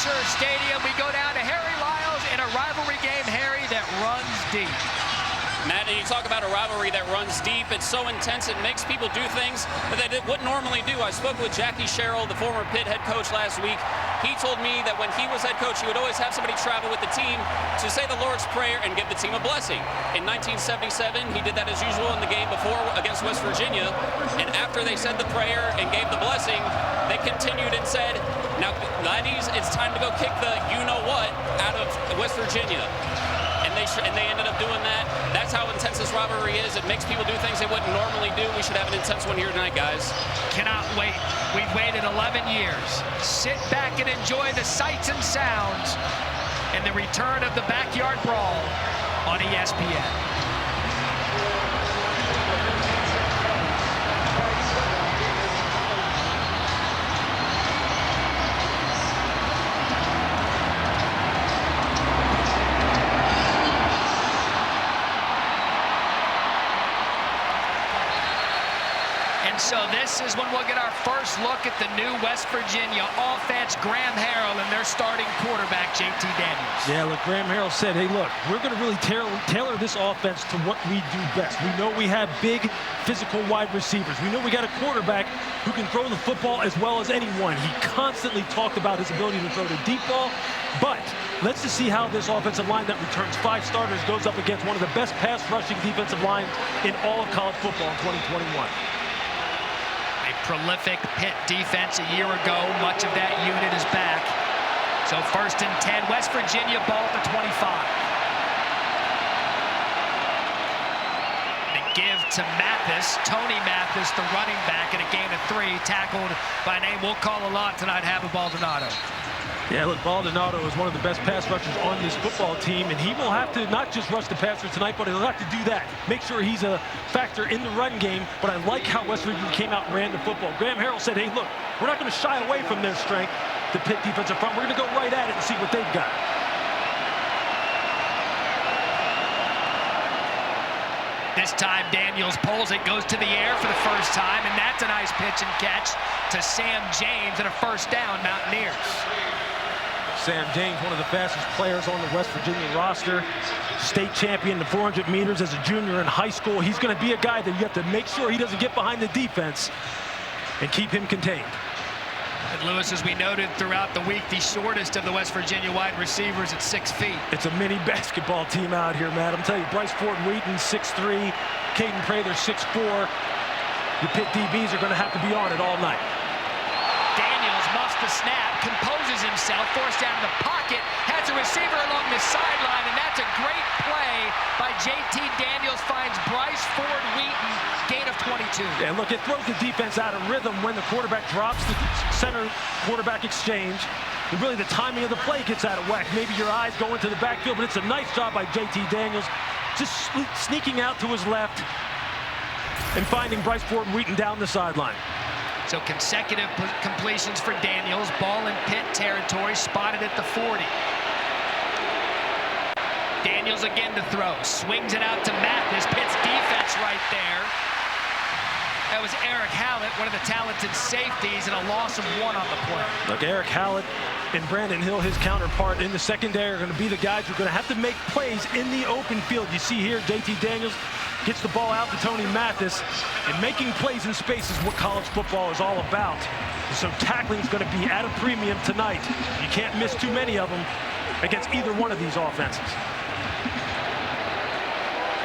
Acrisure Stadium. We go down to Harry Lyles in a rivalry game, Harry, that runs deep. Matt, you talk about a rivalry that runs deep. It's so intense, it makes people do things that they wouldn't normally do. I spoke with Jackie Sherrill, the former Pitt head coach, last week. He told me that when he was head coach, he would always have somebody travel with the team to say the Lord's Prayer and give the team a blessing. In 1977, he did that as usual in the game before against West Virginia. And after they said the prayer and gave the blessing, they continued and said, now, laddies, it's time to go kick the you-know-what out of West Virginia. And they ended up doing that. That's how intense this rivalry is. It makes people do things they wouldn't normally do. We should have an intense one here tonight, guys. Cannot wait. We've waited 11 years. Sit back and enjoy the sights and sounds and the return of the Backyard Brawl on ESPN. So this is when we'll get our first look at the new West Virginia offense. Graham Harrell and their starting quarterback, JT Daniels. Yeah, look, Graham Harrell said, hey, look, we're going to really tailor this offense to what we do best. We know we have big, physical wide receivers. We know we got a quarterback who can throw the football as well as anyone. He constantly talked about his ability to throw the deep ball, but let's just see how this offensive line that returns 5 starters goes up against one of the best pass rushing defensive lines in all of college football in 2021. Prolific Pitt defense a year ago. Much of that unit is back. So 1st and 10, West Virginia ball at the 25. The give to Mathis, Tony Mathis, the running back, in a gain of 3, tackled by a name we'll call a lot tonight, Hava Baldonado. Yeah, look, Baldonado is one of the best pass rushers on this football team, and he will have to not just rush the passer tonight, but he'll have to do that. Make sure he's a factor in the run game, but I like how West Virginia came out and ran the football. Graham Harrell said, hey, look, we're not going to shy away from their strength, the Pitt defensive front. We're going to go right at it and see what they've got. This time, Daniels pulls it, goes to the air for the first time, and that's a nice pitch and catch to Sam James and a first down, Mountaineers. Sam James, one of the fastest players on the West Virginia roster, state champion in the 400 meters as a junior in high school. He's going to be a guy that you have to make sure he doesn't get behind the defense and keep him contained. And Lewis, as we noted throughout the week, the shortest of the West Virginia wide receivers at 6 feet. It's a mini basketball team out here, Matt. I'm telling you, Bryce Ford-Wheaton, 6'3", Caden Prather, 6'4". The Pitt DBs are going to have to be on it all night. Daniels muffs the snap, composes himself, forced down in the pocket, has a receiver along the sideline, and that's a great play by JT Daniels, finds Bryce Ford-Wheaton, gain of 22. Yeah, look, it throws the defense out of rhythm when the quarterback drops the center quarterback exchange. And really the timing of the play gets out of whack. Maybe your eyes go into the backfield, but it's a nice job by JT Daniels, just sneaking out to his left and finding Bryce Ford-Wheaton down the sideline. So consecutive completions for Daniels. Ball in Pitt territory, spotted at the 40. Daniels again to throw. Swings it out to Mathis. Pitt's defense right there. That was Eric Hallett, one of the talented safeties, and a loss of 1 on the play. Look, Eric Hallett and Brandon Hill, his counterpart in the secondary, are going to be the guys who are going to have to make plays in the open field. You see here, JT Daniels gets the ball out to Tony Mathis, and making plays in space is what college football is all about. So tackling is going to be at a premium tonight. You can't miss too many of them against either one of these offenses.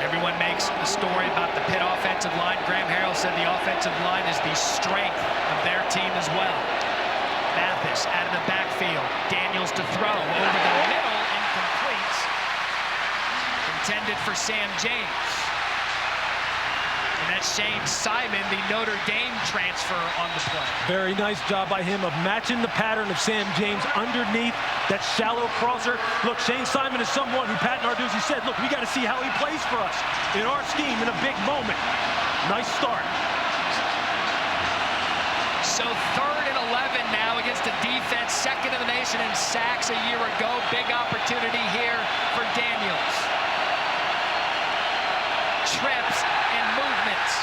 Everyone makes a story about the Pitt offensive line. Graham Harrell said the offensive line is the strength of their team as well. Mathis out of the backfield. Daniels to throw over the middle, incomplete. Intended for Sam James. And that's Shane Simon, the Notre Dame transfer, on the play. Very nice job by him of matching the pattern of Sam James underneath that shallow crosser. Look, Shane Simon is someone who Pat Narduzzi said, look, we got to see how he plays for us in our scheme in a big moment. Nice start. So 3rd and 11 now against a defense, 2nd in the nation in sacks a year ago. Big opportunity here for Daniels. Trips and movements.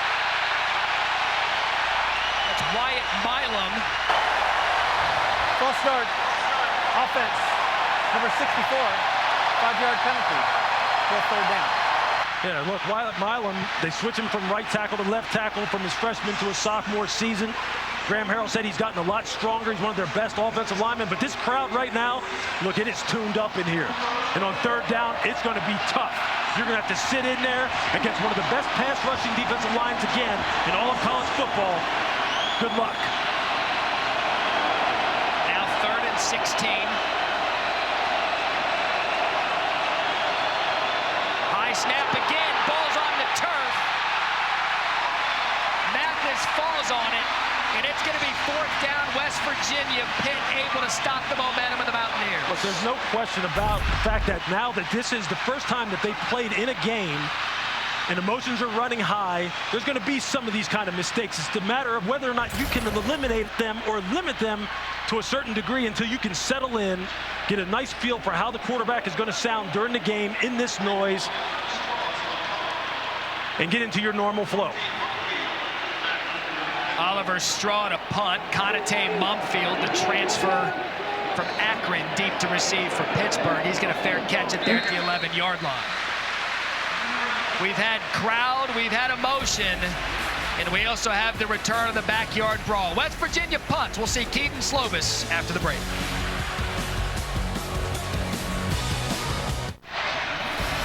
That's Wyatt Milam. False start. Offense, number 64, 5-yard penalty for a third down. Yeah, look, Milam, they switch him from right tackle to left tackle from his freshman to his sophomore season. Graham Harrell said he's gotten a lot stronger. He's one of their best offensive linemen. But this crowd right now, look, it is tuned up in here. And on third down, it's going to be tough. You're going to have to sit in there against one of the best pass rushing defensive lines again in all of college football. Good luck. Now 3rd and 16. High snap again. Ball's on the turf. Mathis falls on it. And it's going to be 4th down, West Virginia. Pitt able to stop the momentum of the Mountaineers. Look, there's no question about the fact that now that this is the first time that they played in a game and emotions are running high, there's going to be some of these kind of mistakes. It's a matter of whether or not you can eliminate them or limit them to a certain degree until you can settle in, get a nice feel for how the quarterback is going to sound during the game in this noise, and get into your normal flow. Oliver Straw to punt. Konate Mumfield to transfer from Akron deep to receive for Pittsburgh. He's going to fair catch it there at the 11-yard line. We've had crowd, we've had emotion, and we also have the return of the backyard brawl. West Virginia punts. We'll see Keaton Slovis after the break.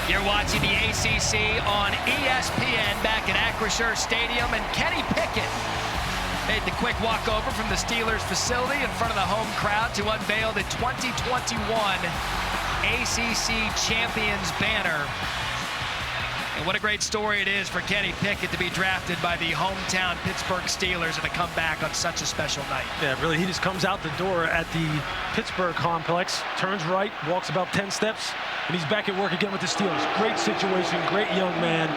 You're watching the ACC on ESPN back at Acrisure Stadium, and Kenny Pickett made the quick walkover from the Steelers facility in front of the home crowd to unveil the 2021 ACC Champions banner. And what a great story it is for Kenny Pickett to be drafted by the hometown Pittsburgh Steelers and to come back on such a special night. Yeah, really, he just comes out the door at the Pittsburgh complex, turns right, walks about 10 steps, and he's back at work again with the Steelers. Great situation, great young man.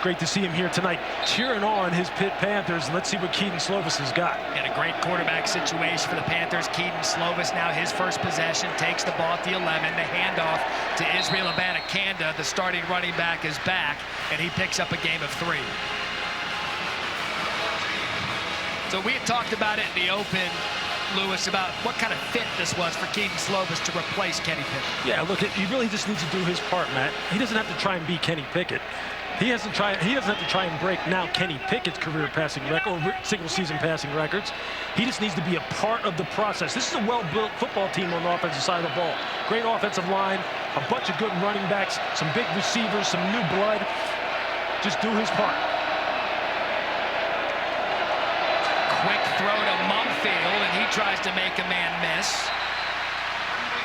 Great to see him here tonight, cheering on his Pitt Panthers. And let's see what Keaton Slovis has got. And a great quarterback situation for the Panthers. Keaton Slovis now his first possession, takes the ball at the 11. The handoff to Israel Abanikanda. The starting running back is back, and he picks up a game of 3. So we had talked about it in the open, Lewis, about what kind of fit this was for Keaton Slovis to replace Kenny Pickett. Yeah, look, he really just needs to do his part, Matt. He doesn't have to try and be Kenny Pickett. He doesn't have to try and break now Kenny Pickett's career passing record, or single-season passing records. He just needs to be a part of the process. This is a well-built football team on the offensive side of the ball. Great offensive line, a bunch of good running backs, some big receivers, some new blood. Just do his part. Quick throw to Mumfield, and he tries to make a man miss.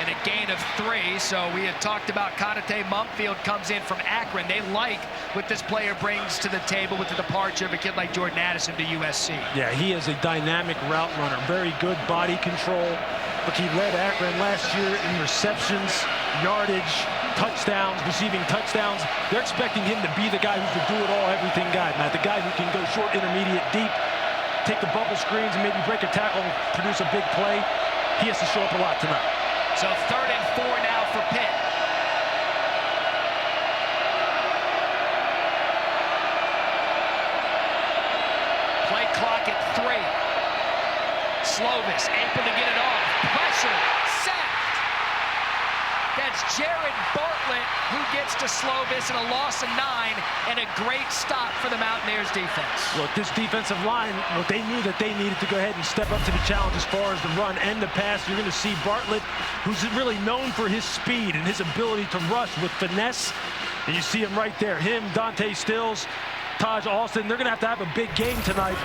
And a gain of 3, so we had talked about Konate Mumfield comes in from Akron. They like what this player brings to the table with the departure of a kid like Jordan Addison to USC. Yeah, he is a dynamic route runner, very good body control. Look, he led Akron last year in receptions, yardage, touchdowns, receiving touchdowns. They're expecting him to be the guy who's the do-it-all, everything guy, Matt. The guy who can go short, intermediate, deep, take the bubble screens, and maybe break a tackle and produce a big play. He has to show up a lot tonight. So 3rd and 4 now for Pitt. Play clock at 3. Slovis able to get it off. Pressure, sacked. That's Jared Bartlett who gets to Slovis in a loss of 9 and a great stop for the Mountaineers defense. Look, this defensive line, look, they knew that they needed to go ahead and step up to the challenge as far as the run and the pass. You're going to see Bartlett, who's really known for his speed and his ability to rush with finesse. And you see him right there. Him, Dante Stills, Taj Austin, they're going to have a big game tonight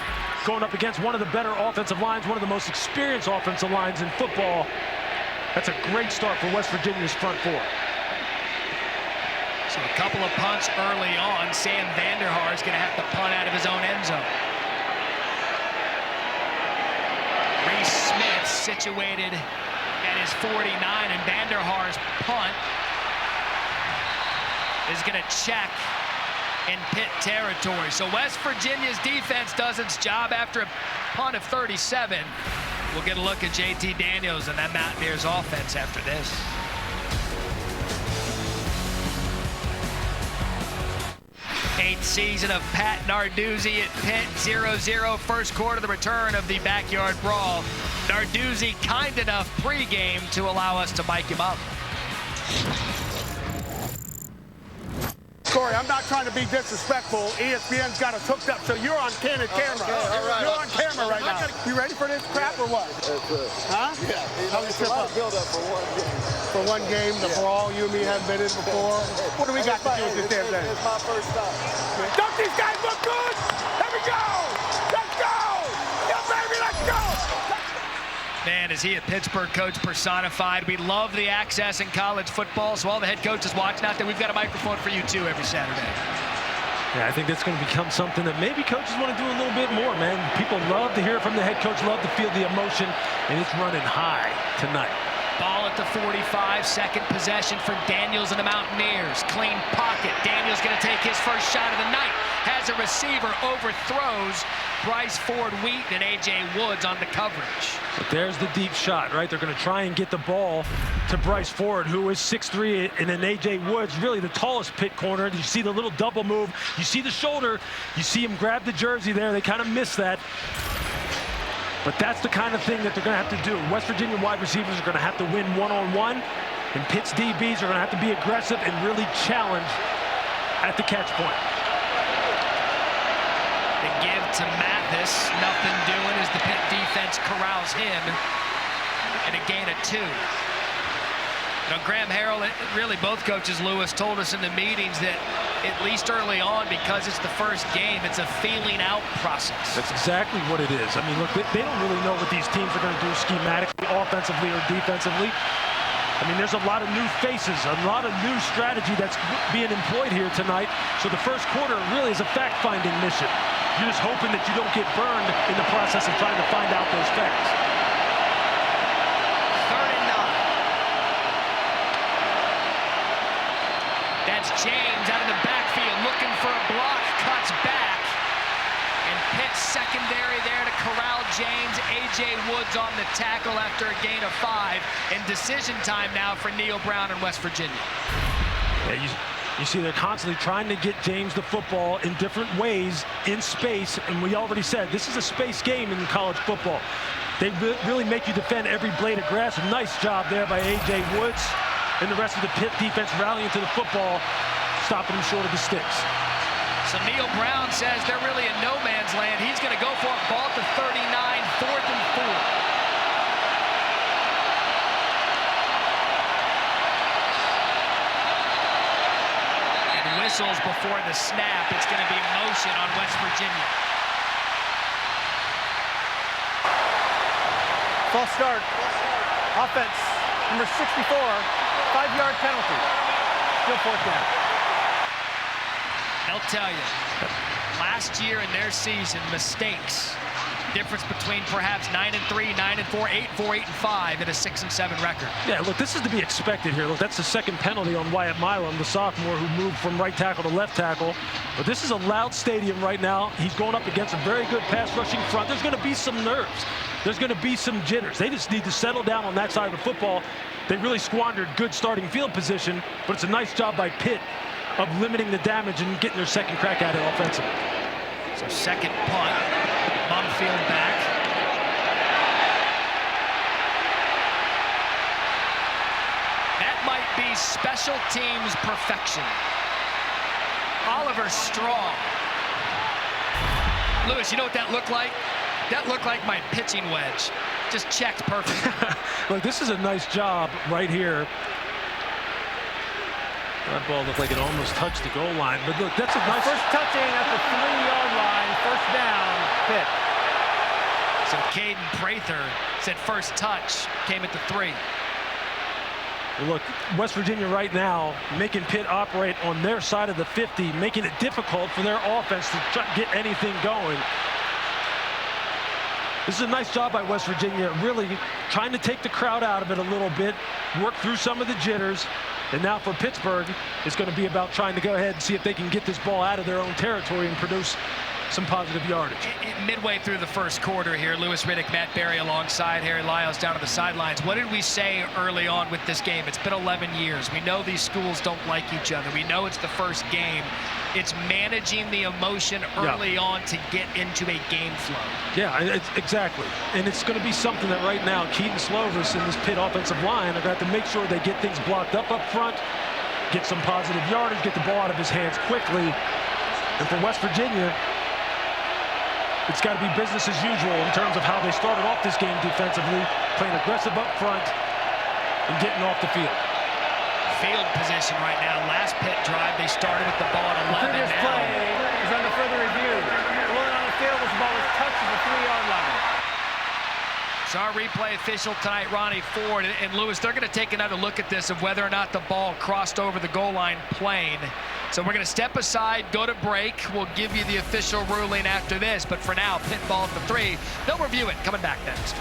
going up against one of the better offensive lines, one of the most experienced offensive lines in football. That's a great start for West Virginia's front 4. So a couple of punts early on. Sam Vanderhaar is going to have to punt out of his own end zone. Reese Smith situated at his 49, and Vanderhaar's punt is going to check in Pitt territory. So West Virginia's defense does its job after a punt of 37. We'll get a look at JT Daniels and that Mountaineers offense after this. Eighth season of Pat Narduzzi at Pitt, 0-0 first quarter, the return of the backyard brawl. Narduzzi kind enough pregame to allow us to mic him up. Corey, I'm not trying to be disrespectful. ESPN's got us hooked up, so you're on candid camera. Okay, all right. You're on camera right now. You ready for this crap or what? Huh? Yeah. How you trip up? Build up for one game. For one game, the brawl, you and me haven't been in before. What do we got to do with this damn thing? It's my first time. Don't these guys look good? Here we go! Let's go! Yeah, baby, let's go! Man, is he a Pittsburgh coach personified. We love the access in college football, so all the head coaches watching out there, we've got a microphone for you too every Saturday. Yeah, I think that's going to become something that maybe coaches want to do a little bit more, man. People love to hear it from the head coach, love to feel the emotion, and it's running high tonight. Ball at the 45, second possession for Daniels and the Mountaineers. Clean pocket. Daniels going to take his first shot of the night. Has a receiver, overthrows Bryce Ford-Wheaton and A.J. Woods on the coverage. But there's the deep shot, right? They're going to try and get the ball to Bryce Ford, who is 6'3", and then A.J. Woods, really the tallest Pitt corner. You see the little double move. You see the shoulder. You see him grab the jersey there. They kind of miss that. But that's the kind of thing that they're going to have to do. West Virginia wide receivers are going to have to win one-on-one, and Pitt's DBs are going to have to be aggressive and really challenge at the catch point. The give to Mathis, nothing doing as the Pitt defense corrals him, and a gain of 2. You know, Graham Harrell, really both coaches, Lewis, told us in the meetings that at least early on, because it's the first game, it's a feeling out process. That's exactly what it is. I mean, look, they don't really know what these teams are going to do schematically, offensively or defensively. I mean, there's a lot of new faces, a lot of new strategy that's being employed here tonight. So the first quarter really is a fact-finding mission. You're just hoping that you don't get burned in the process of trying to find out those facts. That's James out of the backfield looking for a block, cuts back. And Pitt's secondary there to corral James. A.J. Woods on the tackle after a gain of 5. And decision time now for Neil Brown in West Virginia. Yeah, you see they're constantly trying to get James the football in different ways in space. And we already said this is a space game in college football. They really make you defend every blade of grass. A nice job there by A.J. Woods. And the rest of the Pitt defense rallying to the football, stopping him short of the sticks. So Neil Brown says they're really in no man's land. He's going to go for a ball to 39, 4th and 4. And whistles before the snap. It's going to be motion on West Virginia. False start. Offense, number 64. 5-yard penalty. Still 4th down. They'll tell you, last year in their season, mistakes. Difference between perhaps 9-3, 9-4, 8-4, 8-5, and a 6-7 record. Yeah, look, this is to be expected here. Look, that's the second penalty on Wyatt Milam, the sophomore who moved from right tackle to left tackle. But this is a loud stadium right now. He's going up against a very good pass rushing front. There's going to be some nerves. There's going to be some jitters. They just need to settle down on that side of the football. They really squandered good starting field position, but it's a nice job by Pitt of limiting the damage and getting their second crack at it offensively. So second punt, Mumfield back. That might be special teams perfection. Oliver Strong. Lewis, you know what that looked like? That looked like my pitching wedge. Just checked perfectly. Look, this is a nice job right here. That ball looked like it almost touched the goal line, but look, that's a nice... First touching at the 3-yard line, 1st down, Pitt. So Caden Prather said first touch came at the 3. Look, West Virginia right now making Pitt operate on their side of the 50, making it difficult for their offense to try to get anything going. This is a nice job by West Virginia, really trying to take the crowd out of it a little bit, work through some of the jitters. And now for Pittsburgh, it's going to be about trying to go ahead and see if they can get this ball out of their own territory and produce some positive yardage. Midway through the first quarter here, Louis Riddick, Matt Berry alongside Harry Lyles down on the sidelines. What did we say early on with this game? It's been 11 years. We know these schools don't like each other. We know it's the first game. It's managing the emotion early on to get into a game flow. Yeah, exactly. And it's going to be something that right now, Keaton Slovis and this Pitt offensive line are going to have to make sure they get things blocked up front, get some positive yardage, get the ball out of his hands quickly. And for West Virginia, it's got to be business as usual in terms of how they started off this game defensively, playing aggressive up front and getting off the field. Field position right now. Last Pitt drive, they started with the ball at 11. The previous play is under further review. Rolling on the field, this ball was touched at the 3-yard line. So our replay official tonight, Ronnie Ford, and Lewis, they're going to take another look at this of whether or not the ball crossed over the goal line plane. So we're going to step aside, go to break. We'll give you the official ruling after this. But for now, Pitt ball at the 3. They'll review it. Coming back next.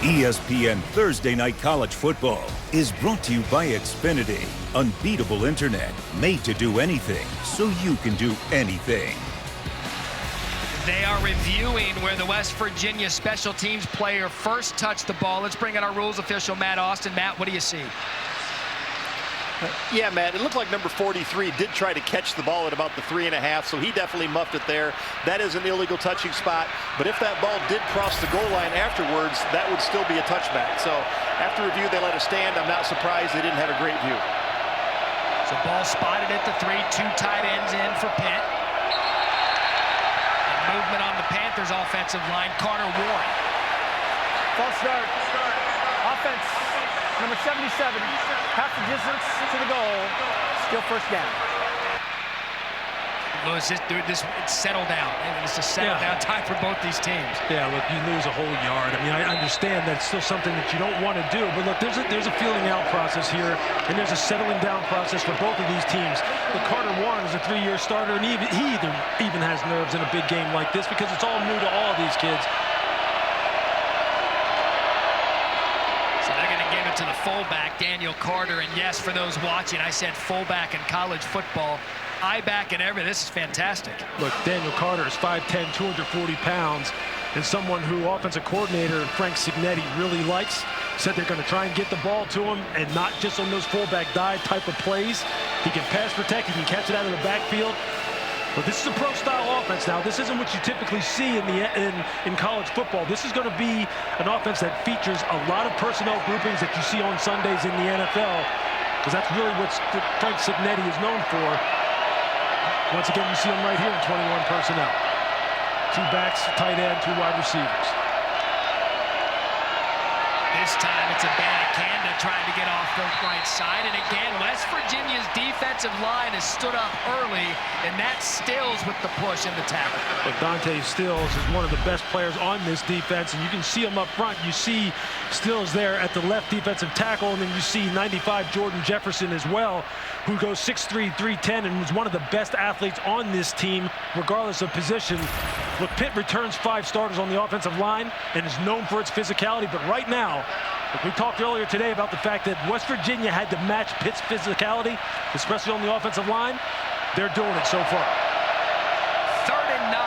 ESPN Thursday Night College Football is brought to you by Xfinity. Unbeatable internet, made to do anything, so you can do anything. They are reviewing where the West Virginia special teams player first touched the ball. Let's bring in our rules official, Matt Austin. Matt, what do you see? Yeah, Matt, it looked like number 43 did try to catch the ball at about the 3.5, so he definitely muffed it there. That is an illegal touching spot, but if that ball did cross the goal line afterwards, that would still be a touchback. So after review, they let it stand. I'm not surprised they didn't have a great view. So ball spotted at the 3, 2 tight ends in for Pitt. And movement on the Panthers offensive line, Carter Warren. False start. Offense, number 77, half the distance to the goal, still first down. Lewis, this settle down. It's a settle down time for both these teams. Yeah, look, you lose a whole yard. I mean, I understand that it's still something that you don't want to do, but look, there's a feeling out process here, and there's a settling down process for both of these teams. But Carter Warren is a 3-year starter, and he even has nerves in a big game like this because it's all new to all of these kids. To the fullback, Daniel Carter. And yes, for those watching, I said fullback in college football. I back in everything. This is fantastic. Look, Daniel Carter is 5'10", 240 pounds, and someone who offensive coordinator Frank Signetti really likes. Said they're going to try and get the ball to him, and not just on those fullback dive type of plays. He can pass protect, he can catch it out of the backfield. But this is a pro-style offense now. This isn't what you typically see in college football. This is going to be an offense that features a lot of personnel groupings that you see on Sundays in the NFL, because that's really what Frank Signetti is known for. Once again, you see him right here in 21 personnel. 2 backs, tight end, 2 wide receivers. This time it's a Banacanda trying to get off the right side. And again, West Virginia's defensive line has stood up early, and that Stills with the push and the tackle. But Dante Stills is one of the best players on this defense, and you can see him up front. You see Stills there at the left defensive tackle, and then you see 95 Jordan Jefferson as well, who goes 6'3", 310, and was one of the best athletes on this team, regardless of position. Look, Pitt returns 5 starters on the offensive line and is known for its physicality, but right now, we talked earlier today about the fact that West Virginia had to match Pitt's physicality, especially on the offensive line. They're doing it so far. 3rd and 9.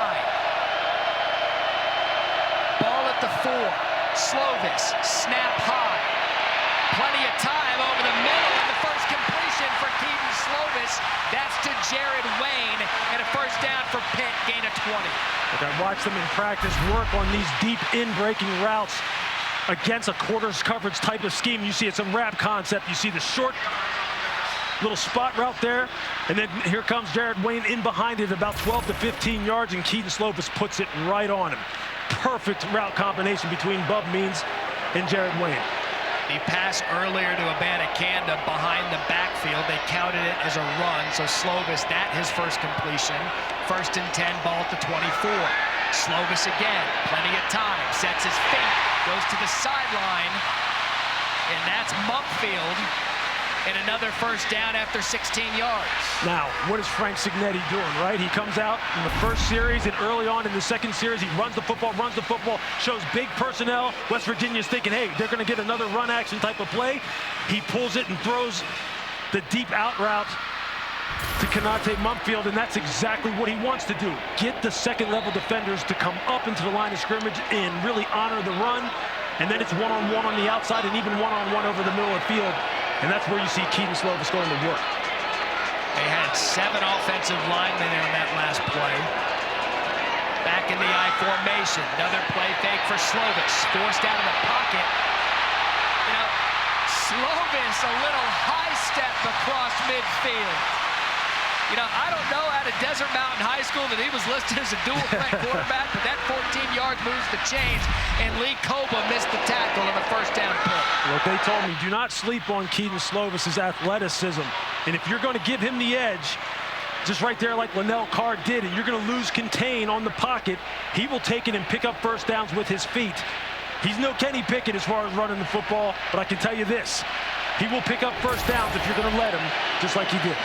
Ball at the 4. Slovis, snap high. Plenty of time over the middle, and the first completion for Keaton Slovis. That's to Jared Wayne, and a first down for Pitt, gain of 20. Look, I watched them in practice work on these deep in-breaking routes against a quarters coverage type of scheme. You see it's a wrap concept. You see the short little spot route there, and then here comes Jared Wayne in behind it about 12 to 15 yards, and Keaton Slovis puts it right on him. Perfect route combination between Bub Means and Jared Wayne. He passed earlier to Abanikanda behind the backfield. They counted it as a run, so Slovis, that his first completion. 1st and 10, ball at the 24. Slovis again, plenty of time, sets his feet, goes to the sideline, and that's Mumpfield, and another first down after 16 yards. Now, what is Frank Signetti doing, right? He comes out in the first series, and early on in the second series, he runs the football, shows big personnel. West Virginia's thinking, hey, they're going to get another run action type of play. He pulls it and throws the deep out route to Konate Mumpfield, and that's exactly what he wants to do. Get the second-level defenders to come up into the line of scrimmage and really honor the run, and then it's one-on-one on the outside and even one-on-one over the middle of the field, and that's where you see Kedon Slovis going to work. They had 7 offensive linemen in on that last play. Back in the I formation, another play fake for Slovis, forced out of the pocket. You know, Slovis a little high step across midfield. You know, I don't know at a Desert Mountain High School that he was listed as a dual threat quarterback, but that 14-yard moves the chains, and Lee Koba missed the tackle on the first down pull. Look, they told me, do not sleep on Kedon Slovis's athleticism. And if you're going to give him the edge, just right there like Linnell Carr did, and you're going to lose contain on the pocket, he will take it and pick up first downs with his feet. He's no Kenny Pickett as far as running the football, but I can tell you this, he will pick up first downs if you're going to let him, just like he did.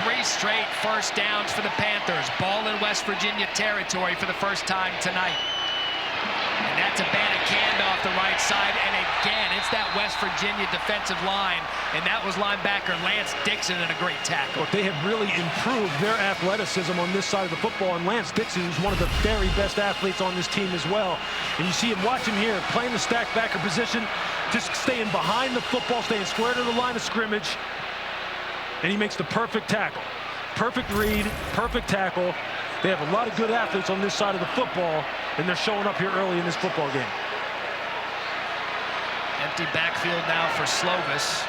3 straight first downs for the Panthers. Ball in West Virginia territory for the first time tonight. And that's a Banacanda off the right side. And again, it's that West Virginia defensive line. And that was linebacker Lance Dixon in a great tackle. Look, they have really improved their athleticism on this side of the football. And Lance Dixon is one of the very best athletes on this team as well. And you see him, watch him here, playing the stack backer position, just staying behind the football, staying square to the line of scrimmage. And he makes the perfect tackle. Perfect read, perfect tackle. They have a lot of good athletes on this side of the football, and they're showing up here early in this football game. Empty backfield now for Slovis.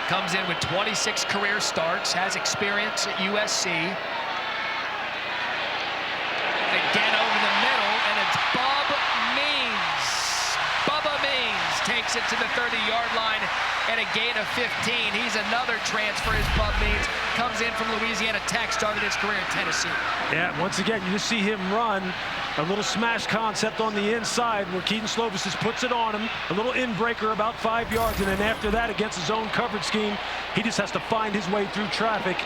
Comes in with 26 career starts, has experience at USC. Again over the middle, and it's Bubba Means takes it to the 30-yard line and a gain of 15. He's another transfer as Bub Means comes in from Louisiana Tech, started his career in Tennessee. Yeah, once again, you just see him run a little smash concept on the inside where Kedon Slovis just puts it on him, a little in-breaker about 5 yards, and then after that, against his own coverage scheme, he just has to find his way through traffic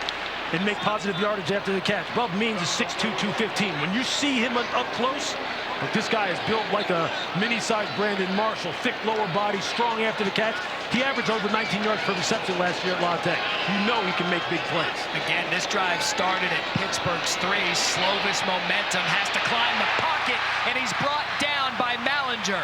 and make positive yardage after the catch. Bub Means is 6'2", 215. When you see him up close, but this guy is built like a mini-sized Brandon Marshall, thick lower body, strong after the catch. He averaged over 19 yards per reception last year at La Tech. You know he can make big plays. Again, this drive started at Pittsburgh's 3. Slovis momentum, has to climb the pocket, and he's brought down by Mallinger.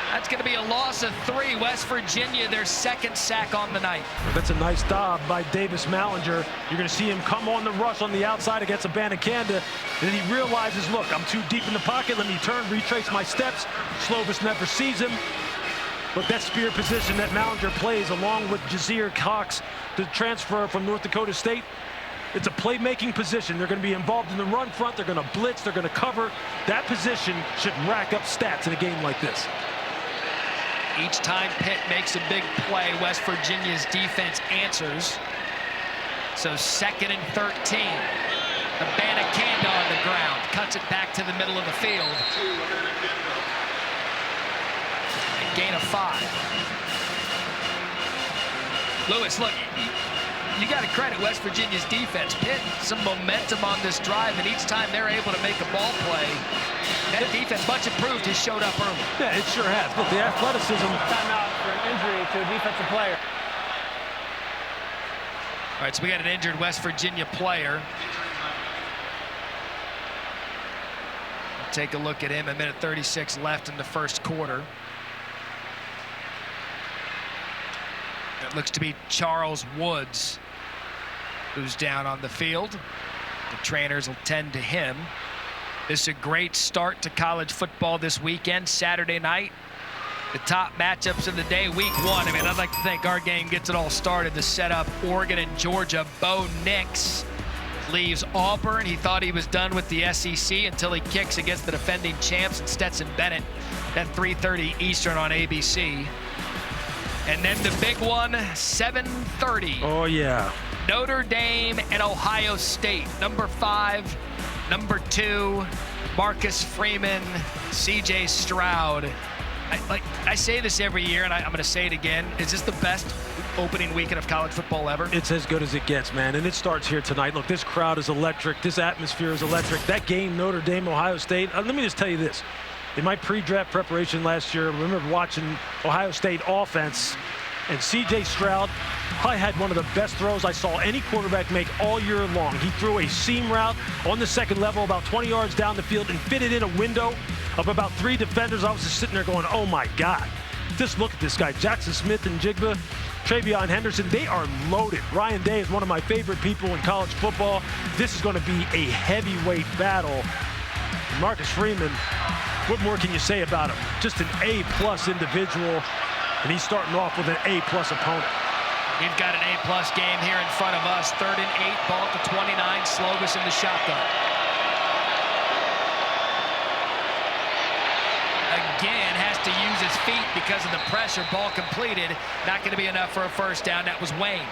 That's going to be a loss of 3. West Virginia, their 2nd sack on the night. That's a nice job by Davis Mallinger. You're going to see him come on the rush on the outside against a Banacanda. And then he realizes, look, I'm too deep in the pocket. Let me turn, retrace my steps. Slovis never sees him. But that spear position that Mallinger plays along with Jazir Cox, the transfer from North Dakota State, it's a playmaking position. They're going to be involved in the run front. They're going to blitz. They're going to cover. That position should rack up stats in a game like this. Each time Pitt makes a big play, West Virginia's defense answers. So 2nd and 13. The Banacanda on the ground. Cuts it back to the middle of the field. A gain of 5. Lewis, look, you got to credit West Virginia's defense. Pitt, some momentum on this drive, and each time they're able to make a ball play, that defense, much improved, has showed up early. Yeah, it sure has. But the athleticism. Timeout for an injury to a defensive player. All right, so we got an injured West Virginia player. We'll take a look at him. 1:36 left in the first quarter. It looks to be Charles Woods, who's down on the field. The trainers will tend to him. This is a great start to college football this weekend, Saturday night. The top matchups of the day, week 1. I mean, I'd like to think our game gets it all started to set up Oregon and Georgia. Bo Nix leaves Auburn. He thought he was done with the SEC until he kicks against the defending champs and Stetson Bennett at 3:30 Eastern on ABC. And then the big one, 7:30. Oh, yeah. Notre Dame and Ohio State. Number 5, number 2, Marcus Freeman, C.J. Stroud. I say this every year, and I'm going to say it again. Is this the best opening weekend of college football ever? It's as good as it gets, man, and it starts here tonight. Look, this crowd is electric. This atmosphere is electric. That game, Notre Dame, Ohio State, let me just tell you this. in my pre-draft preparation last year, I remember watching Ohio State offense, and C.J. Stroud probably had one of the best throws I saw any quarterback make all year long. He threw a seam route on the second level about 20 yards down the field and fitted in a window of about 3 defenders. I was just sitting there going, oh my God. Just look at this guy. Jackson Smith and Jigba, Travion Henderson, they are loaded. Ryan Day is one of my favorite people in college football. This is going to be a heavyweight battle. Marcus Freeman, what more can you say about him? Just an A-plus individual, and he's starting off with an A-plus opponent. We've got an A-plus game here in front of us. 3rd and 8, ball to 29, Slovis in the shotgun. Again, has to use his feet because of the pressure. Ball completed. Not going to be enough for a first down. That was Wayne.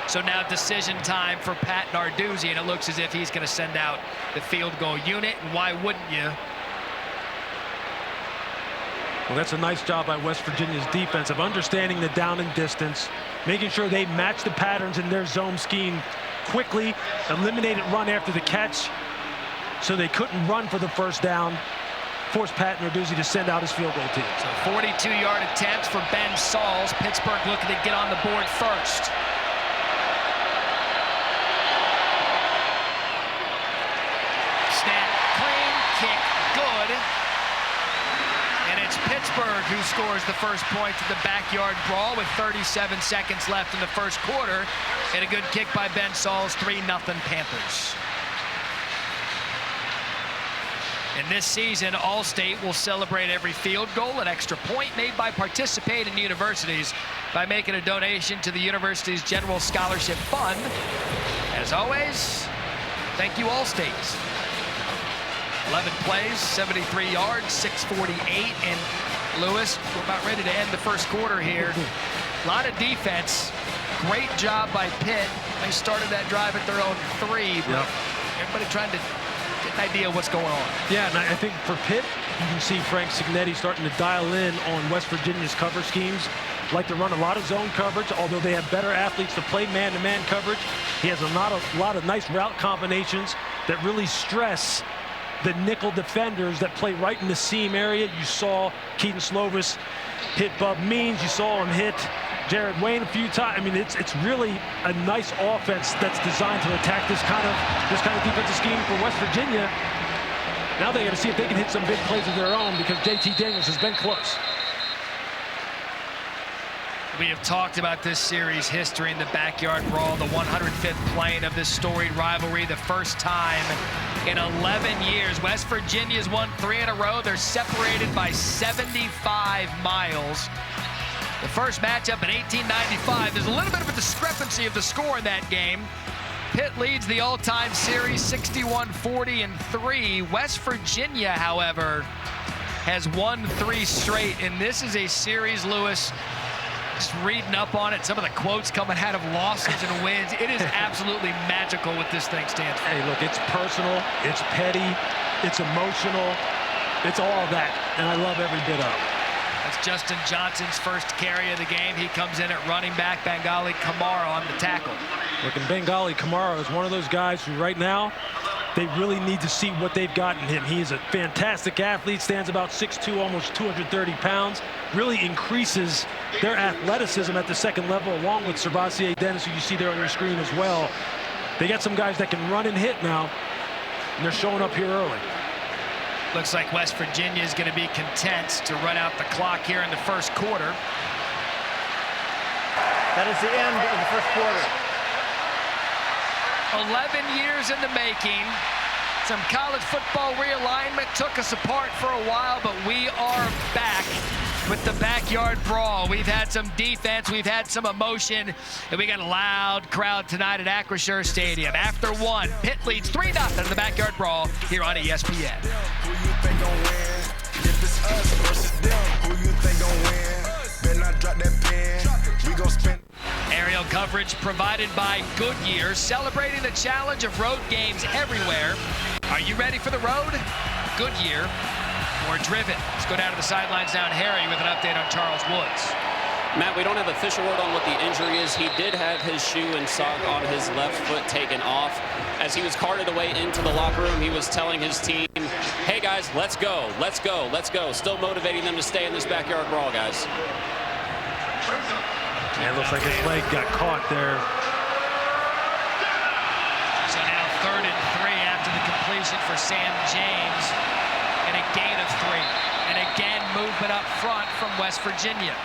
So now decision time for Pat Narduzzi, and it looks as if he's going to send out the field goal unit. And why wouldn't you? Well, that's a nice job by West Virginia's defense of understanding the down and distance, making sure they match the patterns in their zone scheme quickly, eliminated run after the catch, so they couldn't run for the first down. Forced Pat Narduzzi to send out his field goal team. So 42-yard attempts for Ben Sauls. Pittsburgh looking to get on the board first. Snap, clean, kick, good. And it's Pittsburgh who scores the first point to the backyard brawl with 37 seconds left in the first quarter. And a good kick by Ben Sauls, 3-0 Panthers. And this season, All-State will celebrate every field goal, an extra point made by participating universities by making a donation to the university's General Scholarship Fund. As always, thank you, All-State. 11 plays, 73 yards, 648. And Lewis, we're about ready to end the first quarter here. A lot of defense. Great job by Pitt. They started that drive at their own 3, but everybody trying to get an idea of what's going on. Yeah, and I think for Pitt, you can see Frank Signetti starting to dial in on West Virginia's cover schemes. Like to run a lot of zone coverage, although they have better athletes to play man-to-man coverage. He has a lot of nice route combinations that really stress the nickel defenders that play right in the seam area. You saw Keaton Slovis hit Bub Means. You saw him hit Jared Wayne a few times. I mean, it's really a nice offense that's designed to attack this kind of defensive scheme for West Virginia. Now they got to see if they can hit some big plays of their own, because JT Daniels has been close. We have talked about this series history in the backyard brawl, the 105th playing of this storied rivalry, the first time in 11 years. West Virginia's won 3 in a row. They're separated by 75 miles. The first matchup in 1895. There's a little bit of a discrepancy of the score in that game. Pitt leads the all-time series 61-40-3. West Virginia, however, has won 3 straight, and this is a series, Lewis, just reading up on it, some of the quotes coming out of losses and wins. It is absolutely magical what this thing stands for. Hey, look, it's personal, it's petty, it's emotional, it's all that, and I love every bit of it. That's Justin Johnson's first carry of the game. He comes in at running back. Bengali Kamara on the tackle. Look, and Bengali Kamara is one of those guys who right now, they really need to see what they've got in him. He is a fantastic athlete, stands about 6'2", almost 230 pounds, really increases their athleticism at the second level, along with Servassier Dennis, who you see there on your screen as well. They got some guys that can run and hit now, and they're showing up here early. Looks like West Virginia is going to be content to run out the clock here in the first quarter. That is the end of the first quarter. 11 years in the making. Some college football realignment took us apart for a while, but we are back with the backyard brawl. We've had some defense, we've had some emotion, and we got a loud crowd tonight at Acrisure Stadium. After 1, Pitt leads 3-0 in the backyard brawl here on ESPN. Who you think gon' win? If it's us versus them, who you think gon' win? Better not drop that pen. We gon' spend. Aerial coverage provided by Goodyear, celebrating the challenge of road games everywhere. Are you ready for the road? Goodyear, more driven. Let's go down to the sidelines now, Harry, with an update on Charles Woods. Matt, we don't have official word on what the injury is. He did have his shoe and sock on his left foot taken off. As he was carted away into the locker room, he was telling his team, hey, hey, guys, let's go, let's go, let's go. Still motivating them to stay in this backyard brawl, guys. Yeah, it looks like his leg got caught there. So now 3rd and 3 after the completion for Sam James, and a gain of 3. And again, movement up front from West Virginia.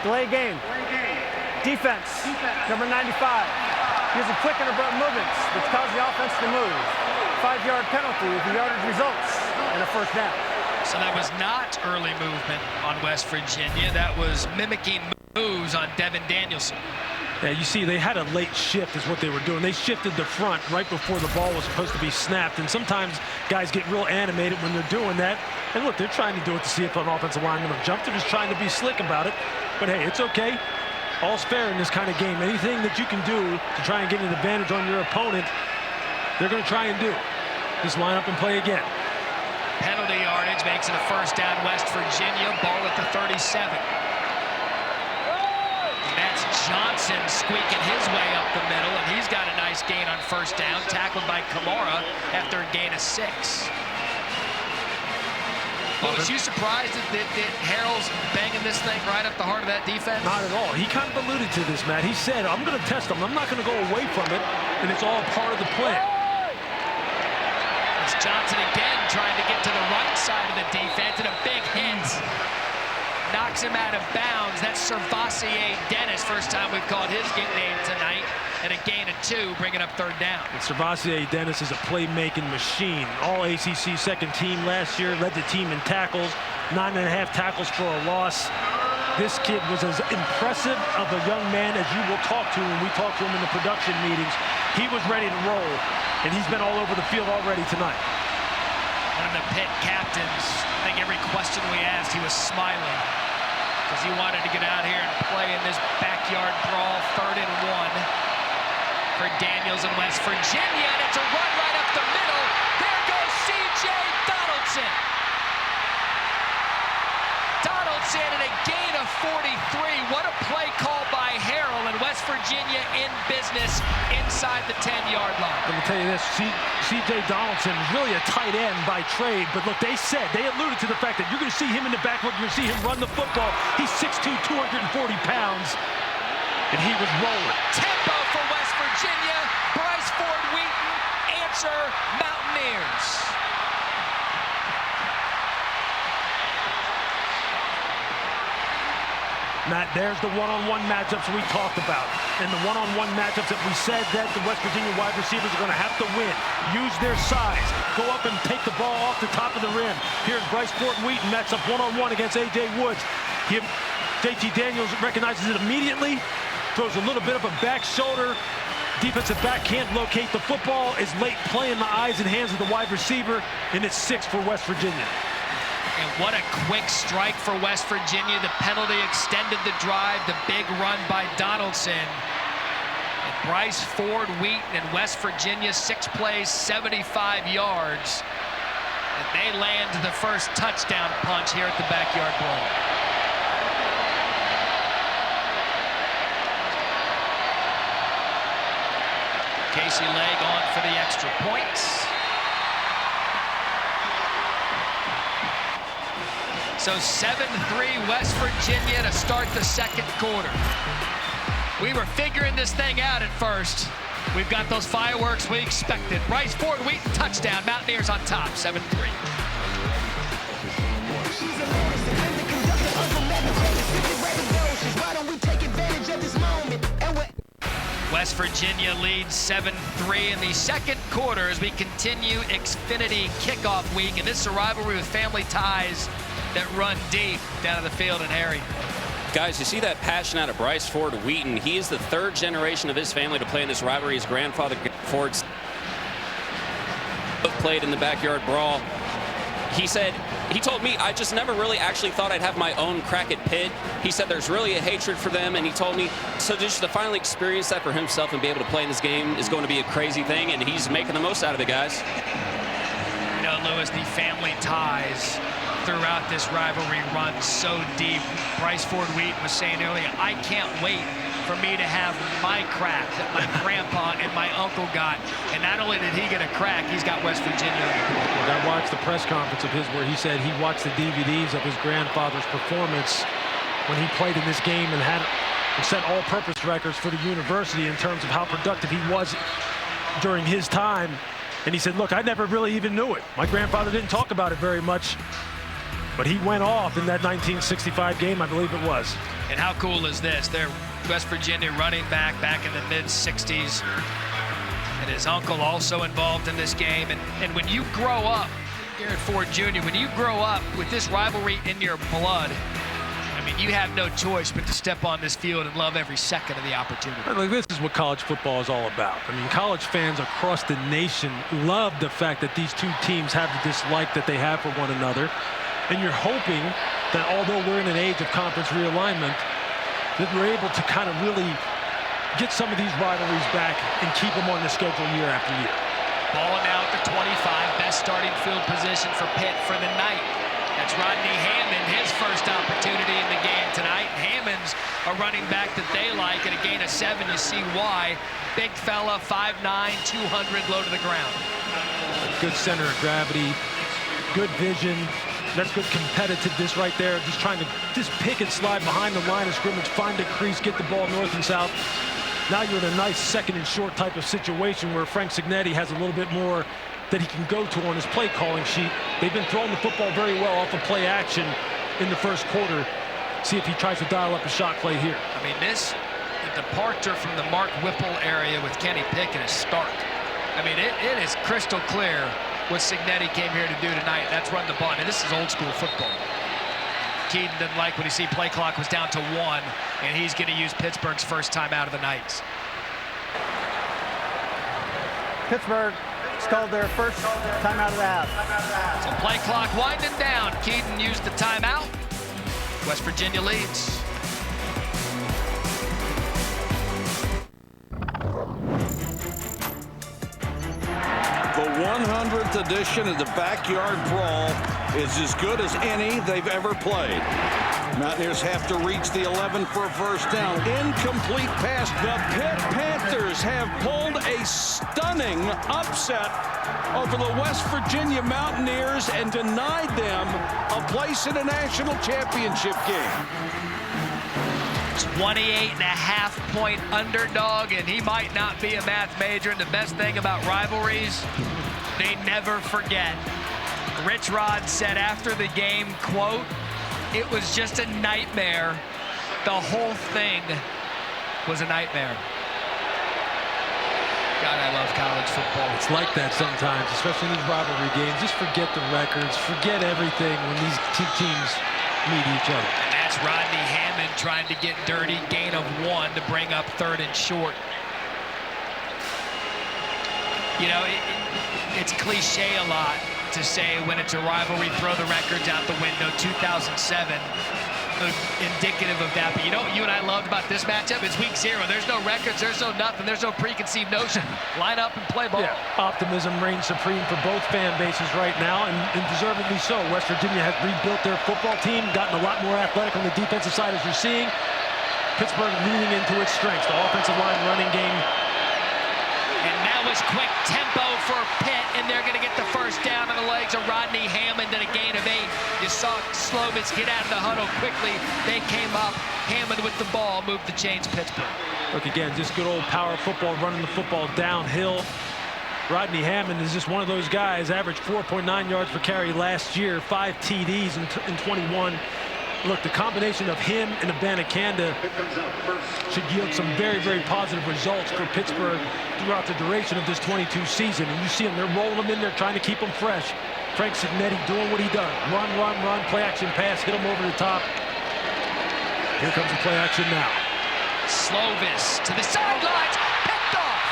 Delay game. Defense, number 95. Using quick and abrupt movements, which cause the offense to move. 5-yard penalty if the yardage results in a first down. So that was not early movement on West Virginia. That was mimicking moves on Devin Danielson. Yeah, you see, they had a late shift is what they were doing. They shifted the front right before the ball was supposed to be snapped. And sometimes guys get real animated when they're doing that. And look, they're trying to do it to see if an offensive lineman will jump. They're just trying to be slick about it. But hey, it's okay. All's fair in this kind of game. Anything that you can do to try and get an advantage on your opponent, they're going to try and do. Just line up and play again. Penalty yardage makes it a first down, West Virginia. Ball at the 37. That's Johnson squeaking his way up the middle, and he's got a nice gain on first down, tackled by Kamara after a gain of 6. Well, was you surprised that Harrell's banging this thing right up the heart of that defense? Not at all. He kind of alluded to this, Matt. He said, I'm going to test them. I'm not going to go away from it, and it's all part of the plan. It's Johnson again trying to get to the right side of the defense, and a big hit knocks him out of bounds. That's Servassier Dennis, first time we've called his name tonight, and a gain of 2, bringing up 3rd down. And Servassier Dennis is a playmaking machine. All ACC second team last year, led the team in tackles, 9.5 tackles for a loss. This kid was as impressive of a young man as you will talk to when we talk to him in the production meetings. He was ready to roll, and he's been all over the field already tonight. One of the Pitt captains, I think every question we asked, he was smiling because he wanted to get out here and play in this backyard brawl. 3rd and 1 for Daniels and West Virginia, and it's a run right up the middle. There goes C.J. Donaldson. Donaldson and a gain of 43. What a play call by Harrell, and West Virginia in business inside the 10-yard line. Let me tell you this, C.J. Donaldson is really a tight end by trade, but look, they alluded to the fact that you're going to see him in the backfield, you're going to see him run the football. He's 6'2", 240 pounds, and he was rolling. Tempo for West Virginia. Bryce Ford Wheaton, answer Mountaineers. Matt, there's the one-on-one matchups we talked about. And the one-on-one matchups that we said that the West Virginia wide receivers are going to have to win. Use their size. Go up and take the ball off the top of the rim. Here's Bryce Ford Wheaton matched up one-on-one against A.J. Woods. JT Daniels recognizes it immediately. Throws a little bit of a back shoulder. Defensive back can't locate the football. Is late play in the eyes and hands of the wide receiver. And it's 6 for West Virginia. And what a quick strike for West Virginia. The penalty extended the drive. The big run by Donaldson. And Bryce Ford Wheaton and West Virginia, 6 plays, 75 yards. And they land the first touchdown punch here at the backyard brawl. Casey Legg on for the extra points. So 7-3 West Virginia to start the second quarter. We were figuring this thing out at first. We've got those fireworks we expected. Bryce Ford Wheaton touchdown. Mountaineers on top, 7-3. West Virginia leads 7-3 in the second quarter as we continue Xfinity kickoff week. And this is a rivalry with family ties that run deep down to the field in Harry. Guys, you see that passion out of Bryce Ford Wheaton. He is the 3rd generation of his family to play in this rivalry. His grandfather, Ford's, played in the backyard brawl. He told me, I just never really actually thought I'd have my own crack at Pitt. He said there's really a hatred for them, and he told me, so just to finally experience that for himself and be able to play in this game is going to be a crazy thing, and he's making the most out of it, guys. You know, Lewis, the family ties throughout this rivalry runs so deep. Bryce Ford Wheaton was saying earlier, I can't wait for me to have my crack that my grandpa and my uncle got. And not only did he get a crack, he's got West Virginia. I watched the press conference of his where he said he watched the DVDs of his grandfather's performance when he played in this game and had set all-purpose records for the university in terms of how productive he was during his time. And he said, look, I never really even knew it. My grandfather didn't talk about it very much, but he went off in that 1965 game, I believe it was. And how cool is this? They're West Virginia running back in the mid-60s. And his uncle also involved in this game. And when you grow up, Garrett Ford Jr., when you grow up with this rivalry in your blood, I mean, you have no choice but to step on this field and love every second of the opportunity. Like, this is what college football is all about. I mean, college fans across the nation love the fact that these two teams have the dislike that they have for one another. And you're hoping that although we're in an age of conference realignment, that we're able to kind of really get some of these rivalries back and keep them on the schedule year after year. Ball now at the 25, best starting field position for Pitt for the night. That's Rodney Hammond, his first opportunity in the game tonight. Hammond's a running back that they like. At a gain of 7, you see why. Big fella, 5'9", 200, low to the ground. Good center of gravity, good vision. That's good competitiveness right there. Just trying to just pick and slide behind the line of scrimmage, find a crease, get the ball north and south. Now you're in a nice second and short type of situation where Frank Cignetti has a little bit more that he can go to on his play calling sheet. They've been throwing the football very well off of play action in the first quarter. See if he tries to dial up a shot play here. I mean, the departure from the Mark Whipple area with Kenny Pickett is stark. I mean, it is crystal clear what Cignetti came here to do tonight. That's run the ball. I mean, this is old school football. Keaton didn't like when he see play clock was down to 1, and he's going to use Pittsburgh's first time out of the night. Pittsburgh called their first timeout of the half. So play clock winding down. Keaton used the timeout. West Virginia leads. The 100th edition of the Backyard Brawl is as good as any they've ever played. Mountaineers have to reach the 11 for a first down. Incomplete pass. The Pitt Panthers have pulled a stunning upset over the West Virginia Mountaineers and denied them a place in a national championship game. 28.5-point underdog, and he might not be a math major. And the best thing about rivalries, they never forget. Rich Rod said after the game, quote, "It was just a nightmare. The whole thing was a nightmare." God, I love college football. It's like that sometimes, especially in these rivalry games. Just forget the records, forget everything when these two teams meet each other. And that's Rodney Hammond trying to get dirty. Gain of 1 to bring up 3rd and short. You know, it's cliche a lot to say when it's a rivalry, throw the records out the window. 2007, indicative of that. But you know what you and I loved about this matchup? It's week 0. There's no records, there's no nothing, there's no preconceived notion. Line up and play ball. Yeah, optimism reigns supreme for both fan bases right now, and deservedly so. West Virginia has rebuilt their football team, gotten a lot more athletic on the defensive side, as you're seeing. Pittsburgh leaning into its strengths, the offensive line, running game. And now it's quick tempo for Pitt, and they're going to get the first down on the legs of Rodney Hammond and a gain of 8. You saw Slovis get out of the huddle quickly. They came up. Hammond with the ball moved the chains, Pittsburgh. Look, again, just good old power football, running the football downhill. Rodney Hammond is just one of those guys, averaged 4.9 yards per carry last year, 5 TDs in 21. Look, the combination of him and Abanikanda should yield some very, very positive results for Pittsburgh throughout the duration of this 22 season. And you see them, they're rolling them in there, trying to keep them fresh. Frank Cignetti doing what he does. Run, run, run, play action pass, hit him over the top. Here comes the play action now. Slovis to the sidelines, picked off.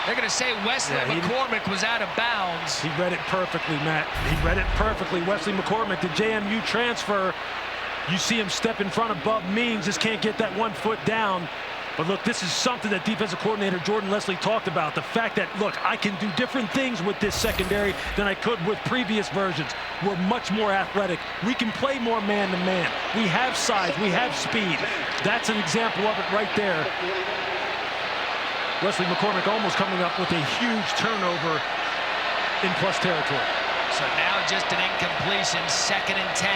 They're going to say Wesley McCormick was out of bounds. He read it perfectly, Matt. He read it perfectly. Wesley McCormick, the JMU transfer. You see him step in front of Bub Means, just can't get that 1 foot down. But look, this is something that defensive coordinator Jordan Leslie talked about. The fact that, look, I can do different things with this secondary than I could with previous versions. We're much more athletic. We can play more man-to-man. We have size. We have speed. That's an example of it right there. Wesley McCormick almost coming up with a huge turnover in plus territory. So now just an incompletion, 2nd and 10.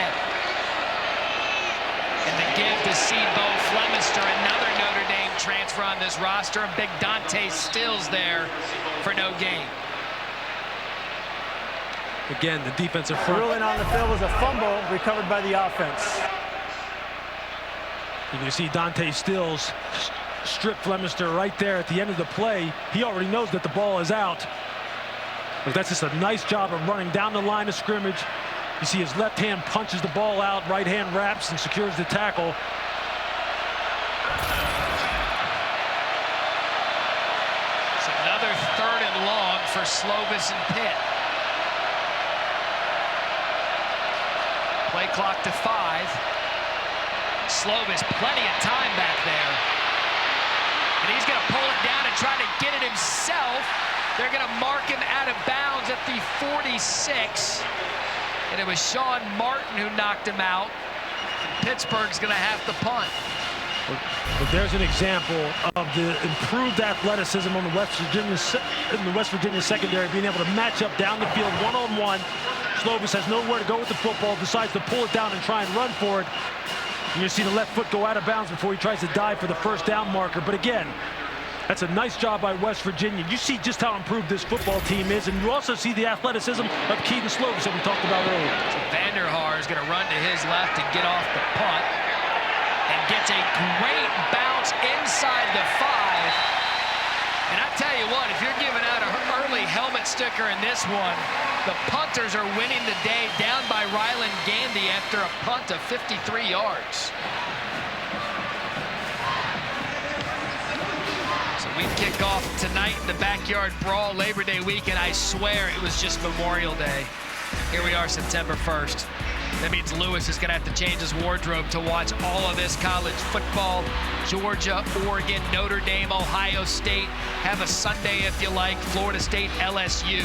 And the give to Bo Flemister, another Notre Dame transfer on this roster, and big Dante Stills there for no gain. Again, the defensive front. The ruling on the field was a fumble recovered by the offense. And you see Dante Stills strip Flemister right there at the end of the play. He already knows that the ball is out. But that's just a nice job of running down the line of scrimmage. You see his left hand punches the ball out, right hand wraps and secures the tackle. It's another 3rd and long for Slovis and Pitt. Play clock to 5. Slovis, plenty of time back there. And he's going to pull it down and try to get it himself. They're going to mark him out of bounds at the 46. And it was Sean Martin who knocked him out. And Pittsburgh's going to have to punt. But there's an example of the improved athleticism on the West Virginia secondary, being able to match up down the field one-on-one. Slovis has nowhere to go with the football, decides to pull it down and try and run for it. And you see the left foot go out of bounds before he tries to dive for the first down marker. But again, that's a nice job by West Virginia. You see just how improved this football team is, and you also see the athleticism of Keaton Slovis that we talked about earlier. So Vanderhaar is going to run to his left and get off the punt, and gets a great bounce inside the 5. And I tell you what, if you're giving out an early helmet sticker in this one, the punters are winning the day down by Ryland Gandy after a punt of 53 yards. We kick off tonight in the backyard brawl, Labor Day weekend. I swear it was just Memorial Day. Here we are, September 1st. That means Lewis is going to have to change his wardrobe to watch all of this college football. Georgia, Oregon, Notre Dame, Ohio State. Have a Sunday if you like. Florida State, LSU.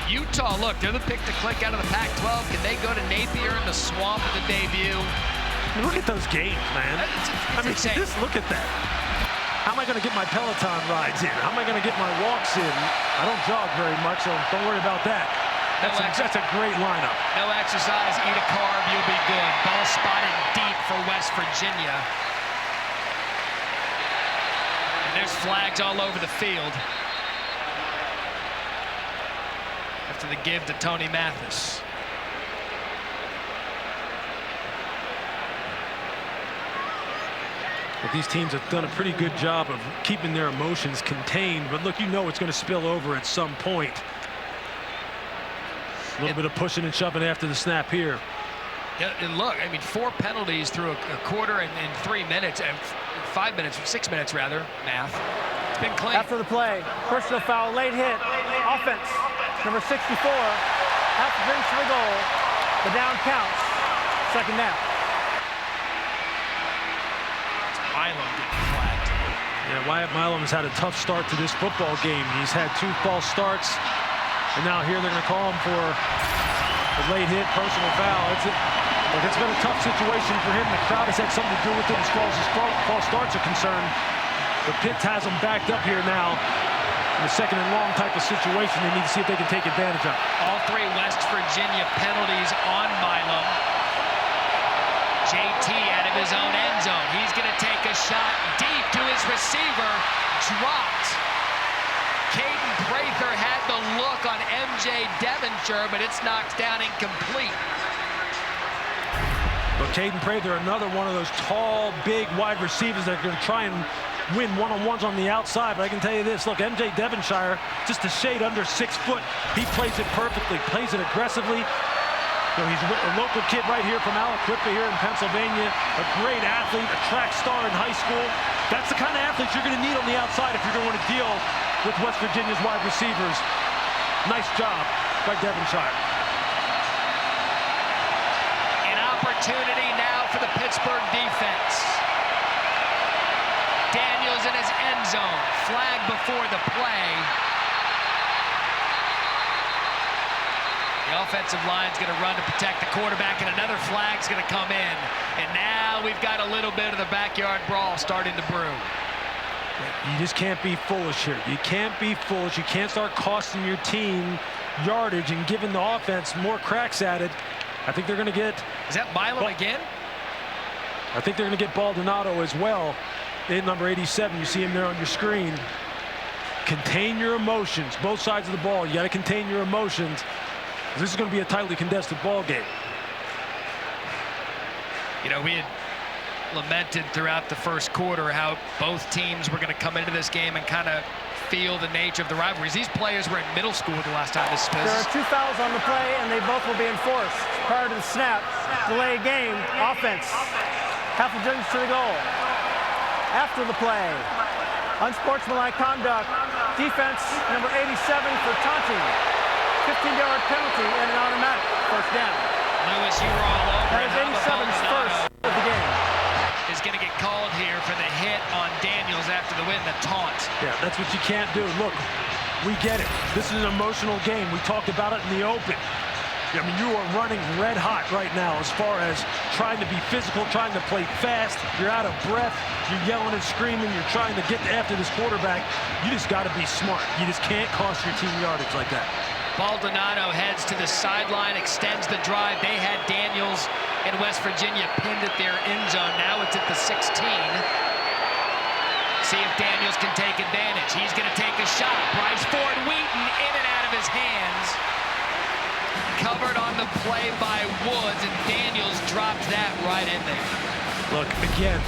Utah, look, they're the pick to click out of the Pac-12. Can they go to Napier in the swamp at the debut? Look at those games, man. I mean, just look at that. How am I going to get my Peloton rides in? How am I going to get my walks in? I don't jog very much, so don't worry about that. That's a great lineup. No exercise, eat a carb, you'll be good. Ball spotted deep for West Virginia. And there's flags all over the field. After the give to Tony Mathis. But these teams have done a pretty good job of keeping their emotions contained. But look, you know it's going to spill over at some point. A little bit of pushing and shoving after the snap here. Yeah, and look, I mean, 4 penalties through a quarter and 3 minutes, and 5 minutes, 6 minutes rather, math. It's been clean. After the play, personal foul, late hit, offense, number 64, half brings to the goal. The down counts, 2nd down. Milam getting flagged. Yeah, Wyatt Milam has had a tough start to this football game. He's had 2 false starts, and now here they're going to call him for a late hit, personal foul. It's been a tough situation for him. The crowd has had something to do with it as far as his false starts are concerned. But Pitt has him backed up here now in a 2nd and long type of situation. They need to see if they can take advantage of it. All 3 West Virginia penalties on Milam. JT out of his own end zone. He's going to take a shot deep to his receiver. Dropped. Caden Prather had the look on MJ Devonshire, but it's knocked down incomplete. But Caden Prather, another one of those tall, big wide receivers that are going to try and win one-on-ones on the outside. But I can tell you this, look, MJ Devonshire, just a shade under 6 foot. He plays it perfectly, plays it aggressively. So he's a local kid right here from Aliquippa here in Pennsylvania. A great athlete, a track star in high school. That's the kind of athletes you're going to need on the outside if you're going to want to deal with West Virginia's wide receivers. Nice job by Devonshire. An opportunity now for the Pittsburgh defense. Daniels in his end zone. Flag before the play. The offensive line's going to run to protect the quarterback, and another flag's going to come in. And now we've got a little bit of the backyard brawl starting to brew. You just can't be foolish here. You can't be foolish. You can't start costing your team yardage and giving the offense more cracks at it. I think they're going to get... Is that Milam again? I think they're going to get Baldonado as well. In number 87, you see him there on your screen. Contain your emotions. Both sides of the ball, you got to contain your emotions. This is going to be a tightly contested ball game. You know, we had lamented throughout the first quarter how both teams were going to come into this game and kind of feel the nature of the rivalries. These players were in middle school the last time this was. There are 2 fouls on the play, and they both will be enforced. Prior to the snap, delay game, offense. Half a distance to the goal. After the play, unsportsmanlike conduct. Defense, number 87 for taunting. 15-yard penalty and an automatic first down. Lewis, you were all over. That is 87's first of the game. Is going to get called here for the hit on Daniels after the win, the taunt. Yeah, that's what you can't do. Look, we get it. This is an emotional game. We talked about it in the open. I mean, you are running red hot right now as far as trying to be physical, trying to play fast. You're out of breath. You're yelling and screaming. You're trying to get after this quarterback. You just got to be smart. You just can't cost your team yardage like that. Baldonado heads to the sideline, extends the drive. They had Daniels in West Virginia pinned at their end zone. Now it's at the 16. See if Daniels can take advantage. He's going to take a shot. Bryce Ford Wheaton in and out of his hands. Covered on the play by Woods, and Daniels dropped that right in there. Look, again,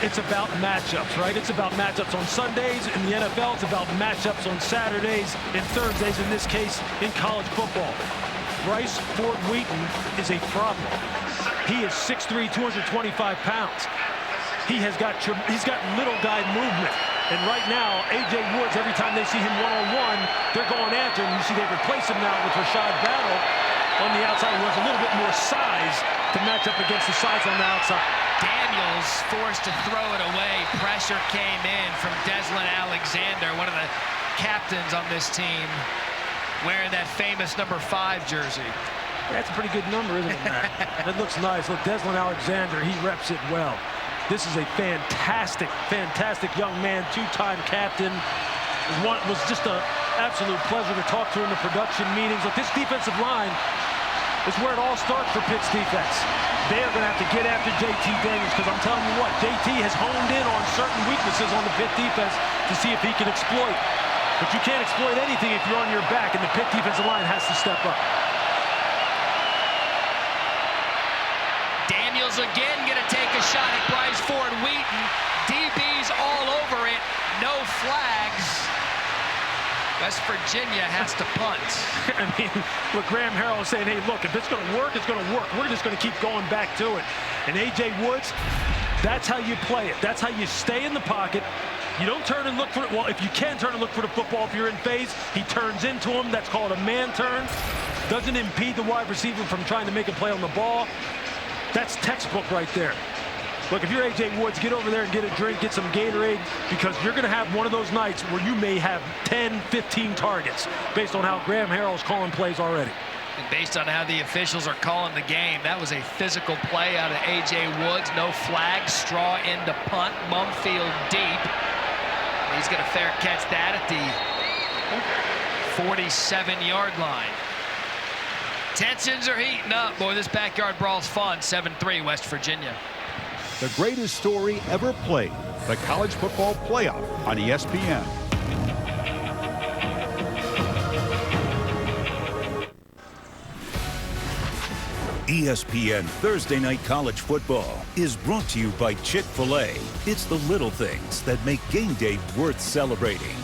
it's about matchups, right? It's about matchups on Sundays in the NFL. It's about matchups on Saturdays and Thursdays, in this case, in college football. Bryce Ford Wheaton is a problem. He is 6'3", 225 pounds. He's got little guy movement. And right now, A.J. Woods, every time they see him one-on-one, they're going after him. You see they replace him now with Rashad Battle on the outside, who has a little bit more size to match up against the size on the outside. Daniels forced to throw it away. Pressure came in from Deslin Alexander, one of the captains on this team, wearing that famous number 5 jersey. That's a pretty good number, isn't it, Matt? That looks nice. Look, Deslin Alexander, he reps it well. This is a fantastic, fantastic young man, 2-time captain. It was just an absolute pleasure to talk to in the production meetings. Look, this defensive line is where it all starts for Pitt's defense. They're going to have to get after J.T. Daniels, because I'm telling you what, J.T. has honed in on certain weaknesses on the Pitt defense to see if he can exploit. But you can't exploit anything if you're on your back, and the Pitt defensive line has to step up. Daniels again going to take a shot at Bryce Ford Wheaton. DB's all over it. No flags. West Virginia has to punt. I mean, look, Graham Harrell is saying, hey, look, if it's going to work, it's going to work. We're just going to keep going back to it. And A.J. Woods, that's how you play it. That's how you stay in the pocket. You don't turn and look for it. Well, if you can turn and look for the football, if you're in phase, he turns into him. That's called a man turn. Doesn't impede the wide receiver from trying to make a play on the ball. That's textbook right there. Look, if you're A.J. Woods, get over there and get a drink, get some Gatorade, because you're going to have one of those nights where you may have 10, 15 targets based on how Graham Harrell's calling plays already. And based on how the officials are calling the game, that was a physical play out of A.J. Woods. No flag, straw into punt, Mumfield deep. He's going to fair catch that at the 47-yard line. Tensions are heating up. Boy, this backyard brawl's fun. 7-3 West Virginia. The greatest story ever played, the college football playoff on ESPN. ESPN Thursday Night College Football is brought to you by Chick-fil-A. It's the little things that make game day worth celebrating.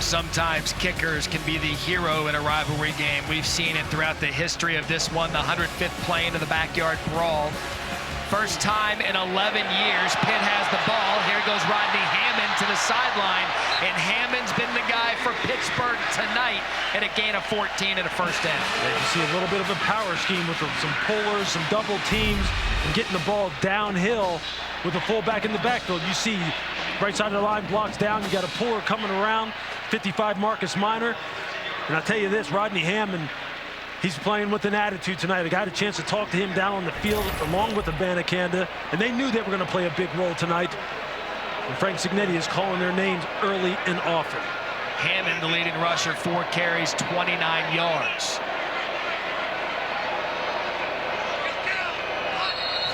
Sometimes kickers can be the hero in a rivalry game. We've seen it throughout the history of this one, the 105th play into the backyard brawl. First time in 11 years, Pitt has the ball. Here goes Rodney Hammond to the sideline, and Hammond's been the guy for Pittsburgh tonight and a gain of 14 and a first down. And you see a little bit of a power scheme with some pullers, some double teams, and getting the ball downhill with the fullback in the backfield. You see right side of the line blocks down. You got a puller coming around, 55 Marcus Minor. And I'll tell you this, Rodney Hammond, he's playing with an attitude tonight. I got a chance to talk to him down on the field along with the Abanikanda, and they knew they were going to play a big role tonight. And Frank Cignetti is calling their names early and often. Hammond, the leading rusher, 4 carries, 29 yards.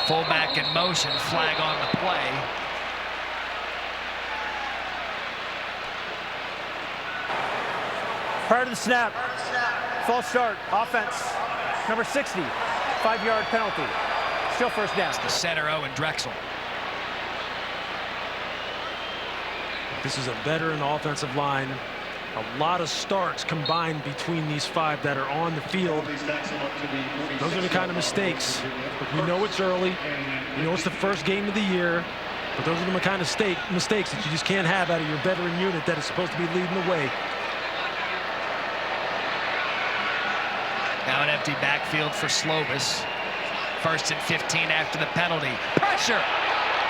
Fullback in motion, flag on the play. Prior to the snap, false start, offense, number 60, 5-yard penalty. Still first down. It's the center, Owen Drexel. This is a veteran offensive line. A lot of starts combined between these 5 that are on the field. Those are the kind of mistakes. We know it's early. We know it's the first game of the year. But those are the kind of mistakes that you just can't have out of your veteran unit that is supposed to be leading the way. Now an empty backfield for Slovis. 1st and 15 after the penalty. Pressure!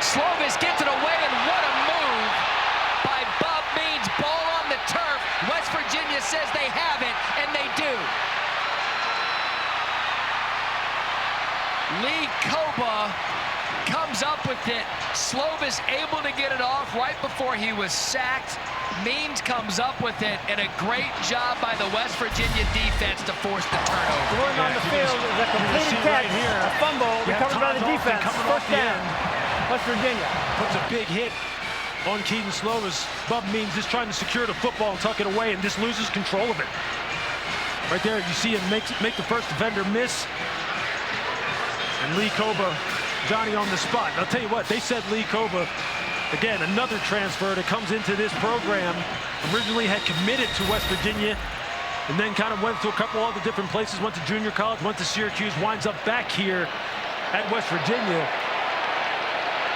Slovis gets it away, and what a move by Bob Means. Ball on the turf. West Virginia says they have it, and they do. Lee Koba comes up with it. Slovis able to get it off right before he was sacked. Means comes up with it, and a great job by the West Virginia defense to force the turnover. Going on the field is a completed catch, right here. a fumble, recovered by the defense. First down, West Virginia. Puts a big hit on Keaton Slovis. Bub Means just trying to secure the football and tuck it away, and just loses control of it. Right there, you see him make the first defender miss. And Lee Koba, Johnny on the spot. And I'll tell you what, they said Lee Koba, again, another transfer that comes into this program, originally had committed to West Virginia and then kind of went to a couple other different places, went to junior college, went to Syracuse, winds up back here at West Virginia,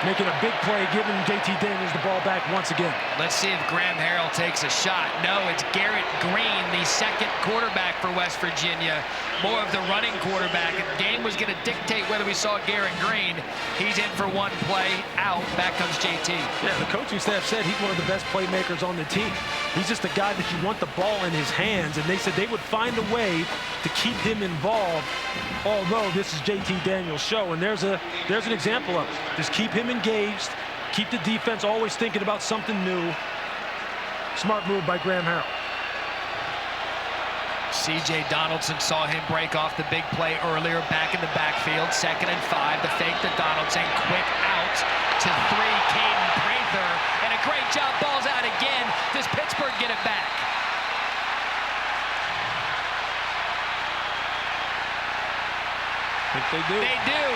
making a big play, giving JT Daniels the ball back once again. Let's see if Graham Harrell takes a shot. No, it's Garrett Green, the 2nd quarterback for West Virginia, more of the running quarterback. The game was going to dictate whether we saw Garrett Green. He's in for one play, out. Back comes JT. Yeah, the coaching staff said he's one of the best playmakers on the team. He's just a guy that you want the ball in his hands, and they said they would find a way to keep him involved, although this is JT Daniels' show, and there's an example of it. Just keep him engaged, keep the defense always thinking about something new. Smart move by Graham Harrell. C.J. Donaldson saw him break off the big play earlier, back in the backfield, 2nd and 5. The fake to Donaldson, quick out to 3, Caden Prather, and a great job, ball's out again. Does Pittsburgh get it back? I think they do. They do.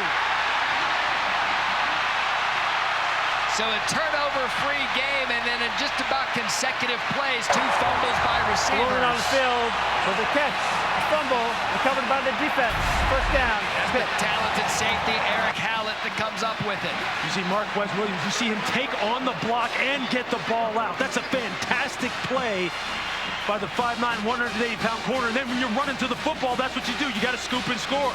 So a turnover-free game, and then in just about consecutive plays, 2 fumbles by receivers. Rolling on the field with a catch, a fumble, recovered by the defense. First down. That's the talented safety, Eric Hallett, that comes up with it. You see Marquez Williams, you see him take on the block and get the ball out. That's a fantastic play by the 5'9", 180-pound corner. And then when you're running to the football, that's what you do. You got to scoop and score.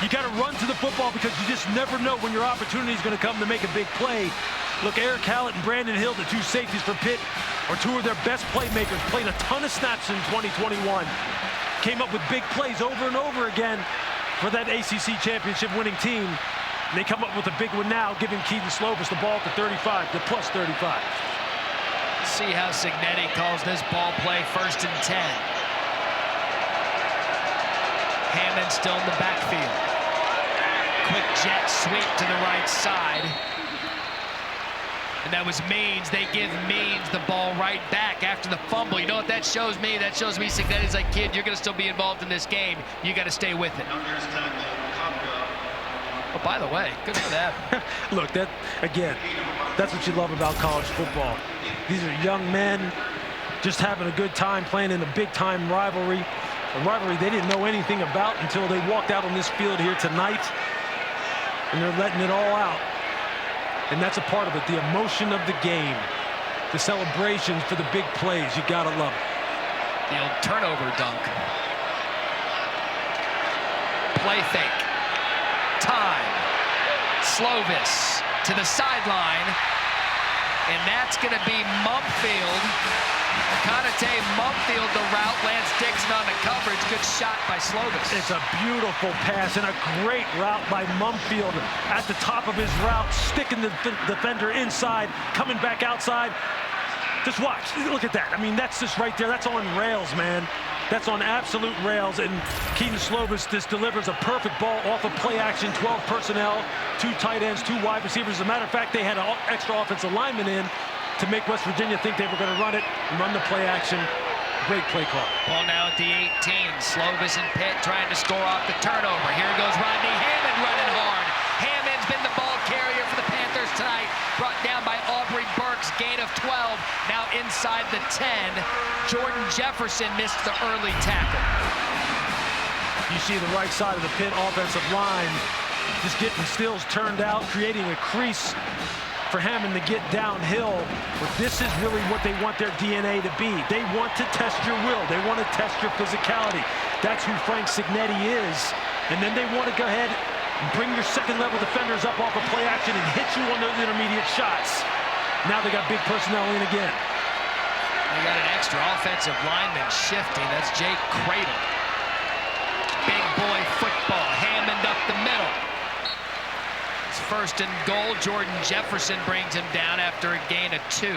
You got to run to the football because you just never know when your opportunity is going to come to make a big play. Look, Eric Hallett and Brandon Hill, the 2 safeties for Pitt, are 2 of their best playmakers, played a ton of snaps in 2021. Came up with big plays over and over again for that ACC championship winning team. And they come up with a big one now, giving Keaton Slovis the ball at the 35, the plus 35. See how Cignetti calls this ball play, 1st and 10. Hammond still in the backfield. Quick jet sweep to the right side. And that was Means. They give Means the ball right back after the fumble. You know what that shows me? That shows me Cignetti's like, kid, you're going to still be involved in this game. You got to stay with it. Oh, by the way, good for them. Look, again, that's what you love about college football. These are young men just having a good time playing in a big-time rivalry. A rivalry they didn't know anything about until they walked out on this field here tonight. And they're letting it all out. And that's a part of it, the emotion of the game, the celebrations for the big plays. You gotta love it. The old turnover dunk. Play fake. Time. Slovis to the sideline. And that's going to be Mumfield. Conate Mumfield the route. Lance Dixon on the coverage. Good shot by Slovis. It's a beautiful pass and a great route by Mumfield at the top of his route, sticking the defender inside, coming back outside. Just watch. Look at that. I mean, that's just right there. That's on rails, man. That's on absolute rails. And Keaton Slovis just delivers a perfect ball off of play action, 12 personnel, 2 tight ends, 2 wide receivers. As a matter of fact, they had an extra offensive lineman in to make West Virginia think they were going to run it and run the play action. Great play call. Ball now at the 18. Slovis and Pitt trying to score off the turnover. Here goes Rodney Hammond running hard. Hammond's been the ball carrier for the Panthers tonight. Brought down by Aubrey Burks. Gain of 12. Now inside the 10. Jordan Jefferson missed the early tackle. You see the right side of the Pitt offensive line just getting Stills turned out, creating a crease for Hammond to get downhill. But this is really what they want their DNA to be. They want to test your will. They want to test your physicality. That's who Frank Cignetti is. And then they want to go ahead and bring your second-level defenders up off of play action and hit you on those intermediate shots. Now they got big personnel in again. They got an extra offensive lineman shifting. That's Jake Cradle. Big boy football. Hammond up the middle. It's first and goal. Jordan Jefferson brings him down after a gain of 2.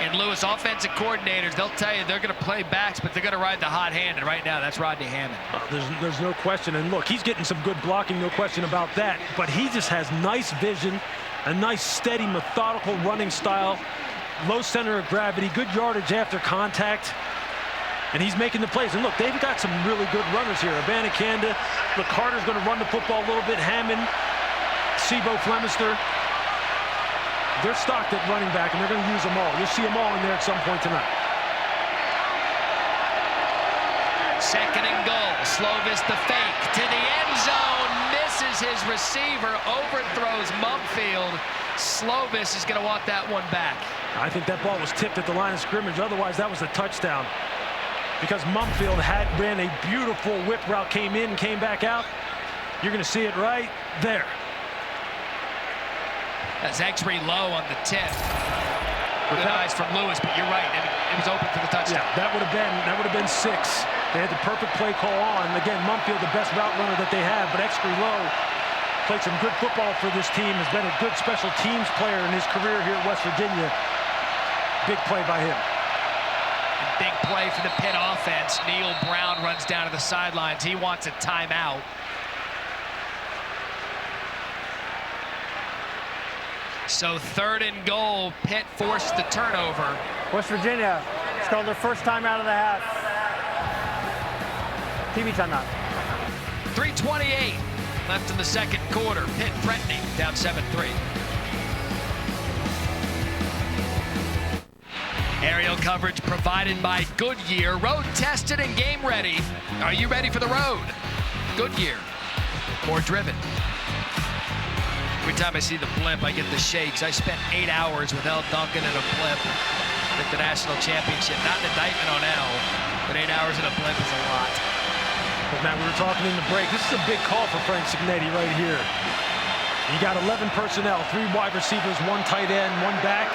And Lewis, offensive coordinators, they'll tell you they're going to play backs, but they're going to ride the hot hand. And right now, that's Rodney Hammond. There's no question. And look, he's getting some good blocking, no question about that. But he just has nice vision, a nice, steady, methodical running style, low center of gravity, good yardage after contact. And he's making the plays. And look, they've got some really good runners here. Abanikanda, look, Carter's going to run the football a little bit. Hammond, Sebo Flemister. They're stocked at running back, and they're going to use them all. You'll see them all in there at some point tonight. Second and goal. Slovis the fake to the end zone. Misses his receiver. Overthrows Mumfield. Slovis is going to want that one back. I think that ball was tipped at the line of scrimmage. Otherwise, that was a touchdown. Because Mumfield ran a beautiful whip route, came in, came back out. You're going to see it right there. That's X-ray low on the tip. Good eyes from Lewis, but you're right. It was open for the touchdown. Yeah, that would have been 6. They had the perfect play call on. Again, Mumfield, the best route runner that they have, but X-ray low played some good football for this team. Has been a good special teams player in his career here at West Virginia. Big play by him. Big play for the Pitt offense. Neil Brown runs down to the sidelines. He wants a timeout. So third and goal. Pitt forced the turnover. West Virginia, it's called their first time out of the half. TV timeout. 3:28 left in the second quarter. Pitt threatening, down 7-3. Aerial coverage provided by Goodyear. Road tested and game ready. Are you ready for the road? Goodyear. More driven. Every time I see the blimp, I get the shakes. I spent 8 hours with Al Duncan in a blimp at the national championship. Not an indictment on Al, but 8 hours in a blimp is a lot. But Matt, we were talking in the break. This is a big call for Frank Cignetti right here. You got 11 personnel, 3 wide receivers, 1 tight end, 1 back.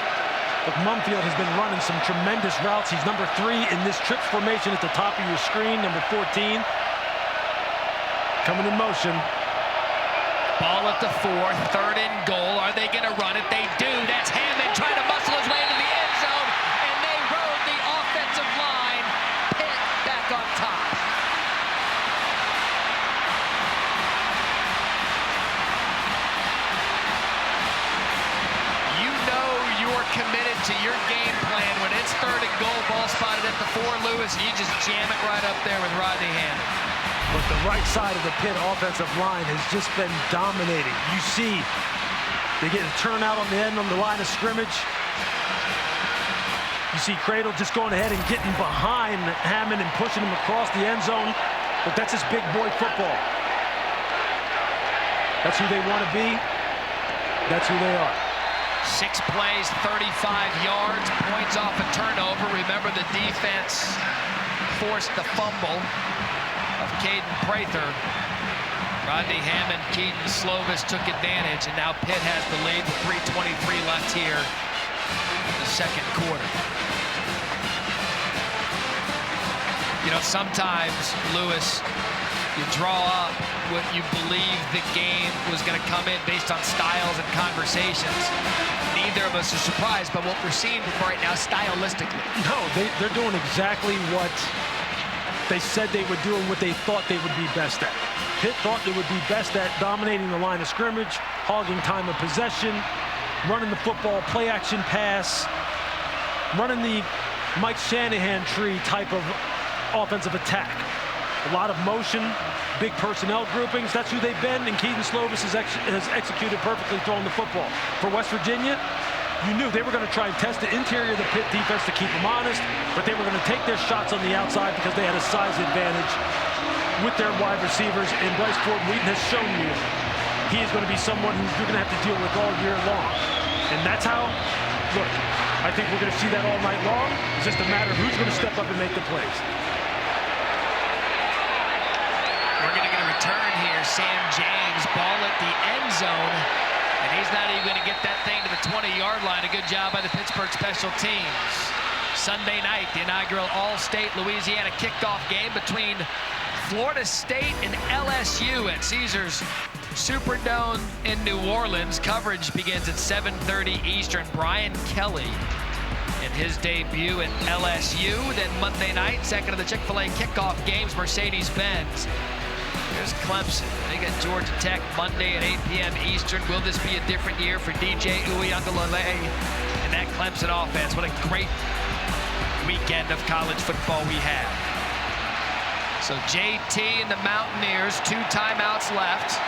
But Mumfield has been running some tremendous routes. He's number 3 in this trips formation at the top of your screen, number 14. Coming in motion. Ball at the 4, third and goal. Are they going to run it? They do. That's Hammond trying to muscle his way into the end zone, and they rode the offensive line. Pitt back on top. You know you're committed to your game plan when it's third and goal, ball spotted at the 4, Lewis, and you just jam it right up there with Rodney Hammond. But the right side of the Pitt offensive line has just been dominating. You see, they get a turnout on the end on the line of scrimmage. You see Cradle just going ahead and getting behind Hammond and pushing him across the end zone. But that's just big boy football. That's who they want to be. That's who they are. 6 plays, 35 yards, points off a turnover. Remember, the defense forced the fumble of Caden Prather. Rodney Hammond, Keaton Slovis took advantage, and now Pitt has the lead with 3:23 left here in the second quarter. You know, sometimes, Lewis, you draw up what you believe the game was going to come in based on styles and conversations. Neither of us are surprised by what we're seeing right now stylistically. No, they're doing exactly what they said they would do and what they thought they would be best at. Pitt thought they would be best at dominating the line of scrimmage, hogging time of possession, running the football, play action pass, running the Mike Shanahan tree type of offensive attack. A lot of motion, big personnel groupings. That's who they've been, and Keaton Slovis has executed perfectly throwing the football. For West Virginia, you knew they were going to try and test the interior of the Pitt defense to keep them honest, but they were going to take their shots on the outside because they had a size advantage with their wide receivers, and Bryce Ford Wheaton has shown you he is going to be someone who you're going to have to deal with all year long. And that's how, look, I think we're going to see that all night long. It's just a matter of who's going to step up and make the plays. We're going to get a return here. Sam James, ball at the end zone, and he's not even going to get that thing to the 20-yard line. A good job by the Pittsburgh special teams. Sunday night, the inaugural All-State Louisiana kickoff game between Florida State and LSU at Caesars Superdome in New Orleans. Coverage begins at 7:30 Eastern. Brian Kelly in his debut at LSU. Then Monday night, second of the Chick-fil-A kickoff games, Mercedes-Benz. Here's Clemson. They get Georgia Tech Monday at 8 p.m. Eastern. Will this be a different year for DJ Uiagalelei and that Clemson offense? What a great weekend of college football we have. So JT and the Mountaineers, 2 timeouts left.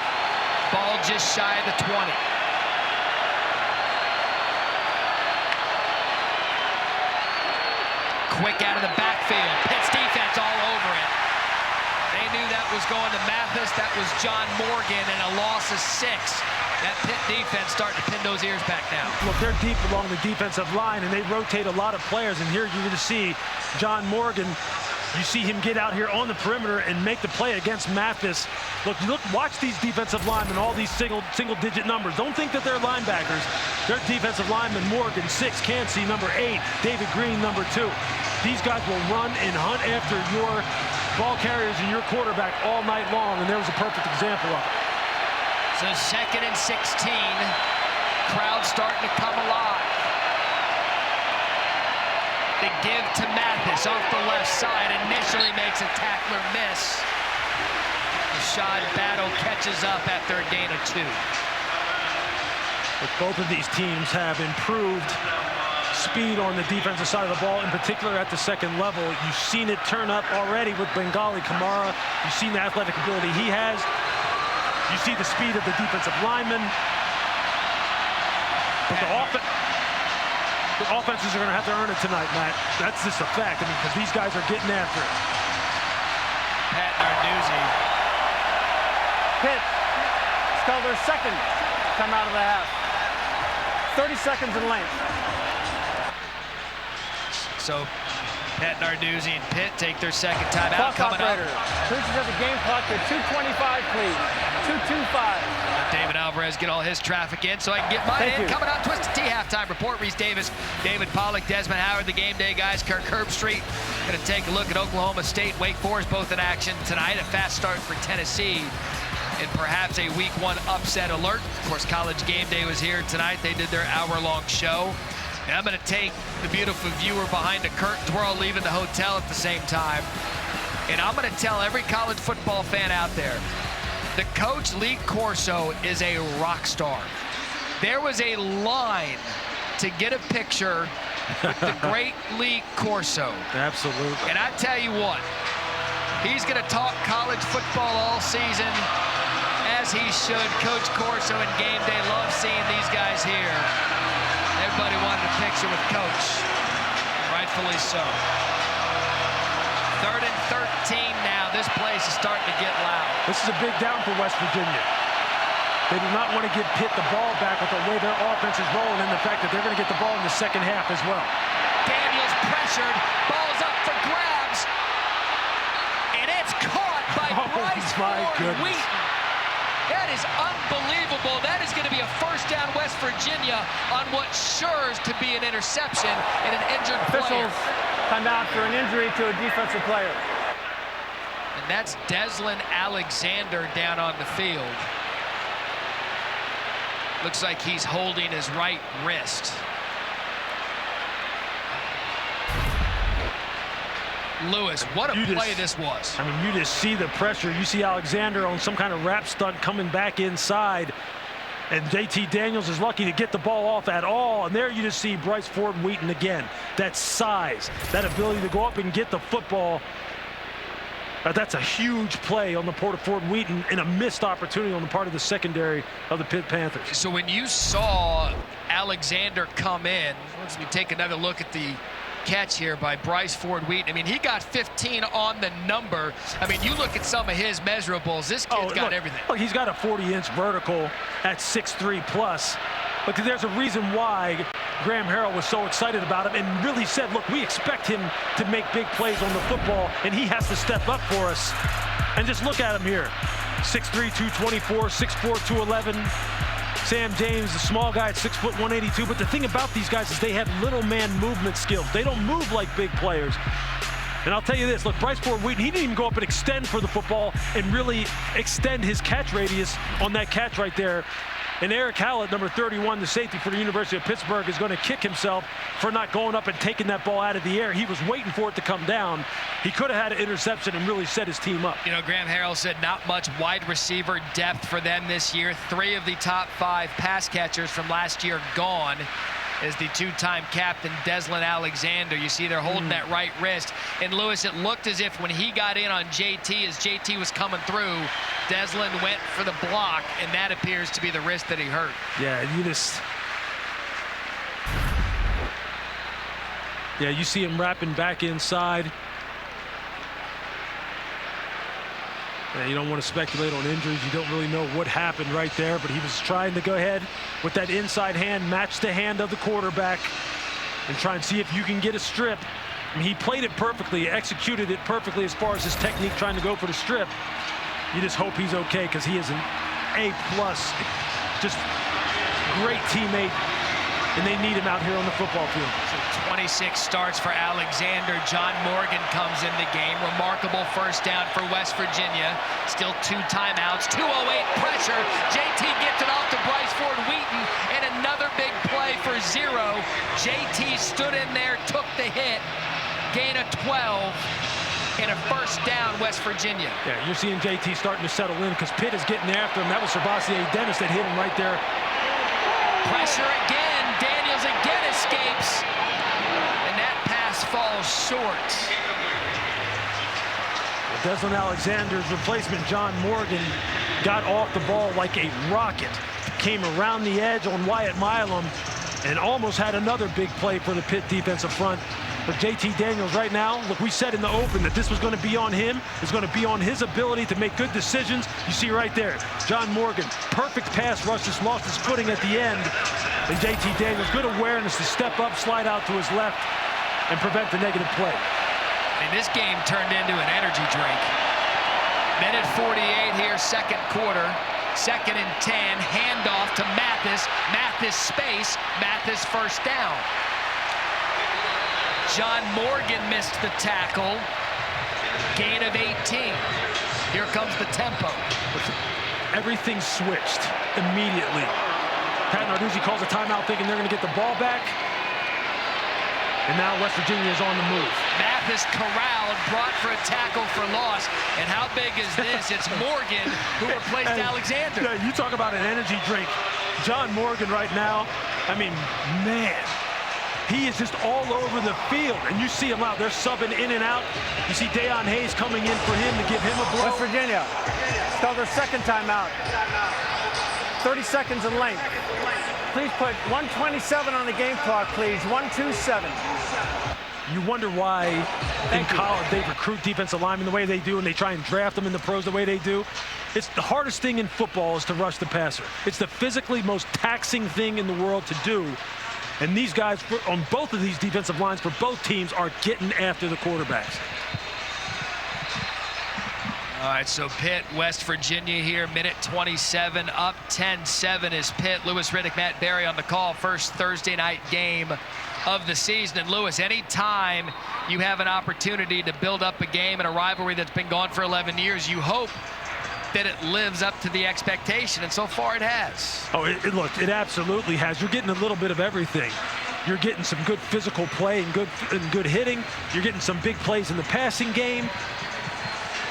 Ball just shy of the 20. Quick out of the backfield. Pitt's defense all over it. They knew that was going to Mathis. That was John Morgan, and a loss of 6. That Pitt defense starting to pin those ears back now. Look, they're deep along the defensive line, and they rotate a lot of players. And here you're going to see John Morgan. You see him get out here on the perimeter and make the play against Mathis. Look, watch these defensive linemen, all these single-digit numbers. Don't think that they're linebackers. They're defensive linemen. Morgan, 6, Cansey, number 8, David Green, number 2. These guys will run and hunt after your ball carriers and your quarterback all night long, and there was a perfect example of it. So 2nd and 16. Crowd starting to come alive. The give to Mathis off the left side. Initially makes a tackler miss. Rashad Battle catches up after a gain of 2. But both of these teams have improved speed on the defensive side of the ball, in particular at the second level. You've seen it turn up already with Bengali Kamara. You've seen the athletic ability he has. You see the speed of the defensive lineman. But the offenses are going to have to earn it tonight, Matt. That's just a fact. I mean, because these guys are getting after it. Pat Narduzzi. Pitt, it's called their second come out of the half. 30 seconds in length. So Pat Narduzzi and Pitt take their second timeout. Clock operator. Preaches at the game clock to 2:25, please. 2:25. David Alvarez get all his traffic in so I can get mine in. Coming up, Twisted Tea halftime report. Reese Davis, David Pollack, Desmond Howard, the game day guys. Kirk Herbstreit going to take a look at Oklahoma State, Wake Forest, both in action tonight. A fast start for Tennessee and perhaps a week 1 upset alert. Of course, College Game Day was here tonight. They did their hour-long show. And I'm going to take the beautiful viewer behind the curtains. We're all leaving the hotel at the same time. And I'm going to tell every college football fan out there, the coach, Lee Corso, is a rock star. There was a line to get a picture with the great Lee Corso. Absolutely. And I tell you what, he's going to talk college football all season, as he should. Coach Corso and Game Day love seeing these guys here. Everybody wanted a picture with Coach. Rightfully so. 3rd and 13 now. This place is starting to get loud. This is a big down for West Virginia. They do not want to give Pitt the ball back with the way their offense is rolling and the fact that they're going to get the ball in the second half as well. Daniels pressured, ball's up for grabs, and it's caught by Bryce Ford Wheaton. That is unbelievable. That is going to be a first down West Virginia on what sure to be an interception and an injured player. Officials come out for an injury to a defensive player. And that's Deslin Alexander down on the field. Looks like he's holding his right wrist. Lewis, what a play this was. I mean, you just see the pressure. You see Alexander on some kind of wrap stunt coming back inside. And JT Daniels is lucky to get the ball off at all. And there you just see Bryce Ford Wheaton again. That size, that ability to go up and get the football. That's a huge play on the part of Ford Wheaton and a missed opportunity on the part of the secondary of the Pitt Panthers. So when you saw Alexander come in, let's take another look at the catch here by Bryce Ford Wheaton. I mean, he got 15 on the number. I mean, you look at some of his measurables. This kid's got everything. Look, he's got a 40-inch vertical at 6'3 plus. But there's a reason why Graham Harrell was so excited about him and really said, look, we expect him to make big plays on the football, and he has to step up for us. And just look at him here. 6'3", 224, 6'4", 211. Sam James, the small guy at 6 foot 182. But the thing about these guys is they have little man movement skills. They don't move like big players. And I'll tell you this, look, Bryce Ford Wheaton, he didn't even go up and extend for the football and really extend his catch radius on that catch right there. And Eric Hallett, number 31, the safety for the University of Pittsburgh, is going to kick himself for not going up and taking that ball out of the air. He was waiting for it to come down. He could have had an interception and really set his team up. You know, Graham Harrell said not much wide receiver depth for them this year. 3 of the top 5 pass catchers from last year gone. Is the 2-time captain, Deslin Alexander. You see they're holding that right wrist. And Lewis, it looked as if when he got in on JT, as JT was coming through, Deslin went for the block, and that appears to be the wrist that he hurt. Yeah, you see him wrapping back inside. Yeah, you don't want to speculate on injuries. You don't really know what happened right there, but he was trying to go ahead with that inside hand, match the hand of the quarterback, and try and see if you can get a strip. I mean, he played it perfectly, executed it perfectly as far as his technique trying to go for the strip. You just hope he's okay because he is an A+, just great teammate, and they need him out here on the football field. So 26 starts for Alexander. John Morgan comes in the game. Remarkable first down for West Virginia. Still 2 timeouts. 2:08 pressure. JT gets it off to Bryce Ford Wheaton, and another big play for 0. JT stood in there, took the hit, gain of 12, and a first down, West Virginia. Yeah, you're seeing JT starting to settle in because Pitt is getting after him. That was Servassier Dennis that hit him right there. Pressure again. Daniels again escapes, and that pass falls short. Well, Deslin Alexander's replacement, John Morgan, got off the ball like a rocket. Came around the edge on Wyatt Milam and almost had another big play for the Pitt defensive front. But JT Daniels right now, look, we said in the open that this was going to be on him. It's going to be on his ability to make good decisions. You see right there, John Morgan, perfect pass rush, just lost his footing at the end. And JT Daniels, good awareness to step up, slide out to his left, and prevent the negative play. And this game turned into an energy drink. Minute 48 here, second quarter. 2nd and 10, handoff to Mathis. Mathis space, Mathis first down. John Morgan missed the tackle. Gain of 18. Here comes the tempo. Everything switched immediately. Pat Narduzzi calls a timeout thinking they're going to get the ball back. And now West Virginia is on the move. Mathis corralled, brought for a tackle for loss. And how big is this? It's Morgan who replaced Alexander. Yeah, you talk about an energy drink. John Morgan right now, I mean, man. He is just all over the field, and you see him out. They're subbing in and out. You see Deion Hayes coming in for him to give him a blow. West Virginia, it's called their 2nd timeout. 30 seconds in length. Please put 1:27 on the game clock, please. 1:27. You wonder why in college they recruit defensive linemen the way they do, and they try and draft them in the pros the way they do. It's the hardest thing in football is to rush the passer. It's the physically most taxing thing in the world to do. And these guys on both of these defensive lines for both teams are getting after the quarterbacks. All right, so Pitt, West Virginia here, minute 27, up 10-7 is Pitt. Lewis Riddick, Matt Berry on the call, first Thursday night game of the season. And Lewis, any time you have an opportunity to build up a game and a rivalry that's been gone for 11 years, you hope that it lives up to the expectation, and so far it has. Oh, look, it absolutely has. You're getting a little bit of everything. You're getting some good physical play and good hitting. You're getting some big plays in the passing game.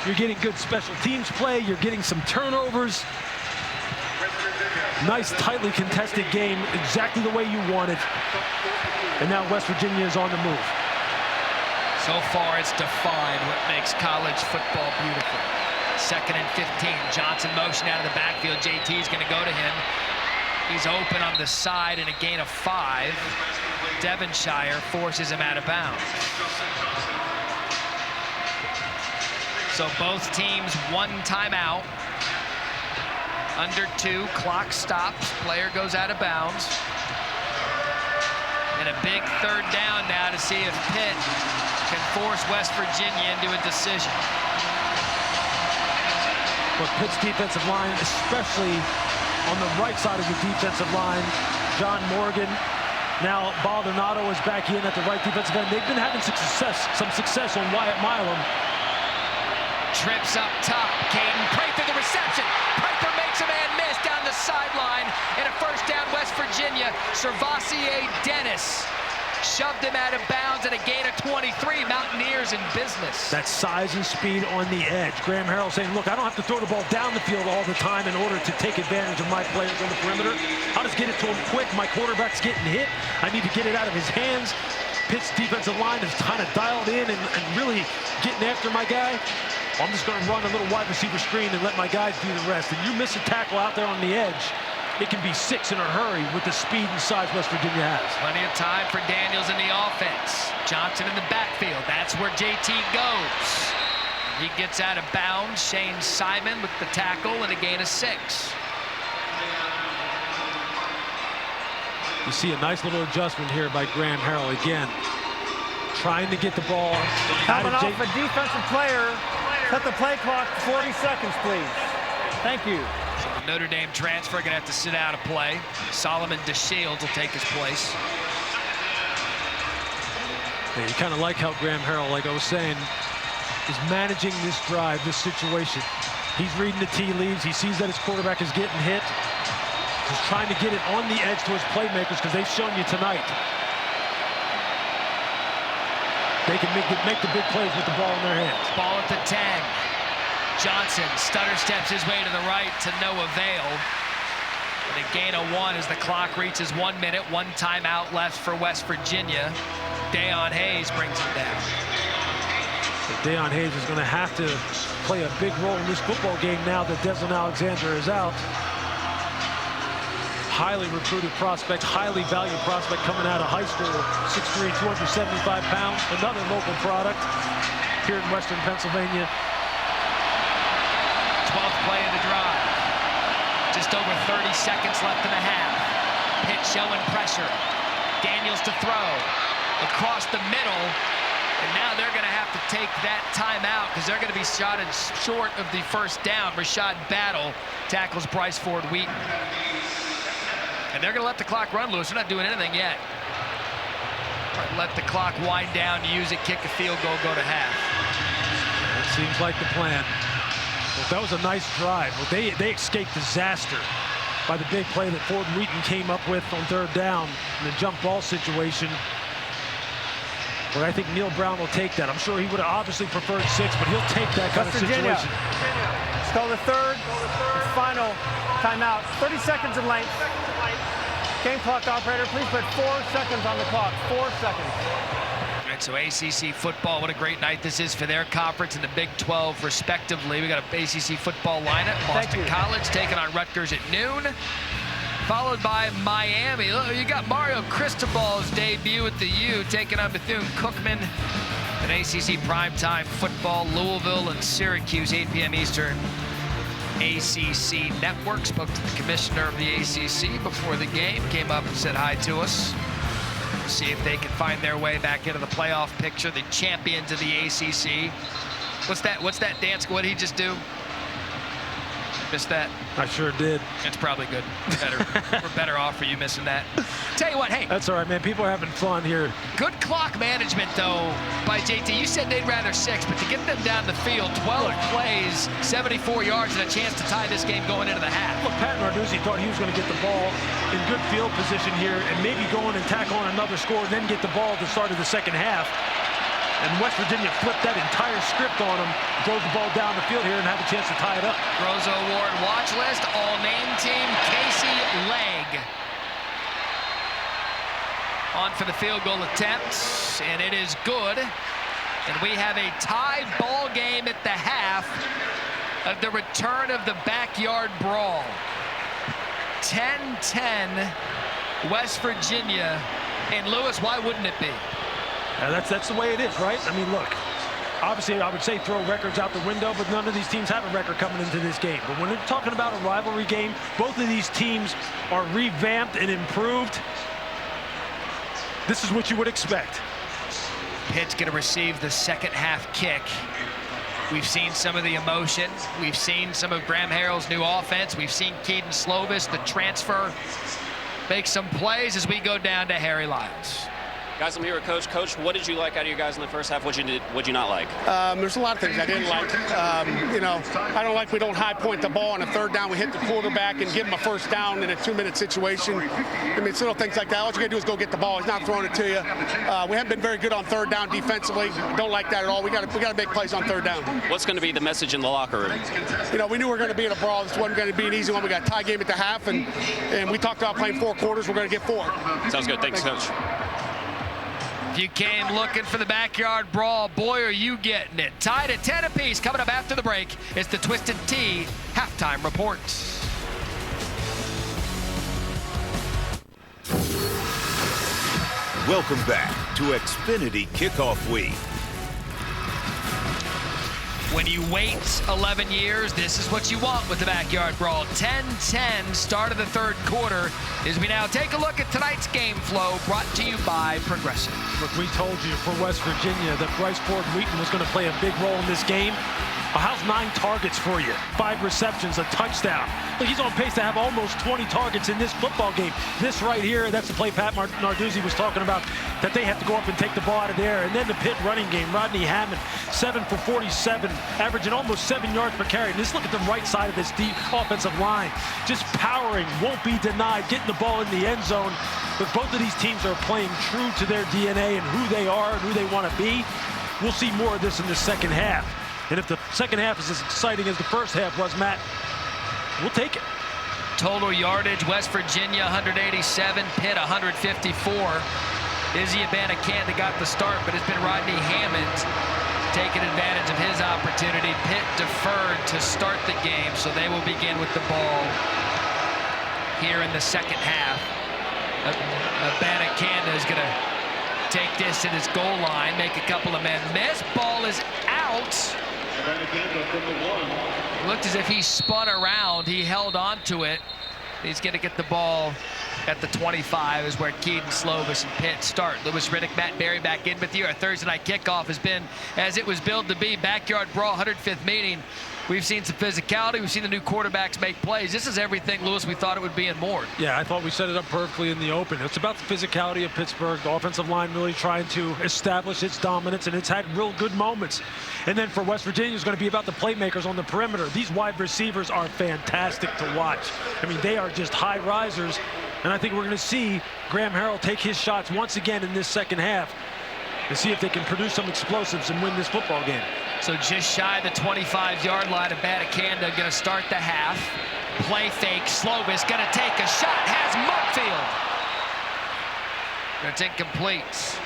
You're getting good special teams play. You're getting some turnovers. Nice, tightly contested game, exactly the way you want it. And now West Virginia is on the move. So far, it's defined what makes college football beautiful. 2nd and 15. Johnson motion out of the backfield. JT is going to go to him. He's open on the side and a gain of 5. Devonshire forces him out of bounds. So both teams, 1 timeout. Under 2, clock stops, player goes out of bounds. And a big 3rd down now to see if Pitt can force West Virginia into a decision. But Pitt's defensive line, especially on the right side of the defensive line, John Morgan, now Baldonado is back in at the right defensive end. They've been having some success on Wyatt Milam. Trips up top. Caden Prather the reception. Prather makes a man miss down the sideline. And a first down, West Virginia. Servassier Dennis shoved him out of bounds at a gain of 23. Mountaineers in business. That size and speed on the edge. Graham Harrell saying, look, I don't have to throw the ball down the field all the time in order to take advantage of my players on the perimeter. I'll just get it to him quick. My quarterback's getting hit. I need to get it out of his hands. Pitt's defensive line is kind of dialed in and really getting after my guy. I'm just going to run a little wide receiver screen and let my guys do the rest. And you miss a tackle out there on the edge, it can be 6 in a hurry with the speed and size West Virginia has. Plenty of time for Daniels in the offense. Johnson in the backfield. That's where JT goes. He gets out of bounds. Shane Simon with the tackle and a gain of 6. You see a nice little adjustment here by Graham Harrell again. Trying to get the ball. Coming off a defensive player. Cut the play clock 40 seconds, please. Thank you. So the Notre Dame transfer going to have to sit out a play. Solomon DeShields will take his place. Yeah, you kind of like how Graham Harrell, like I was saying, is managing this drive, this situation. He's reading the tea leaves. He sees that his quarterback is getting hit. He's trying to get it on the edge to his playmakers because they've shown you tonight they can make the big plays with the ball in their hands. Ball at the 10. Johnson stutter steps his way to the right to no avail. And a gain of 1 as the clock reaches 1 minute. 1 timeout left for West Virginia. Deion Hayes brings him down. But Deion Hayes is going to have to play a big role in this football game now that Desmond Alexander is out. Highly recruited prospect, highly valued prospect coming out of high school. 6'3", 275 pounds. Another local product here in Western Pennsylvania. 12th play of the drive. Just over 30 seconds left in the half. Pitt showing pressure. Daniels to throw. Across the middle. And now they're going to have to take that timeout because they're going to be shot short of the first down. Rashad Battle tackles Bryce Ford Wheaton. And they're going to let the clock run, Lewis. They're not doing anything yet. Let the clock wind down, use it, kick a field goal, go to half. It seems like the plan. Well, that was a nice drive. Well, they escaped disaster by the big play that Ford Wheaton came up with on 3rd down in the jump ball situation. But I think Neil Brown will take that. I'm sure he would have obviously preferred 6, but he'll take that kind of situation. Let's call the 3rd and final timeout. 30 seconds in length. Game clock operator, please put 4 seconds on the clock. 4 seconds. All right, so ACC football, what a great night this is for their conference and the Big 12 respectively. We got an ACC football lineup. Boston College taking on Rutgers at noon. followed by Miami. Look, you got Mario Cristobal's debut at the U, taking on Bethune-Cookman. An ACC primetime football, Louisville and Syracuse, 8 p.m. Eastern. ACC Network. Spoke to the commissioner of the ACC before the game. Came up and said hi to us. See if they can find their way back into the playoff picture. The champions of the ACC. What's that dance? What did he just do? Missed that? I sure did. It's probably good. We're better off for you missing that. Tell you what, hey. That's all right, man. People are having fun here. Good clock management, though, by JT. You said they'd rather 6, but to get them down the field, 12 plays, 74 yards, and a chance to tie this game going into the half. Look, Pat Narduzzi thought he was going to get the ball in good field position here and maybe go in and tack on another score and then get the ball at the start of the second half. And West Virginia flipped that entire script on him, drove the ball down the field here and had a chance to tie it up. Grozo Award watch list, all-name team, Casey Legg. On for the field goal attempt, and it is good. And we have a tie ball game at the half of the return of the backyard brawl. 10-10, West Virginia. And Lewis, why wouldn't it be? That's the way it is, right? I mean, look, obviously I would say throw records out the window, but none of these teams have a record coming into this game. But when they're talking about a rivalry game, both of these teams are revamped and improved. This is what you would expect. Pitt's going to receive the second half kick. We've seen some of the emotion. We've seen some of Graham Harrell's new offense. We've seen Keaton Slovis, the transfer, make some plays as we go down to Harry Lyles. Guys, I'm here with Coach. Coach, what did you like out of your guys in the first half? What'd you not like? There's a lot of things I didn't like. I don't like we don't high point the ball on a third down. We hit the quarterback and give him a first down in a 2-minute situation. I mean, it's little things like that. All you got to do is go get the ball. He's not throwing it to you. We haven't been very good on third down defensively. Don't like that at all. We got to make plays on third down. What's going to be the message in the locker room? We knew we were going to be in a brawl. This wasn't going to be an easy one. We got a tie game at the half, and we talked about playing 4 quarters. We're going to get 4. Sounds good. Thanks, Coach. If you came looking for the backyard brawl, boy, are you getting it. Tied at 10 apiece. Coming up after the break, it's the Twisted Tea halftime report. Welcome back to Xfinity Kickoff Week. When you wait 11 years, this is what you want with the backyard brawl. 10-10, start of the third quarter, as we now take a look at tonight's game flow, brought to you by Progressive. Look, we told you for West Virginia that Bryce Ford Wheaton was going to play a big role in this game. How's 9 targets for you? 5 receptions, a touchdown. Look, he's on pace to have almost 20 targets in this football game. This right here, that's the play Pat Narduzzi was talking about, that they have to go up and take the ball out of there. And then the Pitt running game, Rodney Hammond, 7 for 47, averaging almost 7 yards per carry. And just look at the right side of this deep offensive line. Just powering, won't be denied, getting the ball in the end zone. But both of these teams are playing true to their DNA and who they are and who they want to be. We'll see more of this in the second half. And if the second half is as exciting as the first half was, Matt, we'll take it. Total yardage, West Virginia 187, Pitt 154. Izzy Abanikanda got the start, but it's been Rodney Hammond taking advantage of his opportunity. Pitt deferred to start the game, so they will begin with the ball here in the second half. Abanikanda is going to take this at his goal line, make a couple of men miss. Ball is out. Looked as if he spun around. He held on to it. He's going to get the ball at the 25 is where Keaton Slovis and Pitt start. Lewis Riddick, Matt Berry back in with you. Our Thursday night kickoff has been as it was billed to be. Backyard brawl, 105th meeting. We've seen some physicality. We've seen the new quarterbacks make plays. This is everything, Lewis, we thought it would be and more. Yeah, I thought we set it up perfectly in the open. It's about the physicality of Pittsburgh. The offensive line really trying to establish its dominance, and it's had real good moments. And then for West Virginia, it's going to be about the playmakers on the perimeter. These wide receivers are fantastic to watch. I mean, they are just high risers. And I think we're going to see Graham Harrell take his shots once again in this second half to see if they can produce some explosives and win this football game. So just shy of the 25-yard line, Abanikanda going to start the half. Play fake, Slovis going to take a shot, has Mudfield. Going to take complete.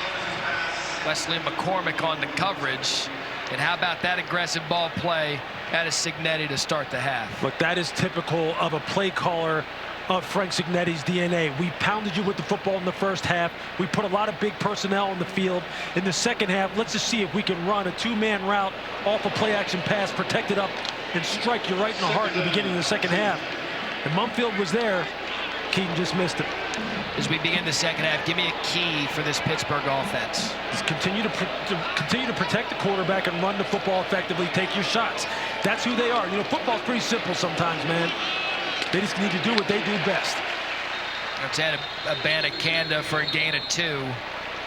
Wesley McCormick on the coverage. And how about that aggressive ball play? That is Signetti to start the half. Look, that is typical of a play caller of Frank Cignetti's DNA. We pounded you with the football in the first half. We put a lot of big personnel on the field. In the second half, let's just see if we can run a two-man route off a play-action pass, protect it up, and strike you right in the heart in the beginning of the second half. And Mumfield was there. Keaton just missed it. As we begin the second half, give me a key for this Pittsburgh offense. Just continue to protect the quarterback and run the football effectively. Take your shots. That's who they are. You know, football's pretty simple sometimes, man. They just need to do what they do best. Let's add a Abanikanda for a gain of 2.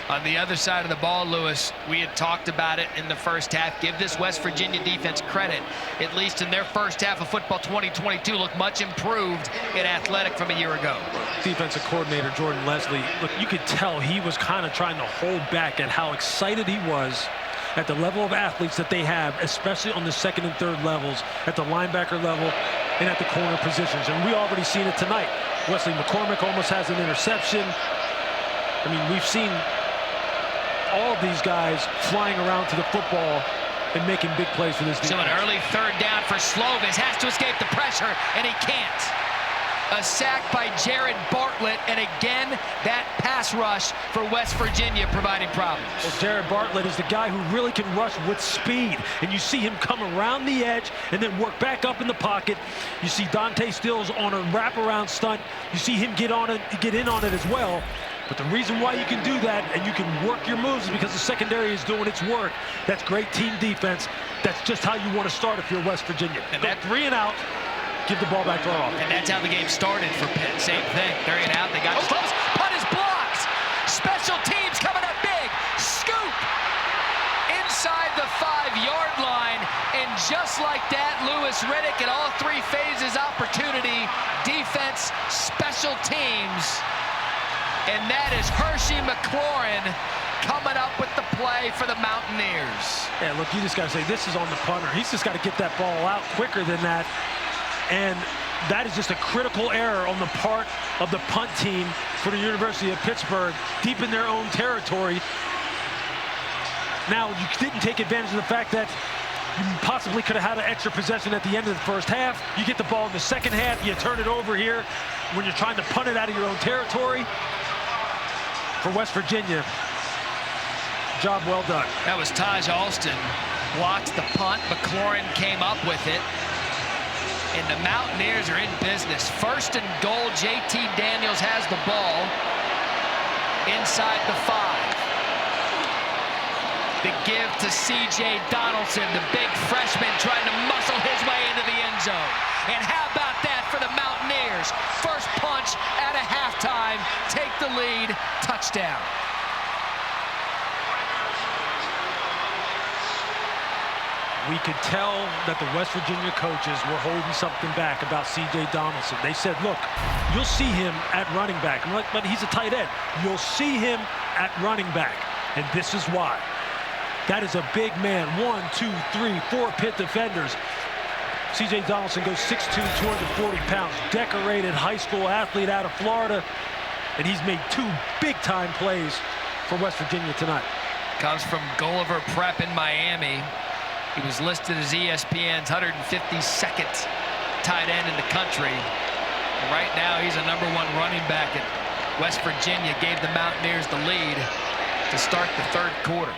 On the other side of the ball, Lewis, we had talked about it in the first half. Give this West Virginia defense credit. At least in their first half of football 2022, looked much improved in athletic from a year ago. Defensive coordinator Jordan Leslie, look, you could tell he was kind of trying to hold back at how excited he was at the level of athletes that they have, especially on the second and third levels, at the linebacker level and at the corner positions. And we already seen it tonight. Wesley McCormick almost has an interception. I mean, we've seen all of these guys flying around to the football and making big plays for this defense. So an early third down for Slovis, has to escape the pressure, and he can't. A sack by Jared Bartlett, and again, that pass rush for West Virginia providing problems. Well, Jared Bartlett is the guy who really can rush with speed, and you see him come around the edge and then work back up in the pocket. You see Dante Stills on a wraparound stunt. You see him get in on it as well. But the reason why you can do that and you can work your moves is because the secondary is doing its work. That's great team defense. That's just how you want to start if you're West Virginia. And that 3 and out, give the ball back to our offense. And that's how the game started for Pitt. Same thing. 3 and out. They got close. Punt is blocked. Special teams coming up big. Scoop inside the 5-yard line. And just like that, Lewis Riddick in all 3 phases opportunity. Defense, special teams. And that is Hershey McLaurin coming up with the play for the Mountaineers. Yeah, look, you just got to say, this is on the punter. He's just got to get that ball out quicker than that. And that is just a critical error on the part of the punt team for the University of Pittsburgh, deep in their own territory. Now, you didn't take advantage of the fact that you possibly could have had an extra possession at the end of the first half. You get the ball in the second half, you turn it over here when you're trying to punt it out of your own territory. For West Virginia, job well done. That was Taj Alston. Blocked the punt. McLaurin came up with it. And the Mountaineers are in business. First and goal, JT Daniels has the ball inside the 5. The give to C.J. Donaldson, the big freshman trying to muscle his way into the end zone. And how about that for the Mountaineers? First punch at a halftime. Take the lead. Touchdown. We could tell that the West Virginia coaches were holding something back about C.J. Donaldson. They said, look, you'll see him at running back. I'm like, but he's a tight end. You'll see him at running back. And this is why. That is a big man. 1, 2, 3, 4 Pitt defenders. C.J. Donaldson goes 6'2", 240 pounds, decorated high school athlete out of Florida, and he's made 2 big-time plays for West Virginia tonight. Comes from Gulliver Prep in Miami. He was listed as ESPN's 152nd tight end in the country. Right now, he's a #1 running back at West Virginia. Gave the Mountaineers the lead to start the 3rd quarter.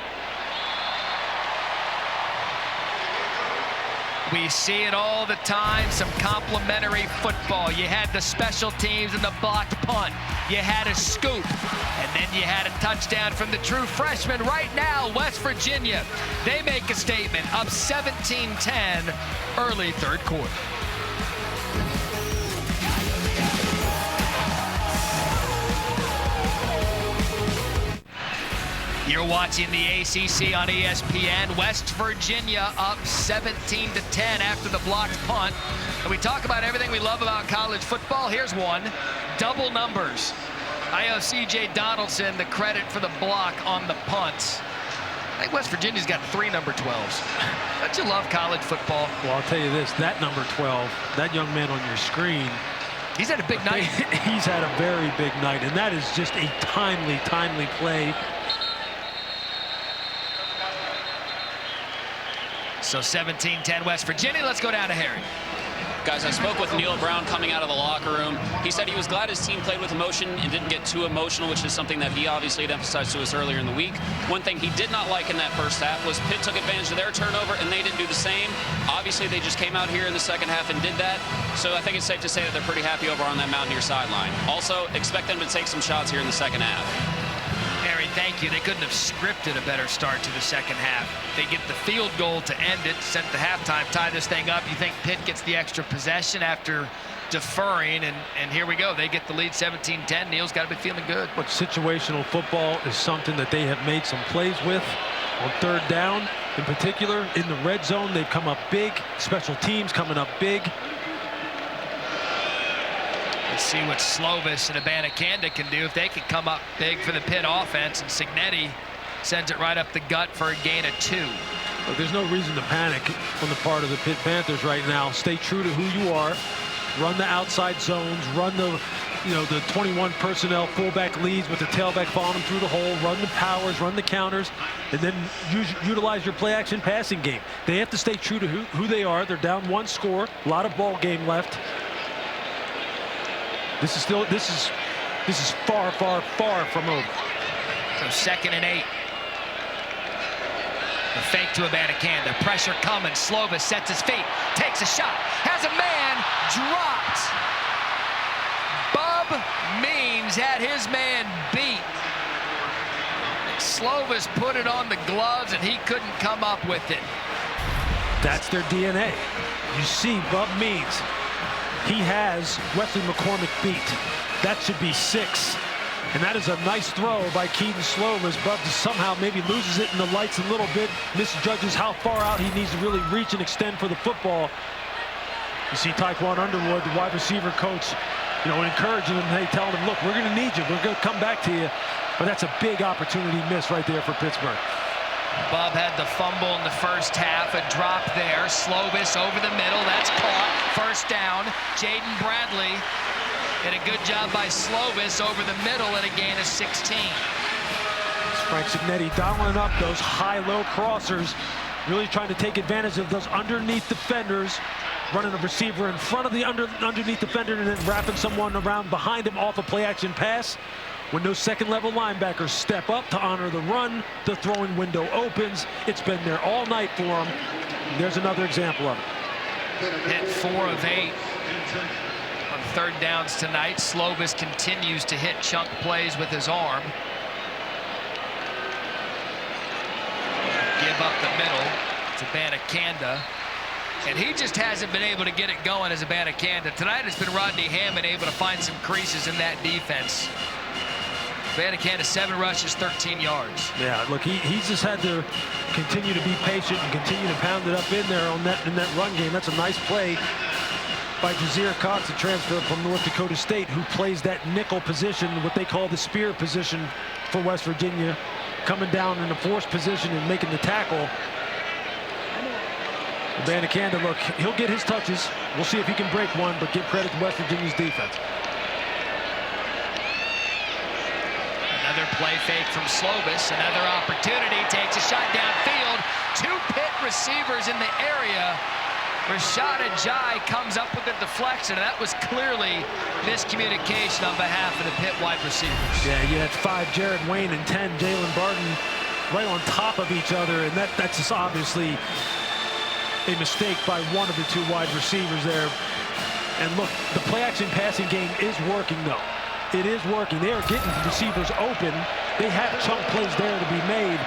We see it all the time, some complimentary football. You had the special teams and the blocked punt. You had a scoop, and then you had a touchdown from the true freshman. Right now, West Virginia, they make a statement, up 17-10, early 3rd quarter. You're watching the ACC on ESPN. West Virginia up 17-10 after the blocked punt. And we talk about everything we love about college football. Here's one. Double numbers. I owe C.J. Donaldson the credit for the block on the punt. I think West Virginia's got 3 number 12s. Don't you love college football? Well, I'll tell you this. That number 12, that young man on your screen, he's had a big night. He's had a very big night, and that is just a timely play. So 17-10 West Virginia. Let's go down to Harry. Guys, I spoke with Neil Brown coming out of the locker room. He said he was glad his team played with emotion and didn't get too emotional, which is something that he obviously had emphasized to us earlier in the week. One thing he did not like in that first half was Pitt took advantage of their turnover and they didn't do the same. Obviously, they just came out here in the second half and did that. So I think it's safe to say that they're pretty happy over on that Mountaineer sideline. Also, expect them to take some shots here in the second half. Harry, thank you. They couldn't have scripted a better start to the second half. They get the field goal to end it, set the halftime, tie this thing up. You think Pitt gets the extra possession after deferring, and here we go. They get the lead 17-10. Neil's got to be feeling good. But situational football is something that they have made some plays with on third down. In particular, in the red zone, they've come up big. Special teams coming up big. Let's see what Slovis and Abanikanda can do if they can come up big for the Pitt offense, and Cignetti sends it right up the gut for a gain of 2. Look, there's no reason to panic on the part of the Pitt Panthers right now. Stay true to who you are. Run the outside zones. Run the, the 21 personnel fullback leads with the tailback following them through the hole. Run the powers, run the counters, and then utilize your play action passing game. They have to stay true to who they are. They're down 1 score. A lot of ball game left. This is far, far, far from over. So 2nd and 8. The fake to Abanikanda. Pressure coming. Slovis sets his feet. Takes a shot. Has a man. Dropped. Bob Means had his man beat. Slovis put it on the gloves, and he couldn't come up with it. That's their DNA. You see Bob Means. He has Wesley McCormick beat. That should be 6. And that is a nice throw by Keaton Slovis. Bub somehow maybe loses it in the lights a little bit, misjudges how far out he needs to really reach and extend for the football. You see Taekwon Underwood, the wide receiver coach, encouraging him, hey, telling him, look, we're going to need you. We're going to come back to you. But that's a big opportunity miss right there for Pittsburgh. Bob had the fumble in the first half, a drop there. Slovis over the middle, that's caught. First down, Jaden Bradley. And a good job by Slovis over the middle and a gain of 16. Frank Cignetti dialing up those high-low crossers, really trying to take advantage of those underneath defenders, running a receiver in front of the underneath defender and then wrapping someone around behind him off a play-action pass. When those second-level linebackers step up to honor the run, the throwing window opens. It's been there all night for them. There's another example of it. Hit 4 of 8 on third downs tonight. Slovis continues to hit chunk plays with his arm. Give up the middle to Abanikanda. And he just hasn't been able to get it going as Abanikanda. Tonight it's been Rodney Hammond able to find some creases in that defense. Abanikanda 7 rushes, 13 yards. Yeah, look, he's just had to continue to be patient and continue to pound it up in there in that run game. That's a nice play by Jazir Cox, a transfer from North Dakota State, who plays that nickel position, what they call the spear position for West Virginia, coming down in a forced position and making the tackle. Abanikanda, look, he'll get his touches. We'll see if he can break one, but give credit to West Virginia's defense. Another play fake from Slovis. Another opportunity. Takes a shot downfield. 2 Pitt receivers in the area. Rashad Ajayi comes up with a deflection, and that was clearly miscommunication on behalf of the Pitt wide receivers. Yeah, you had 5 Jared Wayne and 10 Jalen Barton right on top of each other, and that's just obviously a mistake by one of the 2 wide receivers there. And look, the play-action passing game is working, though. It is working. They are getting receivers open. They have chunk plays there to be made,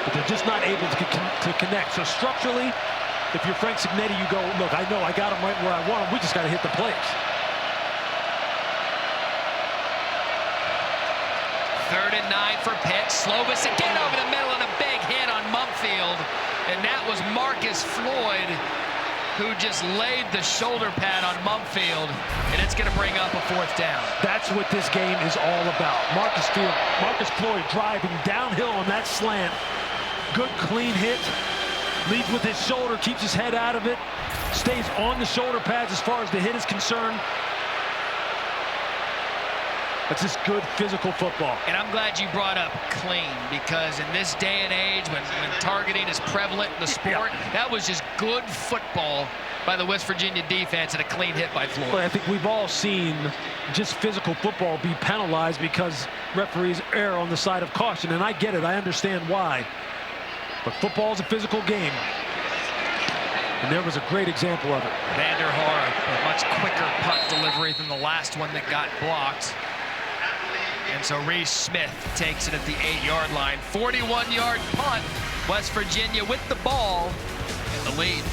but they're just not able to connect. So structurally, if you're Frank Cignetti, you go, look, I know I got him right where I want him. We just got to hit the plays. 3rd and 9 for Pitt. Slovis again over the middle and a big hit on Mumfield. And that was Marcus Floyd, who just laid the shoulder pad on Mumfield, and it's going to bring up a 4th down. That's what this game is all about. Marcus Floyd driving downhill on that slant. Good clean hit. Leads with his shoulder, keeps his head out of it. Stays on the shoulder pads as far as the hit is concerned. That's just good physical football. And I'm glad you brought up clean, because in this day and age when targeting is prevalent in the sport, that was just good football by the West Virginia defense and a clean hit by Floyd. Well, I think we've all seen just physical football be penalized because referees err on the side of caution, and I get it. I understand why. But football is a physical game. And there was a great example of it. Vanderhaar, a much quicker punt delivery than the last one that got blocked. And so Reese Smith takes it at the 8-yard line. 41-yard punt. West Virginia with the ball in the lead.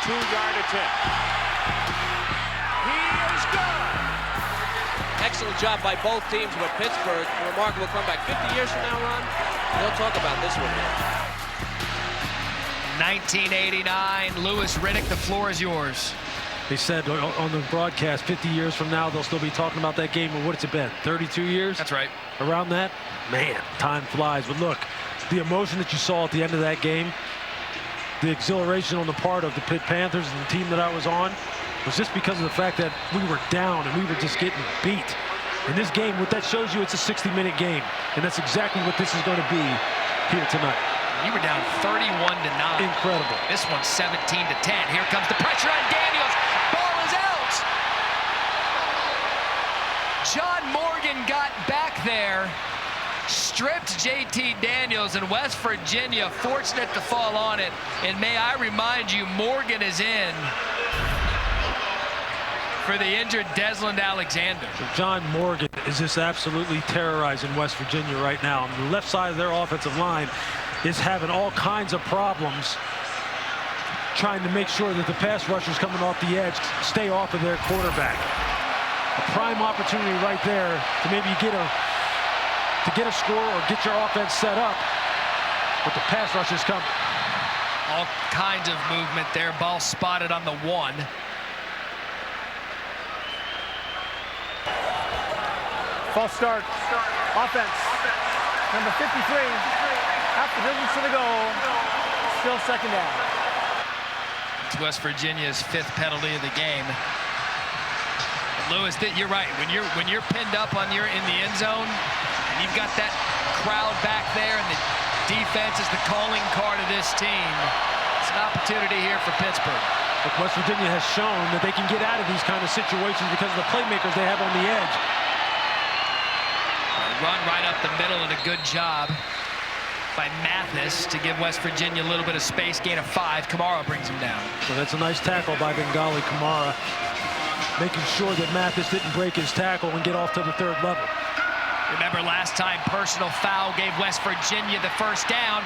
Yard attempt. He is gone. Excellent job by both teams, but Pittsburgh, a remarkable comeback. 50 years from now, Ron, they'll talk about this one here. 1989, Lewis Riddick, the floor is yours. They said on the broadcast, 50 years from now, they'll still be talking about that game. Well, what's it been, 32 years? That's right. Around that? Man, time flies. But look, the emotion that you saw at the end of that game, the exhilaration on the part of the Pitt Panthers and the team that I was on, was just because of the fact that we were down and we were just getting beat. In this game, what that shows you, it's a 60-minute game. And that's exactly what this is going to be here tonight. You were down 31-9. Incredible. This one's 17-10. Here comes the pressure on Daniels. Ball is out. John Morgan got back there, stripped JT Daniels, and West Virginia fortunate to fall on it. And may I remind you, Morgan is in for the injured Desmond Alexander. John Morgan is just absolutely terrorizing West Virginia right now. On the left side of their offensive line is having all kinds of problems trying to make sure that the pass rushers coming off the edge stay off of their quarterback. A prime opportunity right there to maybe get a score or get your offense set up, but the pass rushers come. All kinds of movement there. Ball spotted on the 1. False start. Offense. Number 53. Half the distance to the goal. Still second down. It's West Virginia's 5th penalty of the game. Lewis, you're right. When you're pinned up in the end zone, and you've got that crowd back there, and the defense is the calling card of this team, it's an opportunity here for Pittsburgh. But West Virginia has shown that they can get out of these kind of situations because of the playmakers they have on the edge. Run right up the middle, and a good job by Mathis to give West Virginia a little bit of space. Gain of 5. Kamara brings him down. So that's a nice tackle by Bengali Kamara, making sure that Mathis didn't break his tackle and get off to the 3rd level. Remember last time, personal foul gave West Virginia the first down.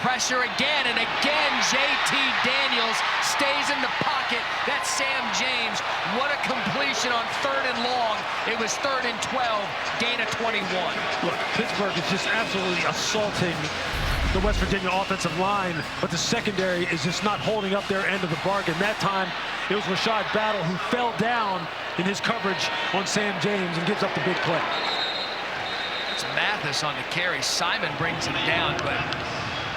Pressure again, and again JT Daniels stays in the pocket. That's Sam James. What a completion on 3rd and long. It was 3rd and 12, gain of 21. Look, Pittsburgh is just absolutely assaulting the West Virginia offensive line, but the secondary is just not holding up their end of the bargain. That time, it was Rashad Battle who fell down in his coverage on Sam James and gives up the big play. It's Mathis on the carry. Simon brings him down, but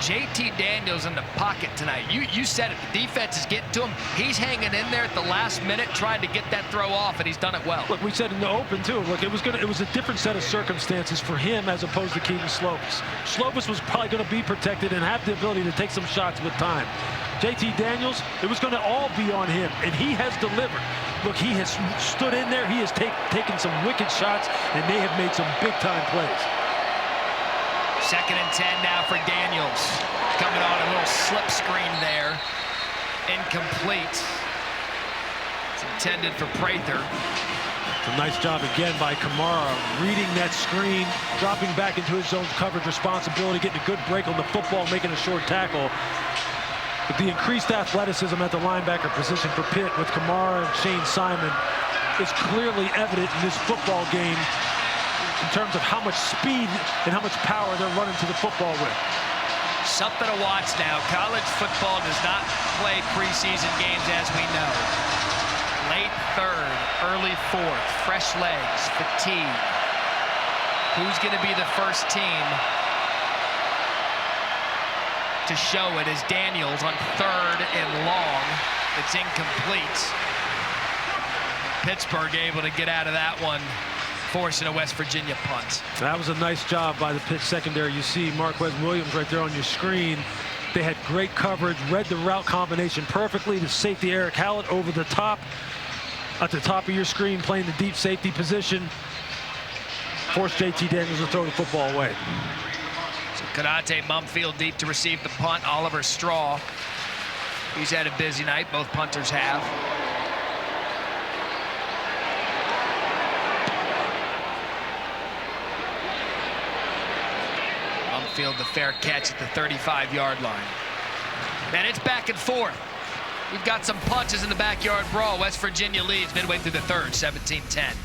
JT Daniels in the pocket tonight. You said it. The defense is getting to him. He's hanging in there at the last minute, trying to get that throw off, and he's done it well. Look, we said in the open too. Look, it was a different set of circumstances for him as opposed to Keaton Slovis. Slovis was probably going to be protected and have the ability to take some shots with time. JT Daniels, it was going to all be on him, and he has delivered. Look, he has stood in there. He has taken some wicked shots, and they have made some big-time plays. 2nd and 10 now for Daniels. Coming on a little slip screen there. Incomplete. It's intended for Prather. It's a nice job again by Kamara, reading that screen, dropping back into his zone coverage responsibility, getting a good break on the football, making a short tackle. But the increased athleticism at the linebacker position for Pitt with Kamara and Shane Simon is clearly evident in this football game in terms of how much speed and how much power they're running to the football with. Something to watch now. College football does not play preseason games, as we know. Late 3rd, early 4th, fresh legs, fatigue. Who's going to be the first team to to show it as Daniels on 3rd and long. It's incomplete. Pittsburgh able to get out of that one, forcing a West Virginia punt. That was a nice job by the Pitt secondary. You see Marquez Williams right there on your screen. They had great coverage, read the route combination perfectly. The safety Eric Hallett over the top, at the top of your screen, playing the deep safety position. Forced JT Daniels to throw the football away. So Konate Mumfield deep to receive the punt. Oliver Straw, he's had a busy night. Both punters have. Mumfield the fair catch at the 35-yard line. And it's back and forth. We've got some punches in the backyard brawl. West Virginia leads midway through the 3rd, 17-10.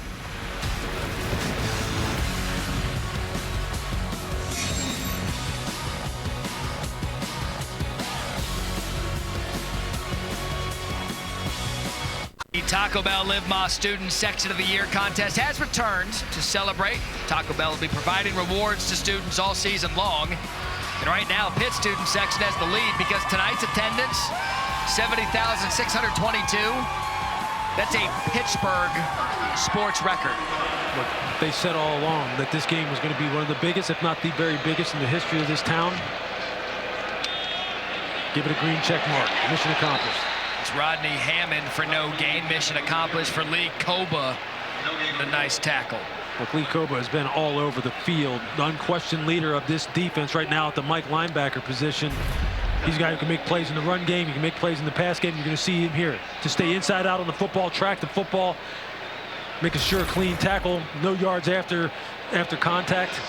The Taco Bell Live Más Student Section of the Year contest has returned to celebrate. Taco Bell will be providing rewards to students all season long. And right now, Pitt Student Section has the lead because tonight's attendance, 70,622. That's a Pittsburgh sports record. Look, they said all along that this game was going to be one of the biggest, if not the very biggest, in the history of this town. Give it a green check mark. Mission accomplished. It's Rodney Hammond for no gain. Mission accomplished for Lee Koba. And a nice tackle. Look, Lee Koba has been all over the field. The unquestioned leader of this defense right now at the Mike linebacker position. He's a guy who can make plays in the run game. He can make plays in the pass game. You're going to see him here to stay inside out on the football, track the football, making sure clean tackle, no yards after contact.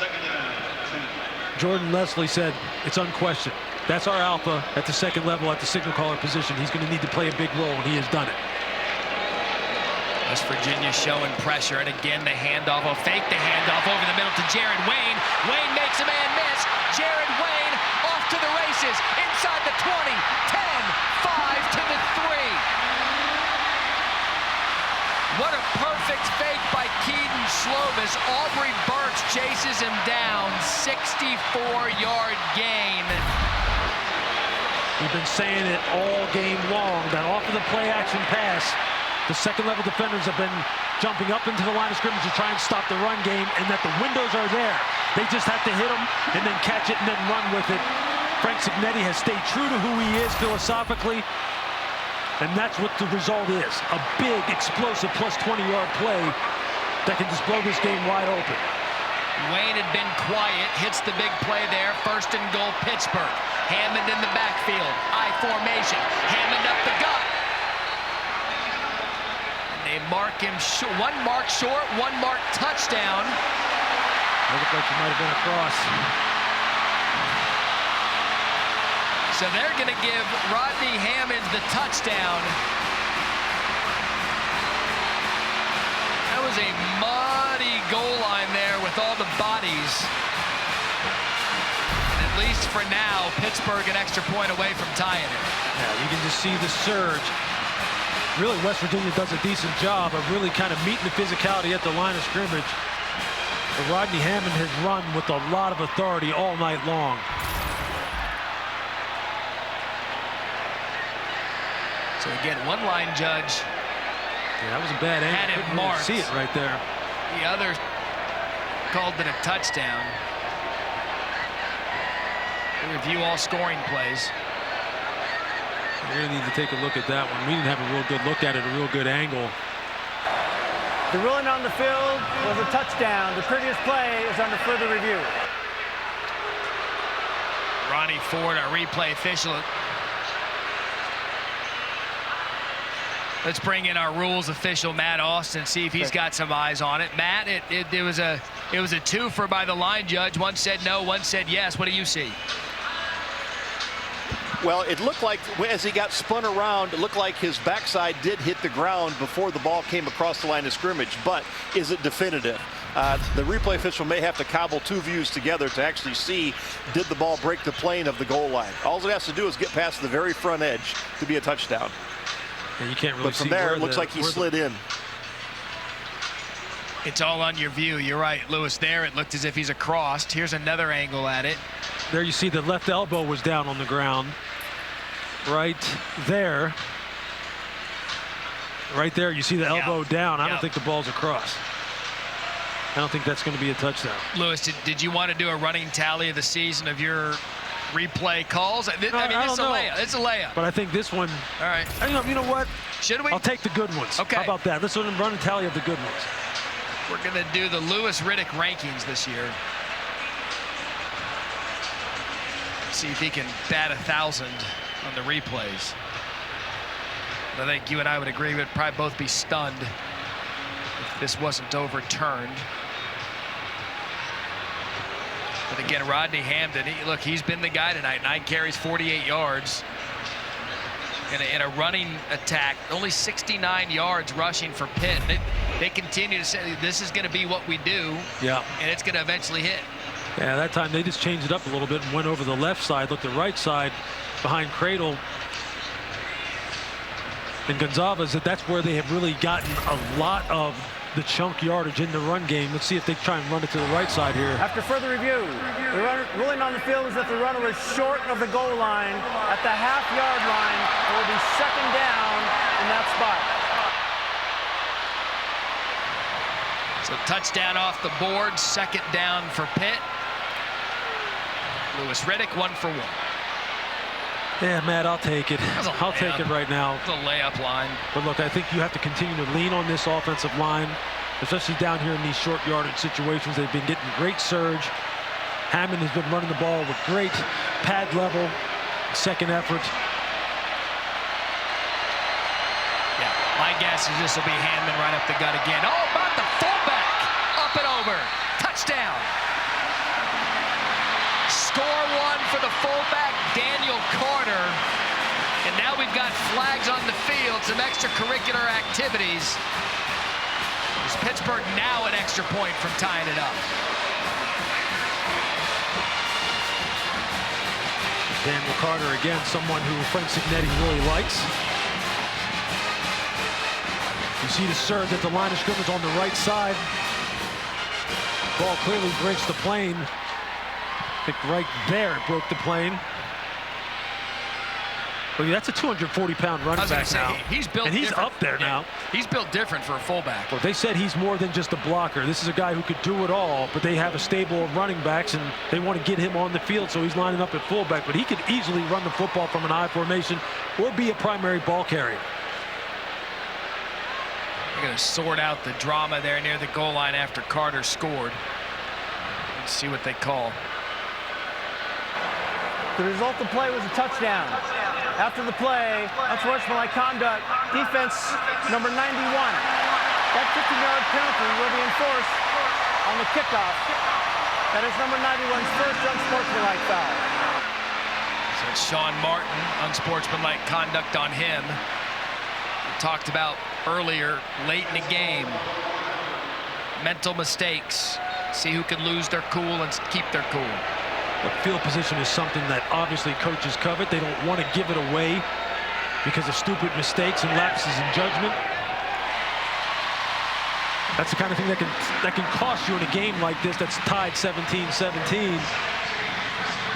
Jordan Leslie said it's unquestioned. That's our alpha at the second level at the signal caller position. He's going to need to play a big role, and he has done it. West Virginia showing pressure, and again the handoff. Oh, fake the handoff over the middle to Jared Wayne. Wayne makes a man miss. Jared Wayne off to the races. Inside the 20, 10, 5 to the 3. What a perfect fake by Keaton Slovis. Aubrey Burks chases him down. 64-yard gain. We've been saying it all game long that off of the play-action pass, the second-level defenders have been jumping up into the line of scrimmage to try and stop the run game, and that the windows are there. They just have to hit them and then catch it and then run with it. Frank Cignetti has stayed true to who he is philosophically, and that's what the result is. A big, explosive plus 20-yard play that can just blow this game wide open. Wayne had been quiet, hits the big play there. 1st and goal, Pittsburgh. Hammond in the backfield, I formation. Hammond up the gut. And they mark him short. One mark short, one mark touchdown. It looked like he might have been across. So they're going to give Rodney Hammond the touchdown. That was a muddy goal line there with all the bodies. And at least for now, Pittsburgh an extra point away from tying it. Yeah, you can just see the surge. Really, West Virginia does a decent job of really kind of meeting the physicality at the line of scrimmage. But Rodney Hammond has run with a lot of authority all night long. So again, one line judge. Yeah, that was a bad angle. Had it Couldn't really marked. see it right there. The other called it a touchdown. We review all scoring plays. We really need to take a look at that one. We didn't have a real good look at it, a real good angle. The ruling on the field was a touchdown. The previous play is under further review. Ronnie Ford, our replay official. Let's bring in our rules official, Matt Austin, see if he's got some eyes on it. Matt, it was a twofer by the line judge. One said no, one said yes. What do you see? Well, it looked like as he got spun around, it looked like his backside did hit the ground before the ball came across the line of scrimmage. But is it definitive? The replay official may have to cobble two views together to actually see, did the ball break the plane of the goal line? All it has to do is get past the very front edge to be a touchdown. And you can't really see. But from there, it looks like he slid in. It's all on your view. You're right, Lewis. There, it looked as if he's across. Here's another angle at it. There you see the left elbow was down on the ground. Right there. Right there, you see the elbow down. I don't think the ball's across. I don't think that's going to be a touchdown. Lewis, did you want to do a running tally of the season of your replay calls? I mean, it's a layup. It's a layup. But I think this one. All right. You know what? Should we? I'll take the good ones. Okay. How about that? Let's run a tally of the good ones. We're going to do the Lewis Riddick rankings this year. See if he can bat 1,000 on the replays. I think you and I would agree we'd probably both be stunned if this wasn't overturned. But again, Rodney Hamden, look, he's been the guy tonight. 9 carries, 48 yards. In a running attack, only 69 yards rushing for Pitt. They continue to say this is going to be what we do. Yeah. And it's going to eventually hit. Yeah, that time they just changed it up a little bit and went over the left side, looked the right side behind Cradle. And Gonzalez, that's where they have really gotten a lot of the chunk yardage in the run game. Let's see if they try and run it to the right side here. After further review, the ruling on the field is that the runner was short of the goal line at the half-yard line. It will be second down in that spot. So touchdown off the board, second down for Pitt. Lewis Riddick, 1 for 1. Yeah, Matt, I'll take it. I'll take it right now. The layup line. But look, I think you have to continue to lean on this offensive line, especially down here in these short yardage situations. They've been getting great surge. Hammond has been running the ball with great pad level, second effort. Yeah, my guess is this will be Hammond right up the gut again. Oh, about the fullback. Up and over. Touchdown. Score 1 for the fullback, Daniel Carter. And now we've got flags on the field, some extracurricular activities. Is Pittsburgh now an extra point from tying it up? Daniel Carter, again, someone who Frank Signetti really likes. You see the surge at the line of scrimmage on the right side. Ball clearly breaks the plane. I think right there it broke the plane. Well, that's a 240-pound running back now. He's built and he's different. up there now. He's built different for a fullback. Well, they said he's more than just a blocker. This is a guy who could do it all, but they have a stable of running backs, and they want to get him on the field, so he's lining up at fullback. But he could easily run the football from an I formation or be a primary ball carrier. They're going to sort out the drama there near the goal line after Carter scored. Let's see what they call. The result of the play was a touchdown. After the play, unsportsmanlike conduct, defense number 91. That 15-yard penalty will be enforced on the kickoff. That is number 91's first unsportsmanlike foul. So it's Sean Martin, unsportsmanlike conduct on him. We talked about earlier, late in the game. Mental mistakes. See who can lose their cool and keep their cool. But field position is something that obviously coaches covet. They don't want to give it away because of stupid mistakes and lapses in judgment. That's the kind of thing that can cost you in a game like this that's tied 17-17.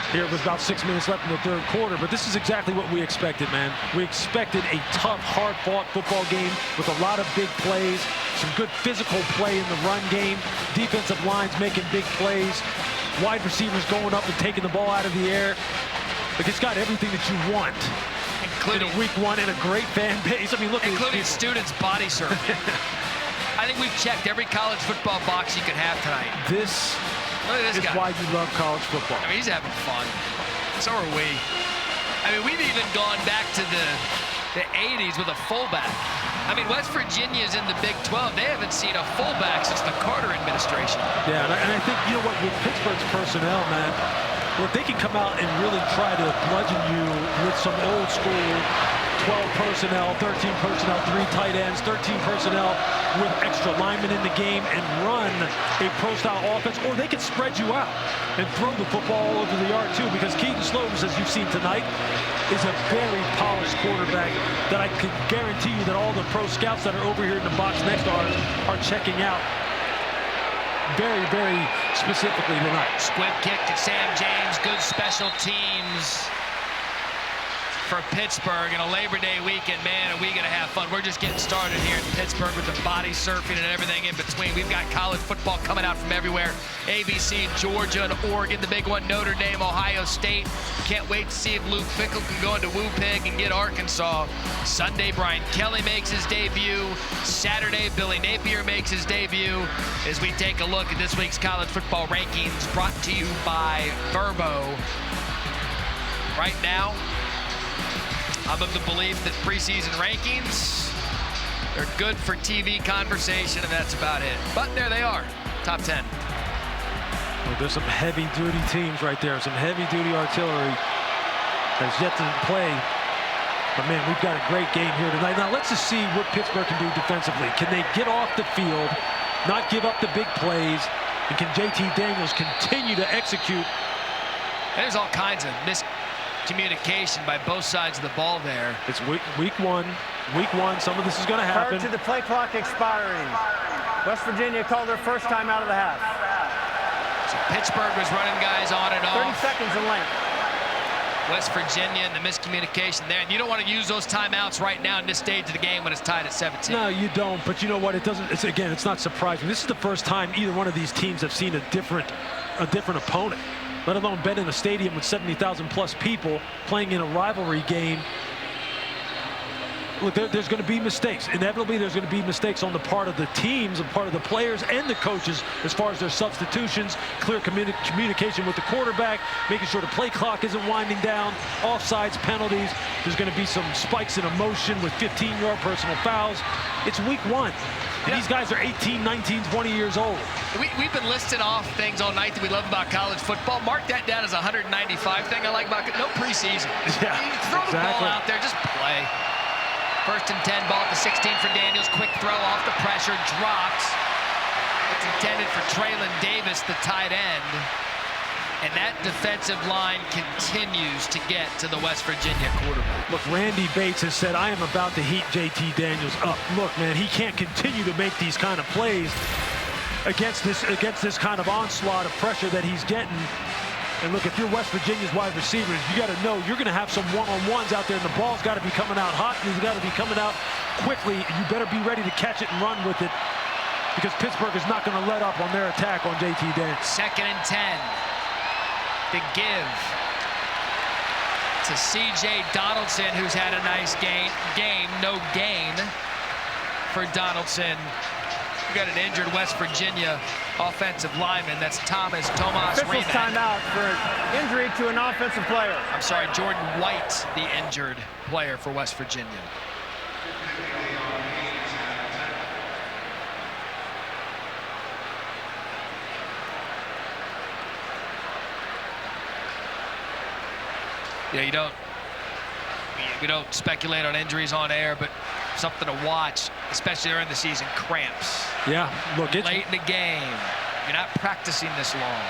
Here with about 6 minutes left in the third quarter, but this is exactly what we expected, man. We expected a tough, hard-fought football game with a lot of big plays, some good physical play in the run game, defensive lines making big plays, wide receivers going up and taking the ball out of the air. Like, it's got everything that you want, including week 1 and a great fan base. I mean, look at including students body surfing. I think we've checked every college football box you could have tonight. This is why you love college football. I mean, he's having fun. So are we. I mean, we've even gone back to the 80s with a fullback. I mean, West Virginia's in the Big 12. They haven't seen a fullback since the Carter administration. Yeah, and I think, you know what, with Pittsburgh's personnel, man, look, they can come out and really try to bludgeon you with some old school 12 personnel, 13 personnel, 3 tight ends, 13 personnel with extra linemen in the game and run a pro-style offense, or they can spread you out and throw the football all over the yard too, because Keaton Slovis, as you've seen tonight, is a very polished quarterback that I can guarantee you that all the pro scouts that are over here in the box next to ours are checking out. very, very specifically tonight. Squib kick to Sam James. Good special teams for Pittsburgh. And a Labor Day weekend, man, are we going to have fun. We're just getting started here in Pittsburgh with the body surfing and everything in between. We've got college football coming out from everywhere. ABC, Georgia, and Oregon, the big one, Notre Dame, Ohio State. Can't wait to see if Luke Fickell can go into Woo-Pig and get Arkansas. Sunday, Brian Kelly makes his debut. Saturday, Billy Napier makes his debut as we take a look at this week's college football rankings brought to you by Verbo. Right now, I'm of the belief that preseason rankings are good for TV conversation, and that's about it. But there they are, top 10. Well, there's some heavy-duty teams right there, some heavy-duty artillery that's yet to play. But, man, we've got a great game here tonight. Now, let's just see what Pittsburgh can do defensively. Can they get off the field, not give up the big plays, and can JT Daniels continue to execute? There's all kinds of miscommunication by both sides of the ball there. It's week one. Some of this is going to happen. Prior to the play clock expiring, West Virginia called their first time out of the half. So Pittsburgh was running guys on and off. 30 seconds in length. West Virginia and the miscommunication there. And you don't want to use those timeouts right now in this stage of the game when it's tied at 17. No, you don't. But you know what? It doesn't. It's not surprising. This is the first time either one of these teams have seen a different opponent, let alone been in a stadium with 70,000 plus people playing in a rivalry game. Look, there's going to be mistakes. Inevitably, there's going to be mistakes on the part of the teams, on the part of the players and the coaches as far as their substitutions, clear communication with the quarterback, making sure the play clock isn't winding down, offsides, penalties. There's going to be some spikes in emotion with 15-yard personal fouls. It's week one. And these guys are 18, 19, 20 years old. We've been listing off things all night that we love about college football. Mark that down as a 195 thing I like about it. No preseason. Yeah, you throw the ball out there, just play. First and 10, ball at the 16 for Daniels. Quick throw off the pressure, drops. It's intended for Traylon Davis, the tight end. And that defensive line continues to get to the West Virginia quarterback. Look, Randy Bates has said, I am about to heat JT Daniels up. Look, man, he can't continue to make these kind of plays against this kind of onslaught of pressure that he's getting. And look, if you're West Virginia's wide receivers, you got to know you're going to have some one-on-ones out there, and the ball's got to be coming out hot, and it's got to be coming out quickly. You better be ready to catch it and run with it, because Pittsburgh is not going to let up on their attack on JT Daniels. Second and 10. The give to C.J. Donaldson, who's had a nice game. No gain for Donaldson. We got an injured West Virginia offensive lineman. That's Tomas Officials timeout for injury to an offensive player. I'm sorry, Jordan White, the injured player for West Virginia. Yeah, we don't speculate on injuries on air, but something to watch, especially during the season, cramps. Yeah, look, it's late in the game. You're not practicing this long.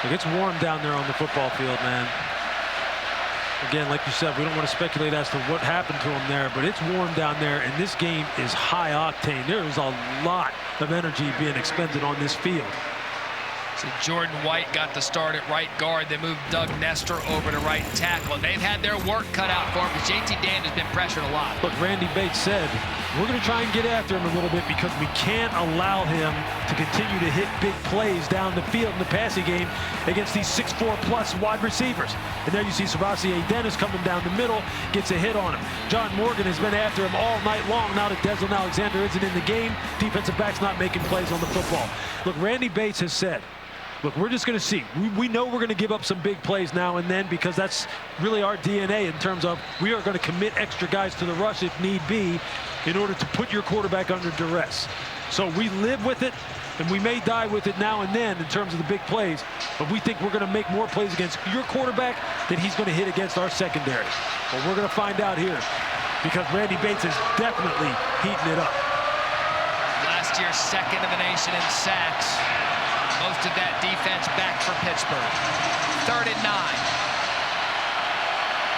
Look, it's warm down there on the football field, man. Again, like you said, we don't want to speculate as to what happened to him there, but it's warm down there, and this game is high octane. There is a lot of energy being expended on this field. So Jordan White got the start at right guard. They moved Doug Nestor over to right tackle. And they've had their work cut out for him because JT Daniels has been pressured a lot. Look, Randy Bates said, we're going to try and get after him a little bit because we can't allow him to continue to hit big plays down the field in the passing game against these 6'4" plus wide receivers. And there you see Sebastian Dennis coming down the middle, gets a hit on him. John Morgan has been after him all night long. Now that Deslin Alexander isn't in the game, defensive back's not making plays on the football. Look, Randy Bates has said, look, we're just going to see. We know we're going to give up some big plays now and then because that's really our DNA in terms of we are going to commit extra guys to the rush if need be in order to put your quarterback under duress. So we live with it, and we may die with it now and then in terms of the big plays, but we think we're going to make more plays against your quarterback than he's going to hit against our secondary. But we're going to find out here because Randy Bates is definitely heating it up. Last year, second in the nation in sacks. Most of that defense back for Pittsburgh. 3rd and 9.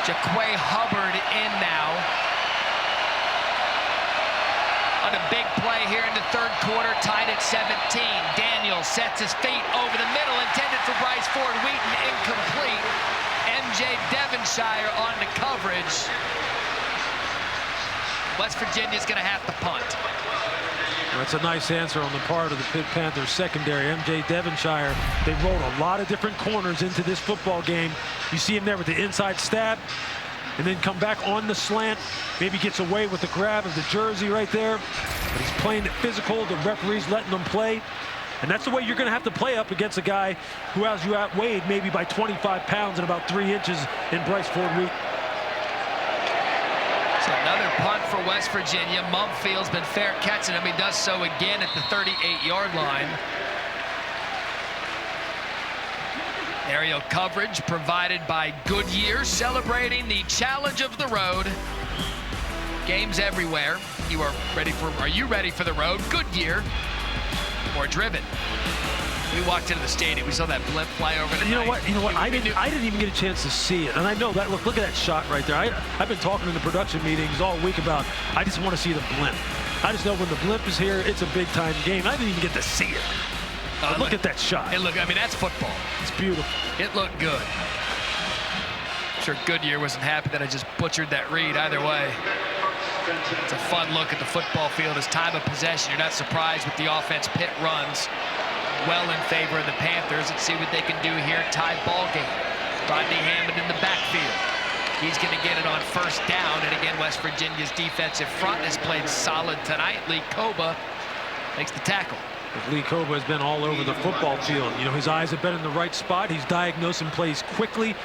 Jaquay Hubbard in now. On a big play here in the 3rd quarter, tied at 17. Daniels sets his feet over the middle, intended for Bryce Ford Wheaton, incomplete. MJ Devonshire on the coverage. West Virginia's going to have to punt. That's a nice answer on the part of the Pitt Panthers secondary. MJ Devonshire, they rolled a lot of different corners into this football game. You see him there with the inside stab, and then come back on the slant. Maybe gets away with the grab of the jersey right there. But he's playing it physical. The referee's letting them play. And that's the way you're going to have to play up against a guy who has you outweighed maybe by 25 pounds and about 3 inches in Bryce Ford Wheaton. So another punt for West Virginia. Mumfield's been fair catching him. He does so again at the 38-yard line. Aerial coverage provided by Goodyear, celebrating the challenge of the road. Games everywhere. Are you ready for the road? Goodyear or driven? We walked into the stadium. We saw that blimp fly over the You know what? I didn't even get a chance to see it. And I know that. Look at that shot right there. I've been talking in the production meetings all week about I just want to see the blimp. I just know when the blimp is here, it's a big-time game. I didn't even get to see it. Look at that shot. I mean, that's football. It's beautiful. It looked good. I'm sure Goodyear wasn't happy that I just butchered that read either way. It's a fun look at the football field as time of possession. You're not surprised with the offense Pitt runs well in favor of the Panthers. Let's see what they can do here. Tie ball game. Rodney Hammond in the backfield. He's going to get it on first down. And again, West Virginia's defensive front has played solid tonight. Lee Koba makes the tackle. Lee Koba has been all over the football field. His eyes have been in the right spot. He's diagnosing plays quickly.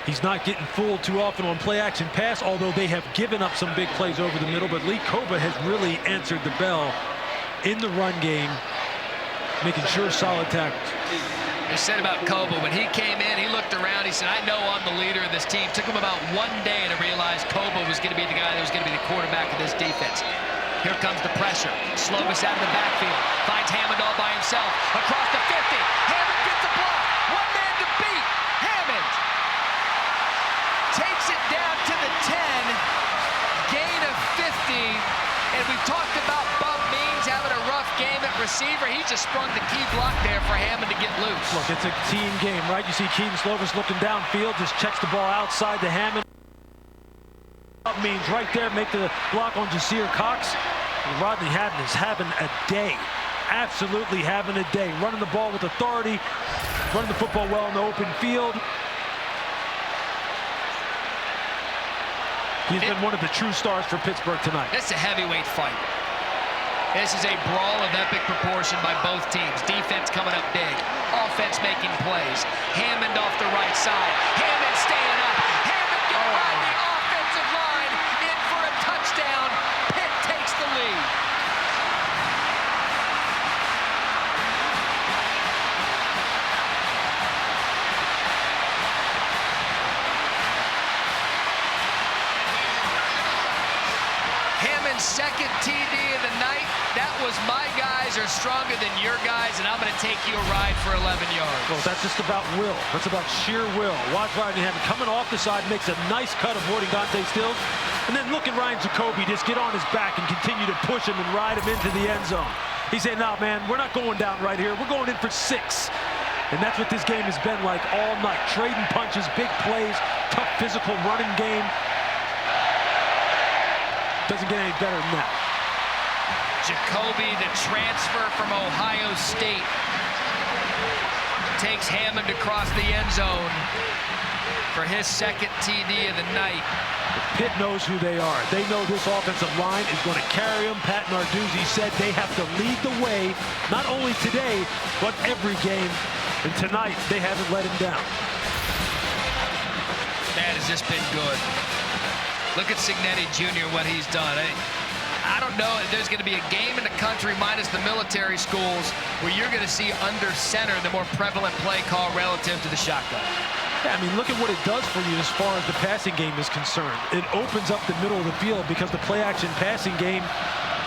He's not getting fooled too often on play action pass, although they have given up some big plays over the middle. But Lee Koba has really answered the bell in the run game, making sure solid tackles. They said about Koba, when he came in, he looked around, he said, I know I'm the leader of this team. Took him about 1 day to realize Koba was going to be the guy that was going to be the quarterback of this defense. Here comes the pressure. Slovis out of the backfield. Finds Hammond all by himself. Across the 50. Hammond gets a block. One man to beat. Hammond takes it down to the 10. Gain of 50. And we've talked about Bub Means having a rough game at receiver. He just sprung the key block there for Hammond to get loose. Look, it's a team game, right? You see Keaton Slovis looking downfield, just checks the ball outside to Hammond. Bub Means right there, make the block on Jasir Cox. And Rodney Hammond is having a day. Absolutely having a day. Running the ball with authority, running the football well in the open field. He's been one of the true stars for Pittsburgh tonight. It's a heavyweight fight. This is a brawl of epic proportion by both teams. Defense coming up big. Offense making plays. Hammond off the right side. Hammond staying up. Hammond getting by the offensive line. In for a touchdown. Pitt takes the lead. Second TD of the night. That was my guys are stronger than your guys, and I'm going to take you a ride for 11 yards. Well, that's just about will. That's about sheer will. Watch Rodney Hammond coming off the side, makes a nice cut avoiding Dante Stills, and then look at Ryan Jacoby just get on his back and continue to push him and ride him into the end zone. He said, "No, man, we're not going down right here. We're going in for 6." And that's what this game has been like all night. Trading punches, big plays, tough physical running game. Doesn't get any better than that. Jacoby, the transfer from Ohio State, takes Hammond across the end zone for his second TD of the night. Pitt knows who they are. They know this offensive line is going to carry them. Pat Narduzzi said they have to lead the way, not only today, but every game. And tonight, they haven't let him down. Man, has this been good. Look at Signetti Jr., what he's done. I don't know if there's going to be a game in the country minus the military schools where you're going to see under center the more prevalent play call relative to the shotgun. Yeah, I mean, look at what it does for you as far as the passing game is concerned. It opens up the middle of the field because the play-action passing game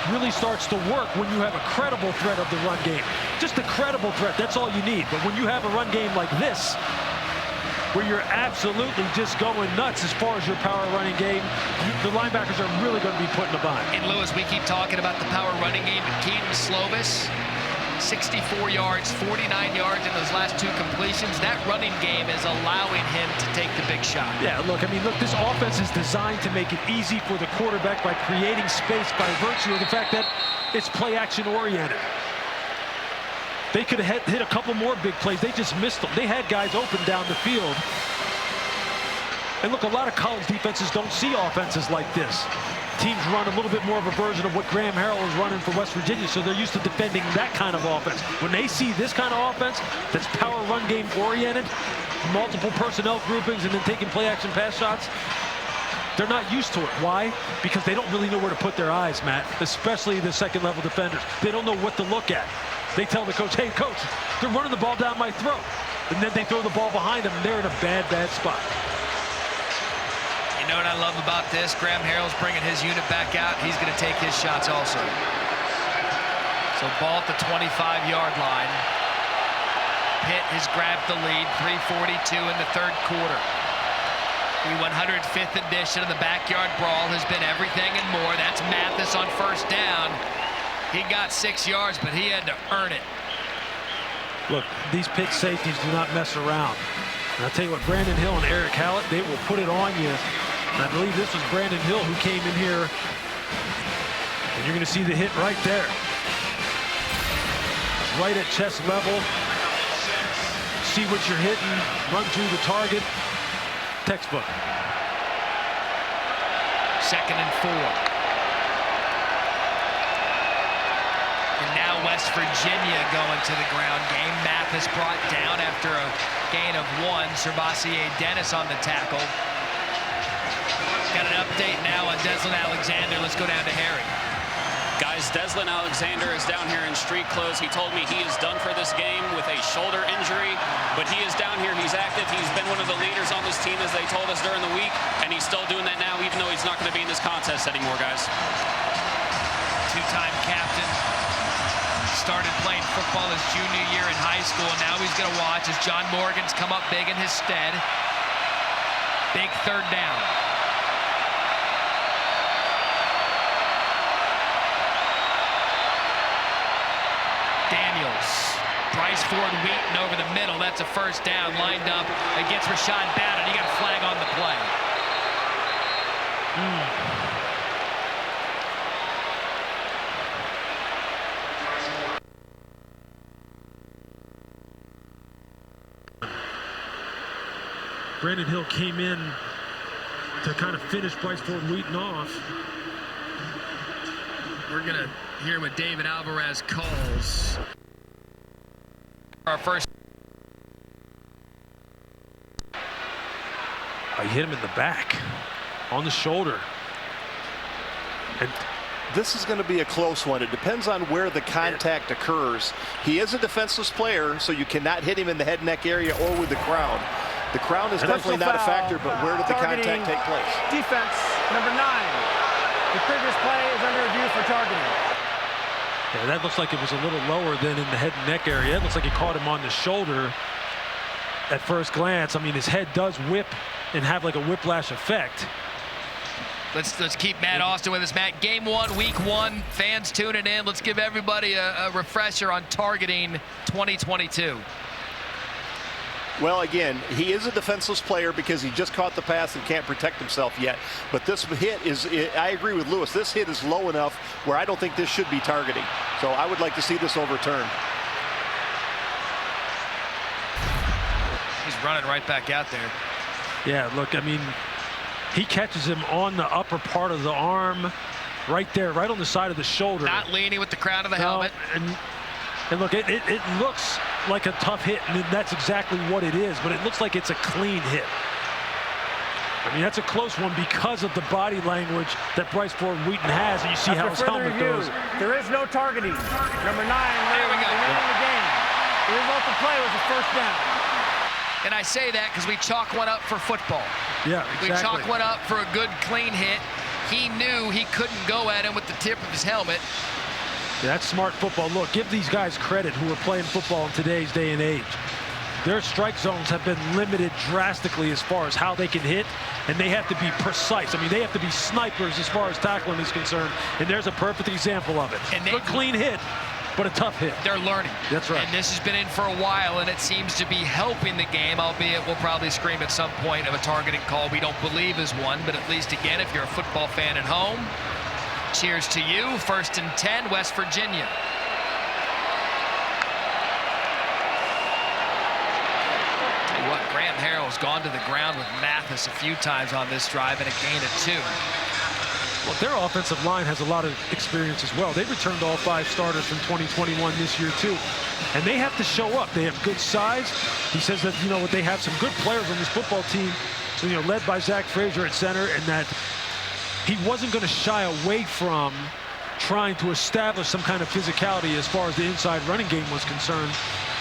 really starts to work when you have a credible threat of the run game. Just a credible threat, that's all you need. But when you have a run game like this, where you're absolutely just going nuts as far as your power running game, the linebackers are really going to be put in a bind. And Lewis, we keep talking about the power running game, but Keaton Slovis 64 yards, 49 yards in those last 2 completions. That running game is allowing him to take the big shot. Yeah, look, I mean, look, this offense is designed to make it easy for the quarterback by creating space by virtue of the fact that it's play action oriented. They could have hit a couple more big plays. They just missed them. They had guys open down the field. And look, a lot of college defenses don't see offenses like this. Teams run a little bit more of a version of what Graham Harrell is running for West Virginia, so they're used to defending that kind of offense. When they see this kind of offense that's power run game oriented, multiple personnel groupings, and then taking play action pass shots, they're not used to it. Why? Because they don't really know where to put their eyes, Matt, especially the second level defenders. They don't know what to look at. They tell the coach, hey, coach, they're running the ball down my throat. And then they throw the ball behind them, and they're in a bad, bad spot. You know what I love about this? Graham Harrell's bringing his unit back out. He's going to take his shots also. So ball at the 25-yard line. Pitt has grabbed the lead, 3:42 in the third quarter. The 105th edition of the Backyard Brawl has been everything and more. That's Mathis on first down. He got 6 yards, but he had to earn it. Look, these Pitt safeties do not mess around. And I'll tell you what, Brandon Hill and Eric Hallett, they will put it on you. And I believe this was Brandon Hill who came in here. And you're going to see the hit right there. Right at chest level. See what you're hitting. Run through the target. Textbook. 2nd and 4. And now West Virginia going to the ground game. Mathis brought down after a gain of 1. Servassier Dennis on the tackle. Got an update now on Deslin Alexander. Let's go down to Harry. Guys, Deslin Alexander is down here in street clothes. He told me he is done for this game with a shoulder injury, but he is down here. He's active. He's been one of the leaders on this team, as they told us during the week, and he's still doing that now, even though he's not going to be in this contest anymore, guys. 2-time captain. Started playing football his junior year in high school, and now he's going to watch as John Morgan's come up big in his stead. Big third down. Daniels. Bryce Ford Wheaton over the middle. That's a first down, lined up against Rashad Bowden. You got a flag on the play. Brandon Hill came in to kind of finish Bryce Ford Wheaton off. We're going to hear what David Alvarez calls. Our first. I hit him in the back, on the shoulder. And this is going to be a close one. It depends on where the contact occurs. He is a defenseless player, so you cannot hit him in the head neck area or with the crown. The crown is definitely not a factor, but where did the contact take place? Defense, number 9. The previous play is under review for targeting. Yeah, that looks like it was a little lower than in the head and neck area. It looks like he caught him on the shoulder at first glance. I mean, his head does whip and have like a whiplash effect. Let's keep Matt Austin with us. Matt, game 1, week 1, fans tuning in. Let's give everybody a refresher on targeting 2022. Well, again, he is a defenseless player because he just caught the pass and can't protect himself yet. But this hit is, I agree with Lewis, this hit is low enough where I don't think this should be targeting. So I would like to see this overturned. He's running right back out there. Yeah, look, I mean, he catches him on the upper part of the arm, right there, right on the side of the shoulder. Not leaning with the crown of the helmet. And look, it looks like a tough hit, and that's exactly what it is, but it looks like it's a clean hit. I mean, that's a close one because of the body language that Bryce Ford Wheaton has, and you see how his helmet goes. There is no targeting. Number 9, there we go. The game. The result of play was a first down. And I say that because we chalk one up for football. Yeah, exactly. We chalk one up for a good, clean hit. He knew he couldn't go at him with the tip of his helmet. Yeah, that's smart football. Look, give these guys credit who are playing football in today's day and age. Their strike zones have been limited drastically as far as how they can hit, and they have to be precise. I mean, they have to be snipers as far as tackling is concerned, and there's a perfect example of it. And good clean hit. but a tough hit. They're learning. That's right. And this has been in for a while, and it seems to be helping the game, albeit we'll probably scream at some point of a targeting call we don't believe is one, but at least, again, if you're a football fan at home, cheers to you. 1st and 10, West Virginia. Tell you what, Graham Harrell's gone to the ground with Mathis a few times on this drive and a gain of 2. Well, their offensive line has a lot of experience as well. They returned all 5 starters from 2021 this year, too. And they have to show up. They have good size. He says that, you know, they have some good players on this football team, you know, led by Zach Frazier at center, and that he wasn't going to shy away from trying to establish some kind of physicality as far as the inside running game was concerned.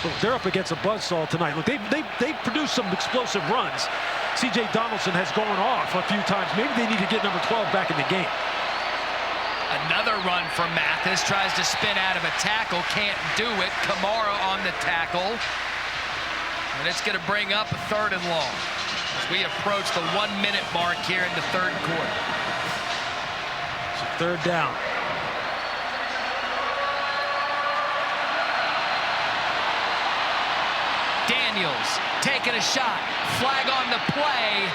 But they're up against a buzzsaw tonight. Look, they produced some explosive runs. C.J. Donaldson has gone off a few times. Maybe they need to get number 12 back in the game. Another run from Mathis. Tries to spin out of a tackle. Can't do it. Kamara on the tackle. And it's going to bring up a 3rd and long as we approach the 1-minute mark here in the 3rd quarter. So 3rd down. Daniels taking a shot. Flag on the play.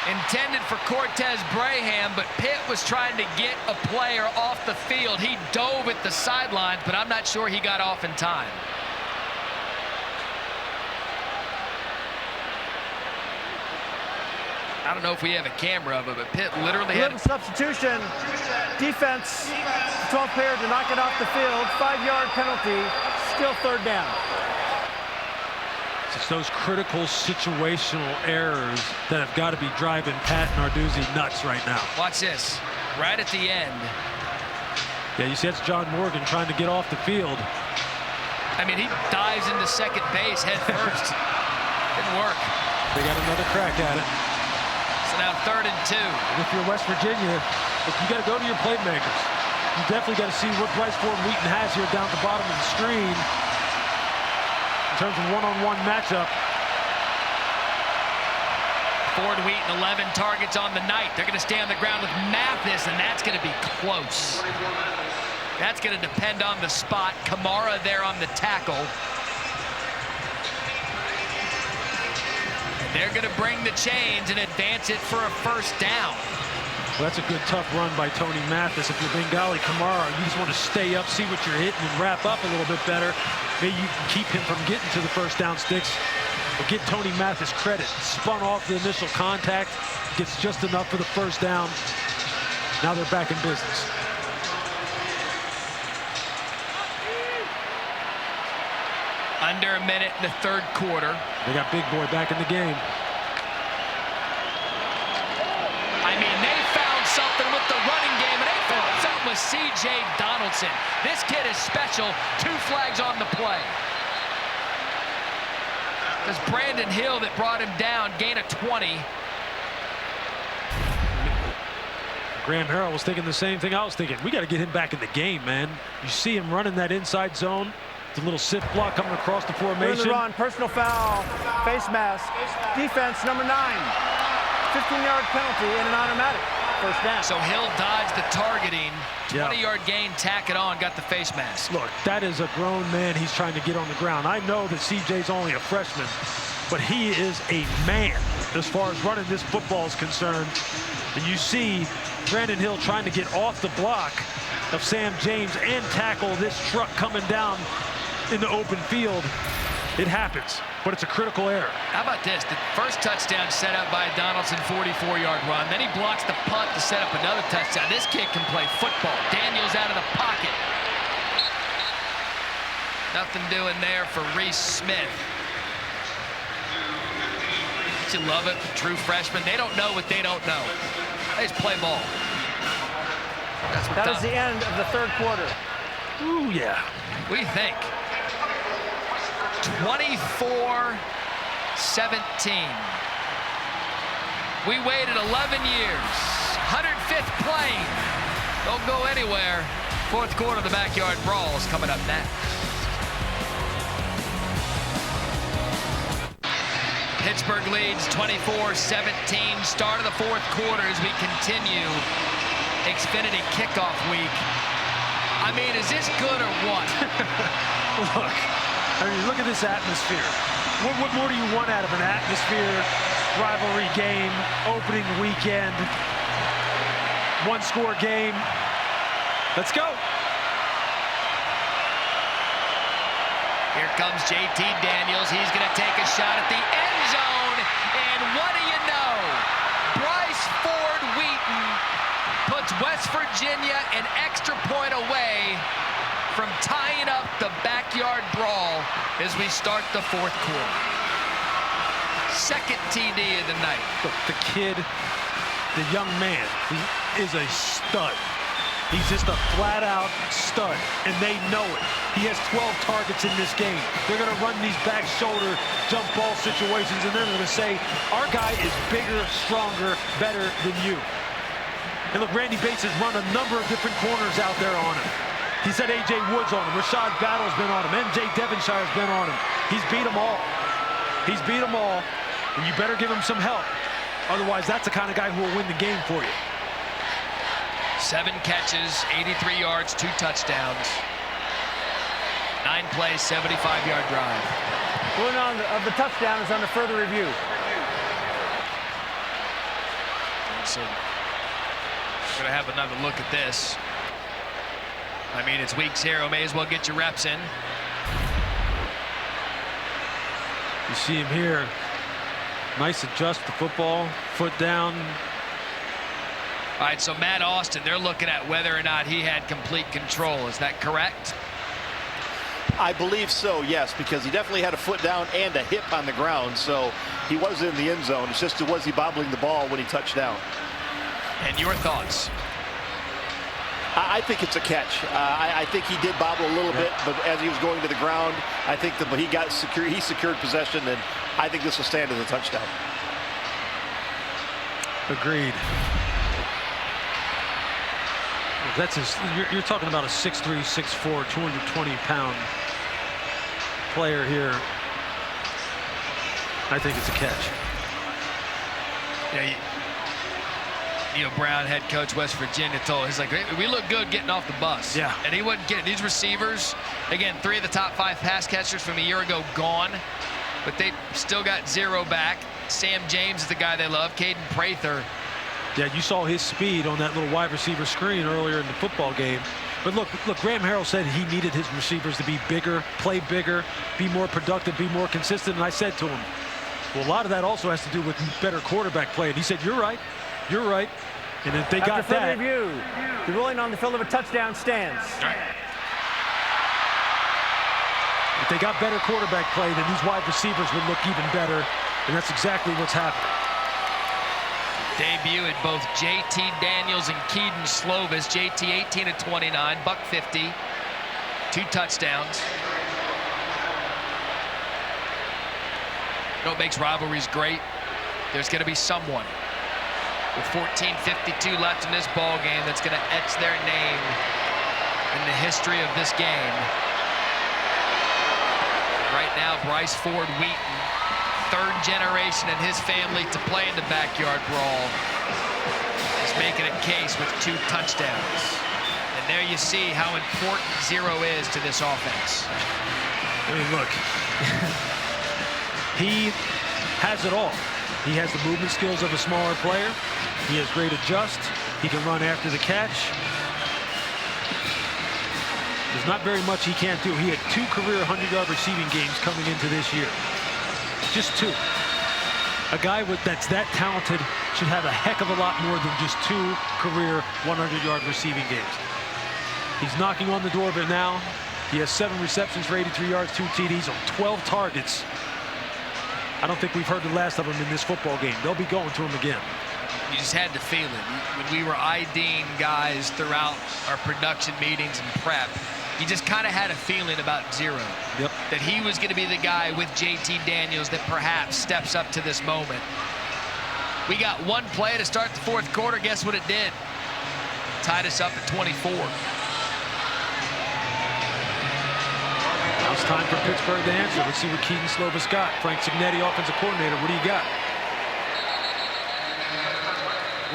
Intended for Cortez Braham, but Pitt was trying to get a player off the field. He dove at the sidelines, but I'm not sure he got off in time. I don't know if we have a camera of it, but Pitt literally had a substitution. Defense, 12th player to knock it off the field. 5-yard penalty. Still 3rd down. It's those critical situational errors that have got to be driving Pat Narduzzi nuts right now. Watch this. Right at the end. Yeah, you see that's John Morgan trying to get off the field. I mean, he dives into second base head first. Didn't work. They got another crack at it. So now 3rd and 2. If you're West Virginia, look, you got to go to your playmakers. You definitely got to see what Bryce Ford Wheaton has here down at the bottom of the screen. In terms of one-on-one matchup. Ford Wheaton, 11 targets on the night. They're going to stay on the ground with Mathis, and that's going to be close. That's going to depend on the spot. Kamara there on the tackle. And they're going to bring the chains and advance it for a 1st down. Well, that's a good, tough run by Tony Mathis. If you're Bengali Kamara, you just want to stay up, see what you're hitting, and wrap up a little bit better. Maybe you can keep him from getting to the 1st down sticks. But get Tony Mathis credit. Spun off the initial contact, gets just enough for the 1st down. Now they're back in business. Under a minute in the 3rd quarter. They got Big Boy back in the game. I mean, they found something with the running game, and they found something with C.J. Donaldson. This kid is special. 2 flags on the play. There's Brandon Hill that brought him down, gain of 20. Graham Harrell was thinking the same thing I was thinking. We got to get him back in the game, man. You see him running that inside zone. The little sit block coming across the formation. Run, personal foul, face mask. Defense, number 9. 15-yard penalty and an automatic 1st down. So Hill dodged the targeting. 20-yard gain, tack it on, got the face mask. Look, that is a grown man. He's trying to get on the ground. I know that CJ's only a freshman, but he is a man as far as running this football is concerned. And you see Brandon Hill trying to get off the block of Sam James and tackle this truck coming down in the open field. It happens, but it's a critical error. How about this? The first touchdown set up by Donaldson, 44-yard run. Then he blocks the punt to set up another touchdown. This kid can play football. Daniels out of the pocket. Nothing doing there for Reese Smith. Don't you love it? True freshman. They don't know what they don't know. They just play ball. That is the end of the 3rd quarter. Ooh, yeah. What do you think? 24-17. We waited 11 years. 105th play. Don't go anywhere. 4th quarter, the backyard brawl is coming up next. Pittsburgh leads 24-17. Start of the 4th quarter as we continue Xfinity kickoff week. I mean, is this good or what? Look, I mean, look at this atmosphere. What more do you want out of an atmosphere, rivalry game, opening weekend, one-score game? Let's go. Here comes JT Daniels. He's going to take a shot at the end zone. And what do you know? Bryce Ford Wheaton puts West Virginia an extra point away from tying up the backyard brawl as we start the fourth quarter. Second TD of the night. Look, the kid, the young man, he is a stud. He's just a flat-out stud, and they know it. He has 12 targets in this game. They're going to run these back shoulder jump ball situations, and they're going to say, our guy is bigger, stronger, better than you. And look, Randy Bates has run a number of different corners out there on him. He's had A.J. Woods on him. Rashad Battle's been on him. M.J. Devonshire's been on him. He's beat them all. He's beat them all, and you better give him some help. Otherwise, that's the kind of guy who will win the game for you. 7 catches, 83 yards, 2 touchdowns. 9 plays, 75-yard drive. Ruling of the touchdown is under further review. So we're going to have another look at this. I mean, it's week 0. May as well get your reps in. You see him here. Nice adjust to football, foot down. All right, so Matt Austin, they're looking at whether or not he had complete control. Is that correct? I believe so, yes, because he definitely had a foot down and a hip on the ground, so he was in the end zone. It's just, was he bobbling the ball when he touched down? And your thoughts? I think it's a catch. I think he did bobble a little bit, but as he was going to the ground, I think that he got secure. He secured possession, and I think this will stand as a touchdown. Agreed. That's his. You're talking about a 6'3", 6'4", 220-pound player here. I think it's a catch. Yeah. Neil Brown, head coach, West Virginia, told he's like, we look good getting off the bus. Yeah. And he wasn't getting these receivers. Again, 3 of the top 5 pass catchers from a year ago gone, but they still got 0 back. Sam James is the guy they love. Caden Prather. Yeah, you saw his speed on that little wide receiver screen earlier in the football game. But look, Graham Harrell said he needed his receivers to be bigger, play bigger, be more productive, be more consistent. And I said to him, well, a lot of that also has to do with better quarterback play. And he said, you're right. You're right. And if they got that. Review, the ruling on the field of a touchdown stands. If they got better quarterback play, then these wide receivers would look even better. And that's exactly what's happening. Debut at both JT Daniels and Keaton Slovis. JT 18 of 29, $150, 2 touchdowns. You know what makes rivalries great? There's going to be someone with 14:52 left in this ball game that's going to etch their name in the history of this game. Right now, Bryce Ford Wheaton, 3rd generation in his family to play in the backyard brawl, is making a case with 2 touchdowns. And there you see how important 0 is to this offense. I mean, look, he has it all. He has the movement skills of a smaller player. He has great adjust. He can run after the catch. There's not very much he can't do. He had 2 career 100-yard receiving games coming into this year. Just 2. A guy that's that talented should have a heck of a lot more than just 2 career 100-yard receiving games. He's knocking on the door of it now. He has 7 receptions for 83 yards, 2 TDs on 12 targets. I don't think we've heard the last of them in this football game. They'll be going to him again. You just had to feel it. When we were IDing guys throughout our production meetings and prep, you just kind of had a feeling about 0. Yep. That he was going to be the guy with JT Daniels that perhaps steps up to this moment. We got 1 play to start the 4th quarter. Guess what it did? Tied us up at 24. Now it's time for Pittsburgh to answer. Let's see what Keaton Slovis got. Frank Cignetti, offensive coordinator. What do you got?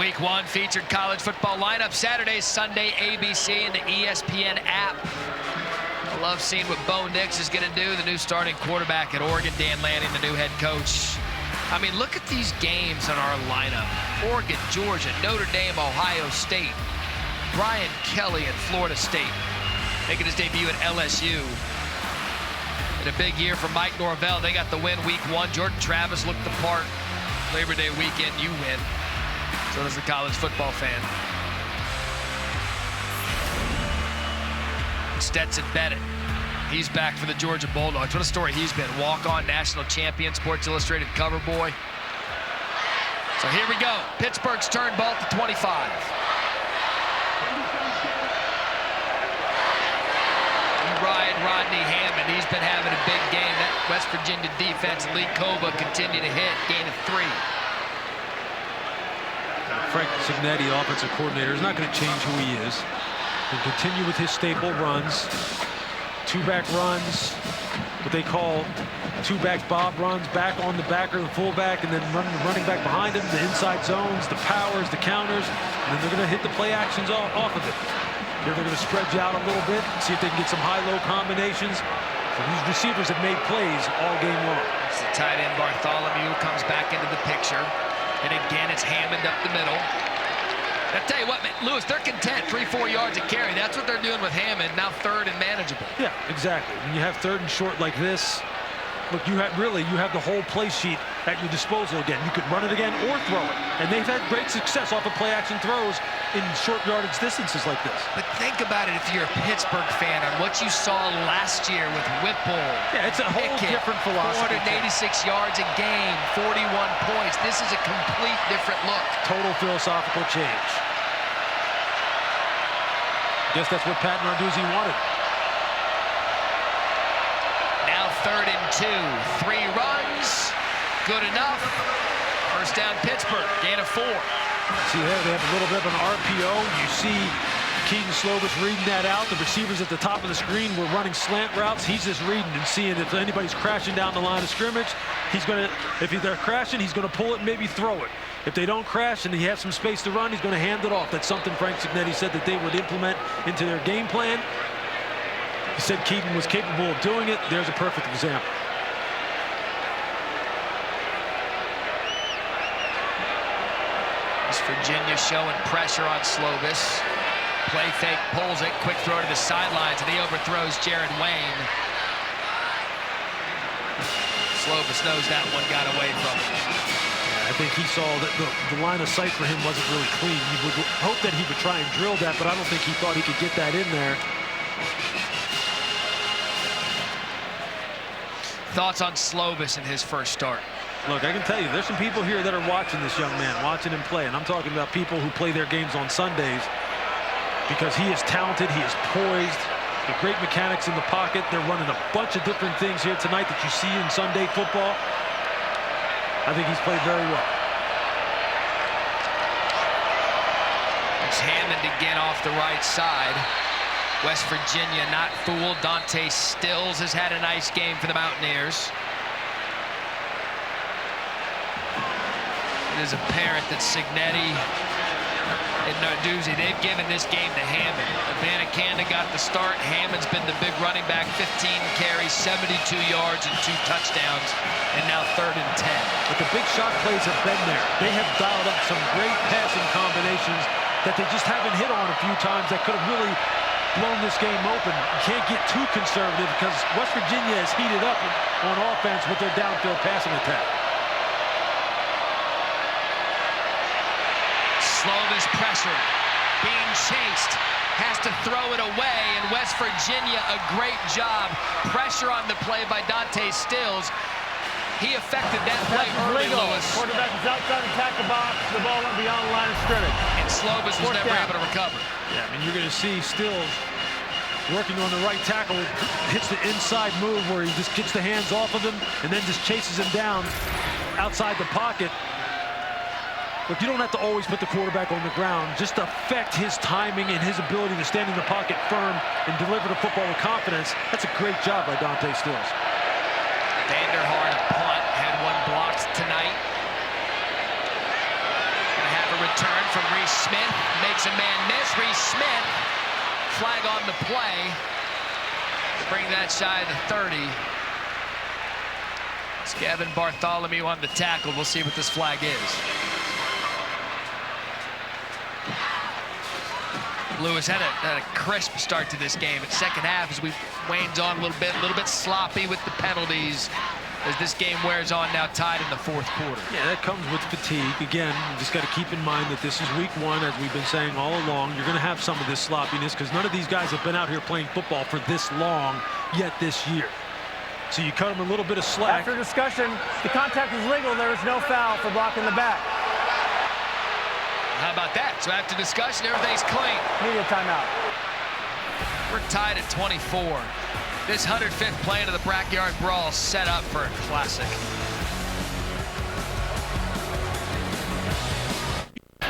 Week 1 featured college football lineup. Saturday, Sunday, ABC and the ESPN app. I love seeing what Bo Nix is going to do, the new starting quarterback at Oregon, Dan Lanning, the new head coach. I mean, look at these games on our lineup. Oregon, Georgia, Notre Dame, Ohio State. Brian Kelly at Florida State, making his debut at LSU. And a big year for Mike Norvell. They got the win week 1. Jordan Travis looked the part. Labor Day weekend, you win. So does the college football fan. Stetson Bennett, he's back for the Georgia Bulldogs. What a story he's been. Walk-on national champion, Sports Illustrated cover boy. So here we go. Pittsburgh's turn, ball to 25. Rodney Hammond, he's been having a big game. That West Virginia defense, Lee Kova, continue to hit, gain of 3. Frank Cignetti, offensive coordinator, is not going to change who he is. He'll continue with his staple runs, two-back runs, what they call two-back Bob runs, back on the backer, the fullback, and then running back behind him, the inside zones, the powers, the counters, and then they're going to hit the play actions off of it. Here they're going to spread you out a little bit, see if they can get some high-low combinations. So these receivers have made plays all game long. It's the tight end Bartholomew comes back into the picture. And again, it's Hammond up the middle. I'll tell you what, man, Lewis, they're content. 3-4 yards a carry. That's what they're doing with Hammond. Now 3rd and manageable. Yeah, exactly. When you have 3rd and short like this, look, you have the whole play sheet at your disposal again. You could run it again or throw it. And they've had great success off of play action throws in short yardage distances like this. But think about it if you're a Pittsburgh fan on what you saw last year with Whipple. Yeah, it's a whole different philosophy. 486 yards a game, 41 points. This is a complete different look. Total philosophical change. Guess that's what Pat Narduzzi wanted. Now 3rd and 2. 3 runs. Good enough. First down Pittsburgh. Gain of 4. See there, they have a little bit of an RPO. You see Keaton Slovis reading that out. The receivers at the top of the screen were running slant routes. He's just reading and seeing if anybody's crashing down the line of scrimmage. He's going to, if they're crashing, he's going to pull it and maybe throw it. If they don't crash and he has some space to run, he's going to hand it off. That's something Frank Cignetti said that they would implement into their game plan. He said Keaton was capable of doing it. There's a perfect example. Virginia showing pressure on Slovis. Play fake, pulls it, quick throw to the sidelines, and he overthrows Jared Wayne. Slovis knows that one got away from him. Yeah, I think he saw that the line of sight for him wasn't really clean. You would hope that he would try and drill that, but I don't think he thought he could get that in there. Thoughts on Slovis in his first start? Look, I can tell you, there's some people here that are watching this young man, watching him play, and I'm talking about people who play their games on Sundays because he is talented, he is poised, the great mechanics in the pocket. They're running a bunch of different things here tonight that you see in Sunday football. I think he's played very well. It's Hammond again off the right side. West Virginia not fooled. Dante Stills has had a nice game for the Mountaineers. It is apparent that Cignetti and Narduzzi, they've given this game to Hammond. Abanikanda got the start. Hammond's been the big running back, 15 carries, 72 yards, and 2 touchdowns, and now 3rd and 10. But the big shot plays have been there. They have dialed up some great passing combinations that they just haven't hit on a few times that could have really blown this game open. You can't get too conservative because West Virginia has heated up on offense with their downfield passing attack. Slovis pressure, being chased, has to throw it away, and West Virginia, a great job. Pressure on the play by Dante Stills. He affected that play early, Lewis. Quarterback is outside the tackle box. The ball went beyond the line of scrimmage. And Slovis was never able to recover. Yeah, I mean, you're going to see Stills working on the right tackle, hits the inside move where he just gets the hands off of him and then just chases him down outside the pocket. Look, you don't have to always put the quarterback on the ground. Just affect his timing and his ability to stand in the pocket firm and deliver the football with confidence. That's a great job by Dante Stills. Vanderhart, a punt, had 1 blocked tonight. Gonna have a return from Reese Smith. Makes a man miss. Reese Smith, flag on the play. Bring that shy of the 30. It's Gavin Bartholomew on the tackle. We'll see what this flag is. Lewis had a crisp start to this game. At second half, as we wanes on a little bit sloppy with the penalties as this game wears on, now tied in the fourth quarter. Yeah, that comes with fatigue. Again, you just got to keep in mind that this is week one, as we've been saying all along. You're going to have some of this sloppiness because none of these guys have been out here playing football for this long yet this year. So you cut them a little bit of slack. After discussion, the contact is legal. There is no foul for blocking the back. How about that? So after discussion, everything's clean. Media timeout. We're tied at 24. This 105th play into the Backyard Brawl set up for a classic.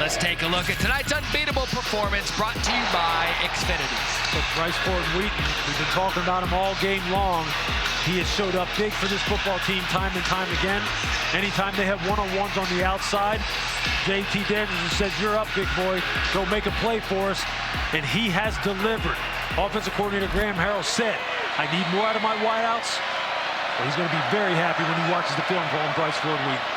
Let's take a look at tonight's unbeatable performance brought to you by Xfinity. But Bryce Ford Wheaton, we've been talking about him all game long. He has showed up big for this football team time and time again. Anytime they have one-on-ones on the outside, JT Daniels says, "You're up, big boy. Go make a play for us." And he has delivered. Offensive coordinator Graham Harrell said, "I need more out of my wideouts." Well, he's going to be very happy when he watches the film on Bryce Ford Wheaton.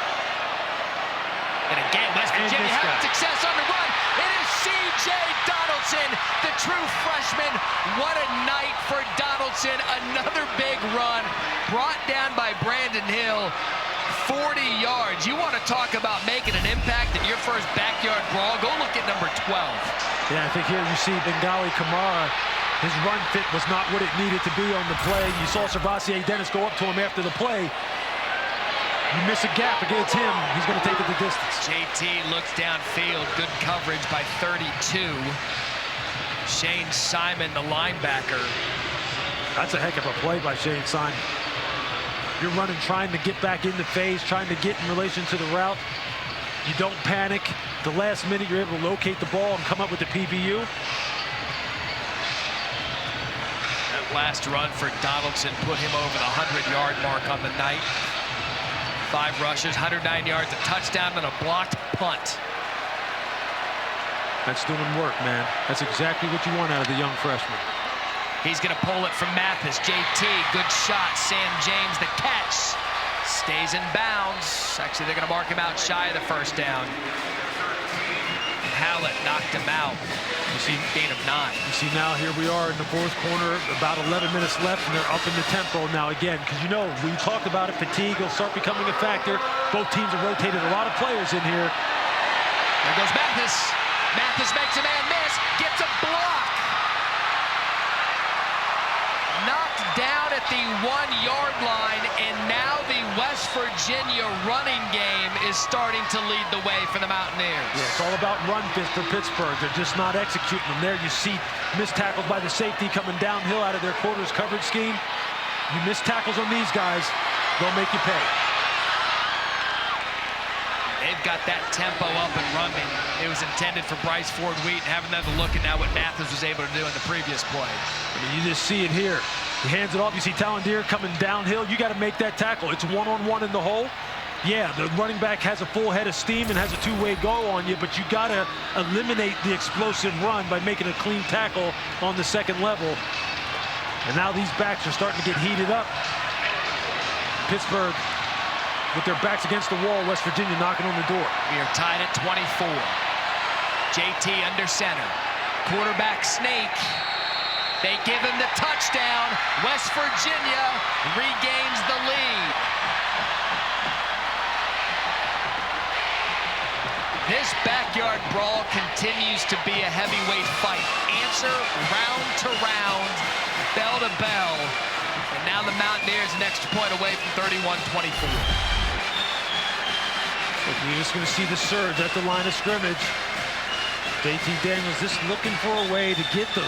And again, West Virginia having success on the run. It is C.J. Donaldson, the true freshman. What a night for Donaldson. Another big run brought down by Brandon Hill. 40 yards. You want to talk about making an impact in your first Backyard Brawl? Go look at number 12. Yeah, I think here you see Bengali Kamara. His run fit was not what it needed to be on the play. You saw Servassier Dennis go up to him after the play. You miss a gap against him, he's going to take it the distance. JT looks downfield. Good coverage by 32. Shane Simon, the linebacker. That's a heck of a play by Shane Simon. You're running, trying to get back into phase, trying to get in relation to the route. You don't panic. The last minute, you're able to locate the ball and come up with the PBU. That last run for Donaldson put him over the 100-yard mark on the night. 5 rushes, 109 yards, a touchdown, and a blocked punt. That's doing work, man. That's exactly what you want out of the young freshman. He's going to pull it from Mathis. JT, good shot. Sam James, the catch. Stays in bounds. Actually, they're going to mark him out shy of the first down. Hallett knocked him out. You see, gain of 9. You see now, here we are in the fourth quarter, about 11 minutes left, and they're up in the tempo now again. Because you know, we talked about it, fatigue will start becoming a factor. Both teams have rotated a lot of players in here. There goes Mathis. Mathis makes a man miss, gets a block. Knocked down at the 1-yard line, and now the West Virginia running game is starting to lead the way for the Mountaineers. Yeah, it's all about run fist for Pittsburgh. They're just not executing them. There you see missed tackles by the safety coming downhill out of their quarters coverage scheme. You miss tackles on these guys, they'll make you pay. They've got that tempo up and running. It was intended for Bryce Ford Wheaton. Have another look at now what Mathis was able to do in the previous play. I mean, you just see it here. He hands it off. You see Talondier coming downhill. You got to make that tackle. It's one-on-one in the hole. Yeah, the running back has a full head of steam and has a two-way go on you, but you got to eliminate the explosive run by making a clean tackle on the second level. And now these backs are starting to get heated up. Pittsburgh, with their backs against the wall, West Virginia knocking on the door. We are tied at 24. JT under center. Quarterback snake. They give him the touchdown. West Virginia regains the lead. This Backyard Brawl continues to be a heavyweight fight. Answer round to round, bell to bell. And now the Mountaineers an extra point away from 31-24. You're just going to see the surge at the line of scrimmage. JT Daniels just looking for a way to get the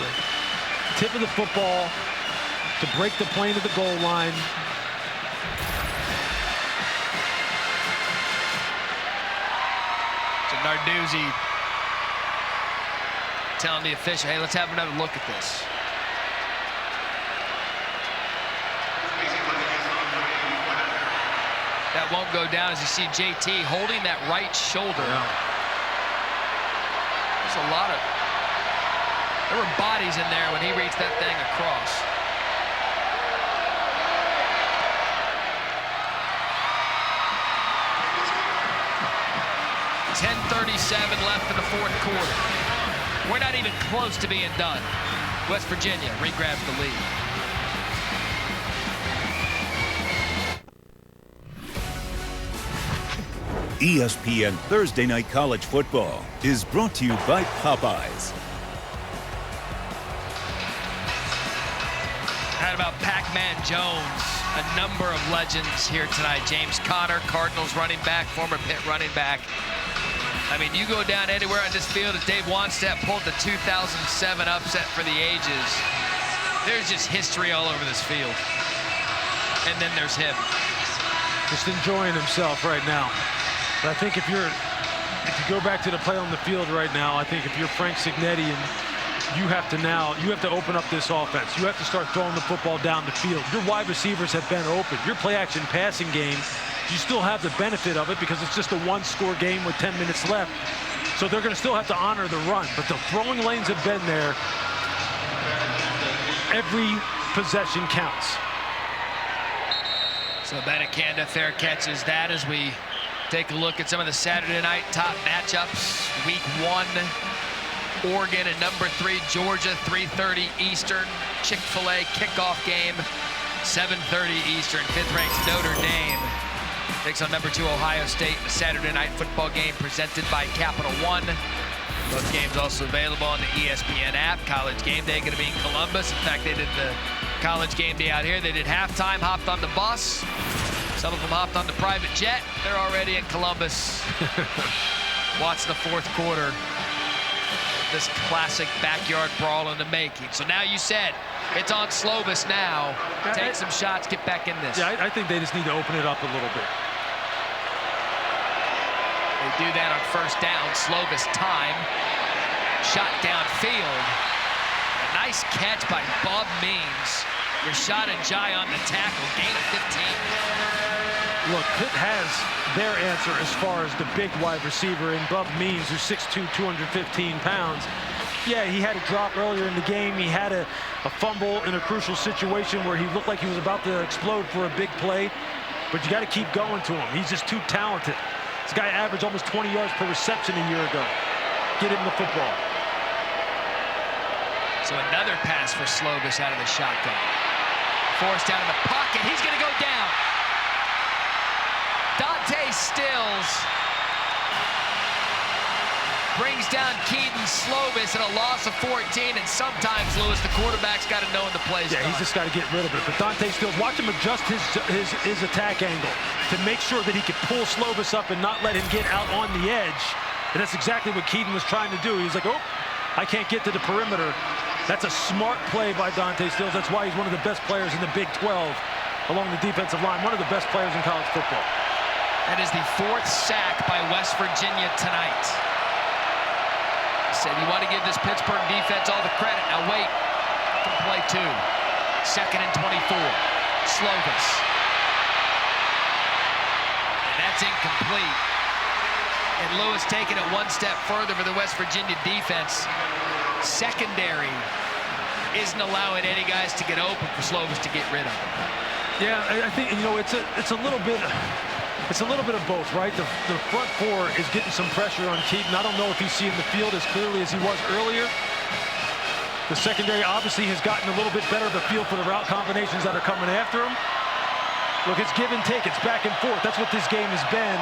tip of the football, to break the plane of the goal line. So Narduzzi telling the official, hey, let's have another look at this. That won't go down as you see JT holding that right shoulder. That's a lot of... There were bodies in there when he reached that thing across. .10:37 left in the fourth quarter. We're not even close to being done. West Virginia re-grabs the lead. ESPN Thursday Night College Football is brought to you by Popeyes. How about Pac-Man Jones? A number of legends here tonight. James Conner, Cardinals running back, former Pitt running back. I mean, you go down anywhere on this field, as Dave Wanstedt pulled the 2007 upset for the ages. There's just history all over this field. And then there's him. Just enjoying himself right now. But I think if you go back to the play on the field right now, I think if you're Frank Cignetti and you have to open up this offense. You have to start throwing the football down the field. Your wide receivers have been open. Your play action passing game, you still have the benefit of it because it's just a one-score game with 10 minutes left. So they're going to still have to honor the run. But the throwing lanes have been there. Every possession counts. So Benacanda fair catches that as we take a look at some of the Saturday night top matchups. Week 1, Oregon and number 3 Georgia, 3:30 Eastern. Chick-fil-A kickoff game, 7:30 Eastern. 5th ranked Notre Dame takes on number 2 Ohio State. The Saturday night football game presented by Capital One. Both games also available on the ESPN app. College Game Day going to be in Columbus. In fact, they did the College Game Day out here. They did halftime, hopped on the bus. Some of them hopped on the private jet. They're already in Columbus. Watch the fourth quarter. This classic backyard brawl in the making. So now you said it's on Slovis now. Take some shots, get back in this. Yeah, I think they just need to open it up a little bit. They do that on first down. Slovis time. Shot downfield. A nice catch by Bob Means. Rashad Ajayi on the tackle. Gain of 15. Look, Pitt has their answer as far as the big wide receiver in Bob Means, who's 6'2", 215 pounds. Yeah, he had a drop earlier in the game. He had a fumble in a crucial situation where he looked like he was about to explode for a big play. But you got to keep going to him. He's just too talented. This guy averaged almost 20 yards per reception a year ago. Get him the football. So another pass for Slovis out of the shotgun. Forced out of the pocket. He's going to go down. Dante Stills brings down Keaton Slovis at a loss of 14, and sometimes, Lewis, the quarterback's got to know when the play's done. He's just got to get rid of it. But Dante Stills, watch him adjust his attack angle to make sure that he could pull Slovis up and not let him get out on the edge. And that's exactly what Keaton was trying to do. He's like, oh, I can't get to the perimeter. That's a smart play by Dante Stills. That's why he's one of the best players in the Big 12 along the defensive line, one of the best players in college football. That is the 4th sack by West Virginia tonight. Said you want to give this Pittsburgh defense all the credit. Now wait for play 2. 2nd and 24. Slovis. And that's incomplete. And Lewis taking it one step further for the West Virginia defense. Secondary isn't allowing any guys to get open for Slovis to get rid of them. Yeah, I think, you know, it's a little bit of both, right? The front 4 is getting some pressure on Keaton. I don't know if he's seeing the field as clearly as he was earlier. The secondary obviously has gotten a little bit better of a feel for the route combinations that are coming after him. Look, it's give and take. It's back and forth. That's what this game has been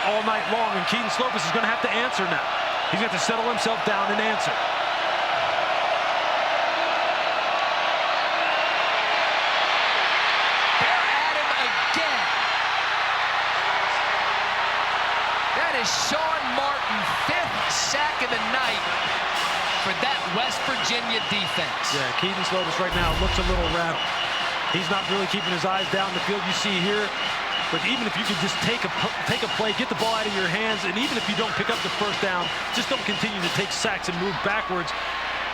all night long, and Keaton Slovis is going to have to answer now. He's going to have to settle himself down and answer. Sean Martin, 5th sack of the night for that West Virginia defense. Yeah, Keaton Slovis right now looks a little rattled. He's not really keeping his eyes down the field, you see here. But even if you could just take a play, get the ball out of your hands, and even if you don't pick up the first down, just don't continue to take sacks and move backwards,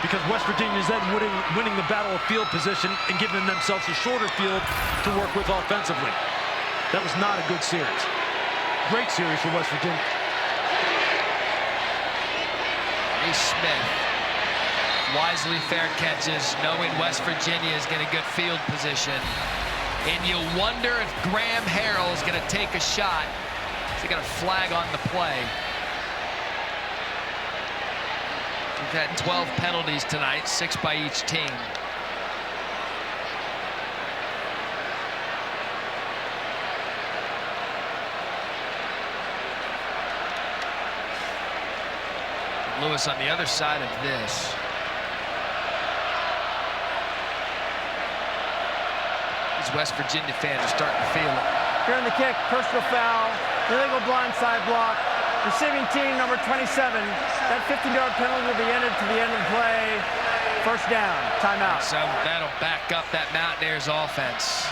because West Virginia is then winning the battle of field position and giving themselves a shorter field to work with offensively. That was not a good series. Great series for West Virginia. Maurice Smith. Wisely fair catches, knowing West Virginia is going to get field position. And you wonder if Graham Harrell is going to take a shot. They got a flag on the play. We've had 12 penalties tonight, 6 by each team. Lewis on the other side of this. These West Virginia fans are starting to feel it. During the kick, personal foul, illegal blindside block. Receiving team number 27. That 15-yard penalty will be entered to the end of the play. First down, timeout. So that'll back up that Mountaineers offense.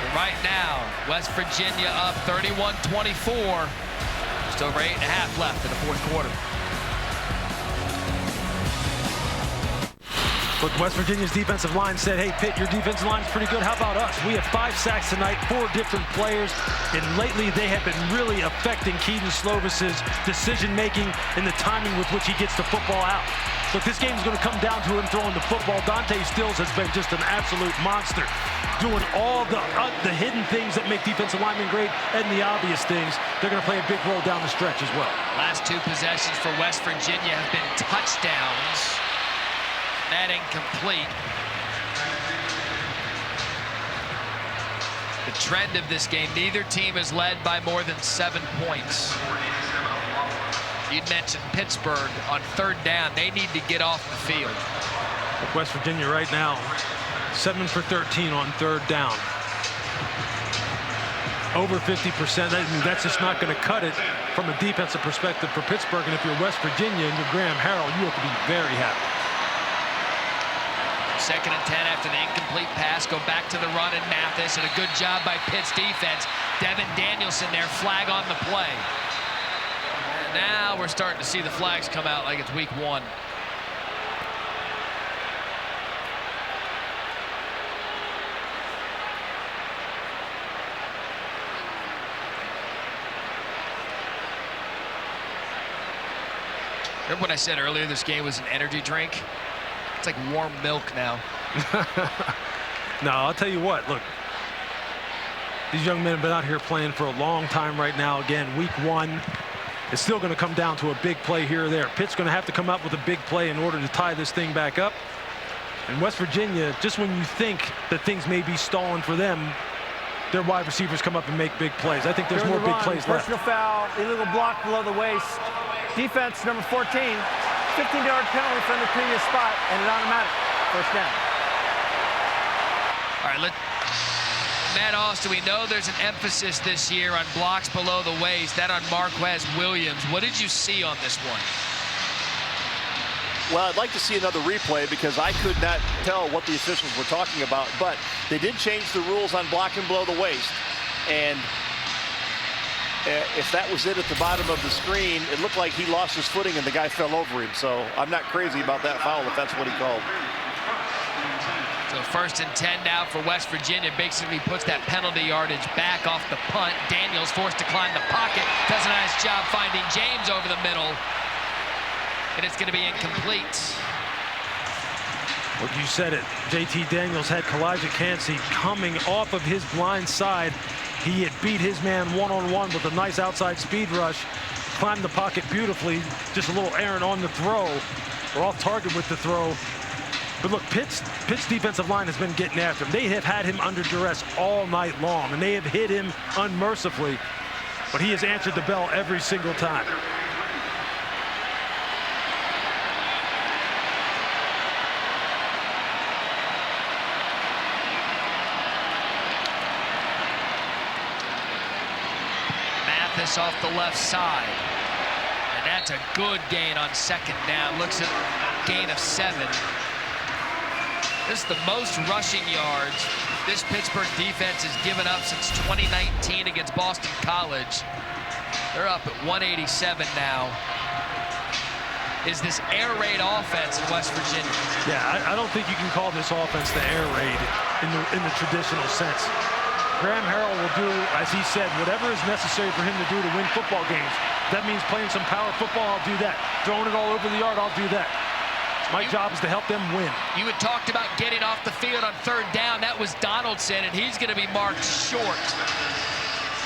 But right now, West Virginia up 31-24. Just over 8.5 left in the fourth quarter. Look, West Virginia's defensive line said, hey, Pitt, your defensive line's pretty good. How about us? We have 5 sacks tonight, 4 different players, and lately they have been really affecting Keaton Slovis's decision-making and the timing with which he gets the football out. Look, this game is going to come down to him throwing the football. Dante Stills has been just an absolute monster, doing all the hidden things that make defensive linemen great and the obvious things. They're going to play a big role down the stretch as well. Last 2 possessions for West Virginia have been touchdowns. That incomplete. The trend of this game, neither team is led by more than 7 points. You'd mentioned Pittsburgh on 3rd down. They need to get off the field. Look, West Virginia right now, 7 for 13 on 3rd down. Over 50%. That's just not going to cut it from a defensive perspective for Pittsburgh. And if you're West Virginia and you're Graham Harrell, you have to be very happy. 2nd and 10 after the incomplete pass. Go back to the run and Mathis, and a good job by Pitt's defense. Devin Danielson there, flag on the play. And now we're starting to see the flags come out like it's week 1. Remember when I said earlier this game was an energy drink? It's like warm milk now. No, I'll tell you what, look, these young men have been out here playing for a long time right now. Again, week 1. It's still going to come down to a big play here or there. Pitt's going to have to come up with a big play in order to tie this thing back up. And West Virginia, just when you think that things may be stalling for them, their wide receivers come up and make big plays. I think there's more big plays left. Personal foul, illegal block below the waist. Defense number 14. 15-yard penalty from the previous spot, and an automatic first down. All right, Matt Austin, we know there's an emphasis this year on blocks below the waist, that on Marquez Williams. What did you see on this one? Well, I'd like to see another replay because I could not tell what the officials were talking about, but they did change the rules on blocking below the waist, and if that was it at the bottom of the screen, it looked like he lost his footing and the guy fell over him. So I'm not crazy about that foul if that's what he called. So 1st and 10 now for West Virginia. Basically puts that penalty yardage back off the punt. Daniels forced to climb the pocket. Does a nice job finding James over the middle. And it's going to be incomplete. Well, you said it. JT Daniels had Kalijah Cansey coming off of his blind side. He had beat his man one-on-one with a nice outside speed rush, climbed the pocket beautifully, just a little errant on the throw, or off target with the throw. But look, Pitt's defensive line has been getting after him. They have had him under duress all night long, and they have hit him unmercifully, but he has answered the bell every single time. Off the left side, and that's a good gain on 2nd down. Looks at a gain of 7. This is the most rushing yards this Pittsburgh defense has given up since 2019 against Boston College. They're up at 187 now. Is this air raid offense in West Virginia? Yeah, I don't think you can call this offense the air raid in the traditional sense. Graham Harrell will do, as he said, whatever is necessary for him to do to win football games. If that means playing some power football, I'll do that. Throwing it all over the yard, I'll do that. My job is to help them win. You had talked about getting off the field on 3rd down. That was Donaldson, and he's going to be marked short.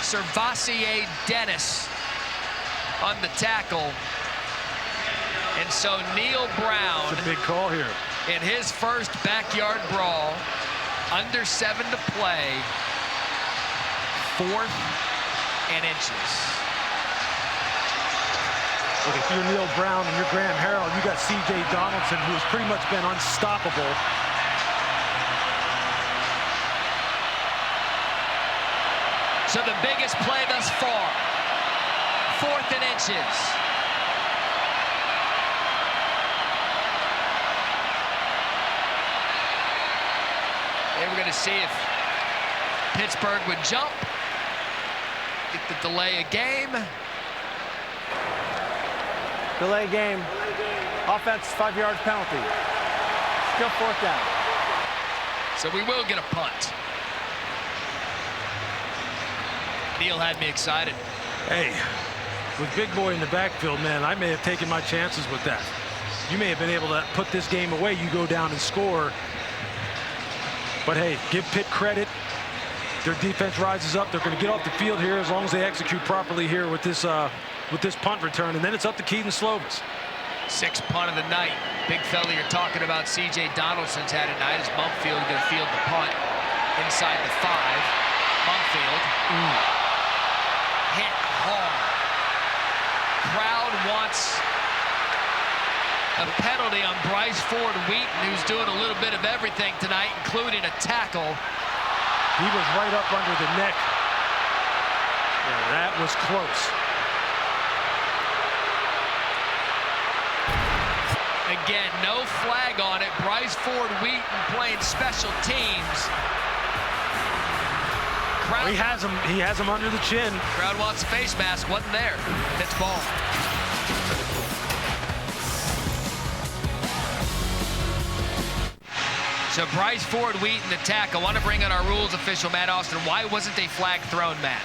Servassier Dennis on the tackle. And so Neil Brown, it's a big call here, in his first backyard brawl, under 7 to play, 4th and inches. Look, if you're Neil Brown and you're Graham Harrell, you got C.J. Donaldson, who's pretty much been unstoppable. So the biggest play thus far, 4th and inches. They were going to see if Pittsburgh would jump, get the delay of game. Delay game. Offense, 5 yards penalty. Still 4th down. So we will get a punt. Neil had me excited. Hey, with Big Boy in the backfield, man, I may have taken my chances with that. You may have been able to put this game away. You go down and score. But hey, give Pitt credit. Their defense rises up. They're going to get off the field here as long as they execute properly here with this punt return. And then it's up to Keaton Slovis. 6th punt of the night. Big fella you're talking about, C.J. Donaldson's had a night as Mumpfield going to field the punt inside the 5. Mumpfield. Hit hard. Crowd wants a penalty on Bryce Ford Wheaton, who's doing a little bit of everything tonight, including a tackle. He was right up under the neck. Yeah, that was close. Again, no flag on it. Bryce Ford Wheaton playing special teams. Well, he has him under the chin. Crowd wants a face mask. Wasn't there. Pitt's ball. So Bryce Ford Wheaton, the tackle. I want to bring in our rules official, Matt Austin. Why wasn't a flag thrown, Matt?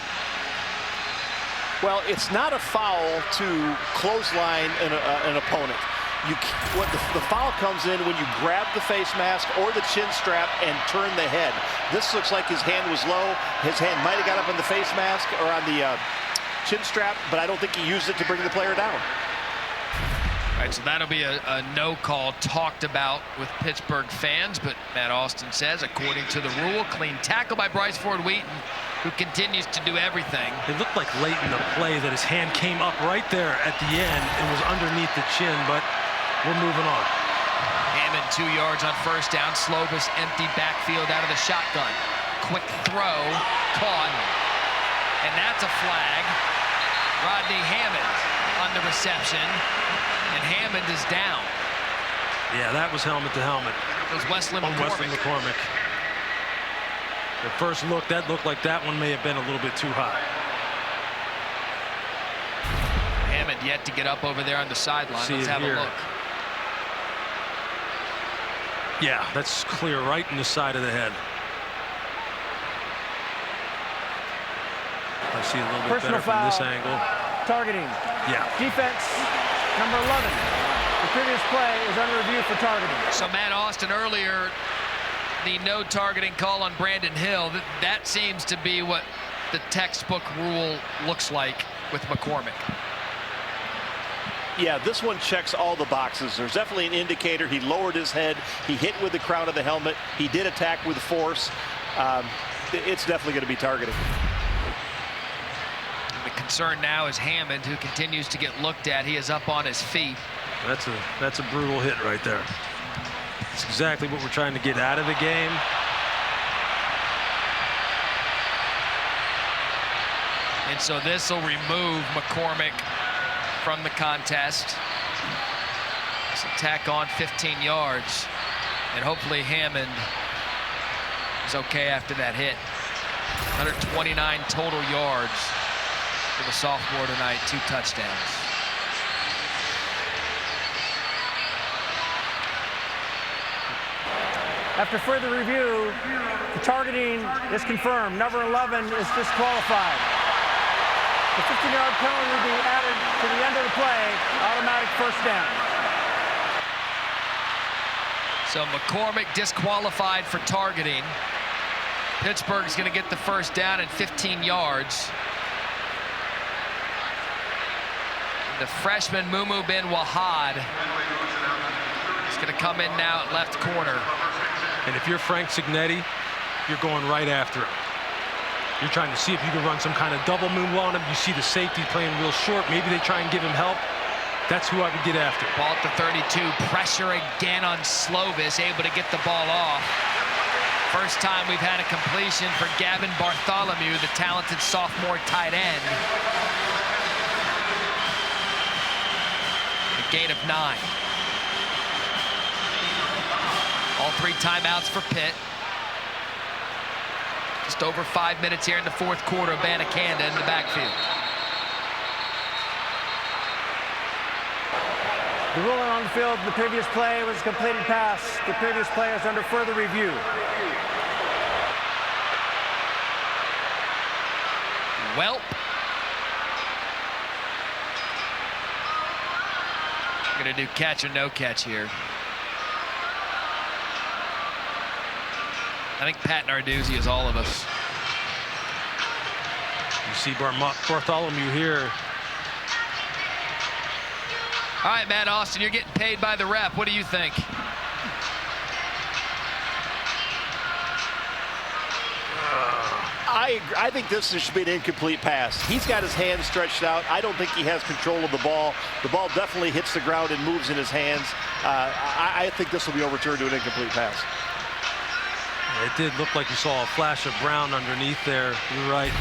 Well, it's not a foul to clothesline an opponent. The foul comes in when you grab the face mask or the chin strap and turn the head. This looks like his hand was low. His hand might have got up on the face mask or on the chin strap, but I don't think he used it to bring the player down. All right, so that'll be a no call talked about with Pittsburgh fans, but Matt Austin says, according to the rule, clean tackle by Bryce Ford Wheaton, who continues to do everything. It looked like late in the play that his hand came up right there at the end and was underneath the chin, but we're moving on. Hammond 2 yards on 1st down. Slovis empty backfield out of the shotgun. Quick throw, caught, and that's a flag. Rodney Hammond on the reception, and Hammond is down. Yeah, that was helmet to helmet. It was Wesley McCormick. Wesley McCormick. The first look, that looked like that one may have been a little bit too high. Hammond yet to get up over there on the sideline. Let's have a look. Yeah, that's clear right in the side of the head. I see a little bit Personal better from foul. this angle. Targeting. Yeah. Defense, number 11. The previous play is under review for targeting. So Matt Austin earlier, the no targeting call on Brandon Hill, that seems to be what the textbook rule looks like with McCormick. Yeah, this one checks all the boxes. There's definitely an indicator. He lowered his head. He hit with the crown of the helmet. He did attack with force. It's definitely going to be targeting. The concern now is Hammond, who continues to get looked at. He is up on his feet. That's a brutal hit right there. It's exactly what we're trying to get out of the game. And so this will remove McCormick from the contest. So tack on 15 yards, and hopefully Hammond is okay after that hit. 129 total yards for the sophomore tonight, 2 touchdowns. After further review, the Targeting is confirmed. Number 11 is disqualified. The 15-yard penalty will be added to the end of the play. Automatic first down. So McCormick disqualified for targeting. Pittsburgh's going to get the first down at 15 yards. The freshman Mumu bin Wahad is going to come in now at left corner. And if you're Frank Signetti, you're going right after him. You're trying to see if you can run some kind of double move on him. You see the safety playing real short. Maybe they try and give him help. That's who I would get after. Ball at the 32. Pressure again on Slovis, able to get the ball off. First time we've had a completion for Gavin Bartholomew, the talented sophomore tight end. A gain of 9. All 3 timeouts for Pitt. Just over 5 minutes here in the fourth quarter. Abanikanda in the backfield. The ruling on the field, the previous play was a completed pass. The previous play is under further review. Welp. Gonna do catch or no catch here. I think Pat Narduzzi is all of us. You see Bartholomew here. All right, Matt Austin, you're getting paid by the rep. What do you think? I think this should be an incomplete pass. He's got his hands stretched out. I don't think he has control of the ball. The ball definitely hits the ground and moves in his hands. I think this will be overturned to an incomplete pass. It did look like you saw a flash of brown underneath there. You're right.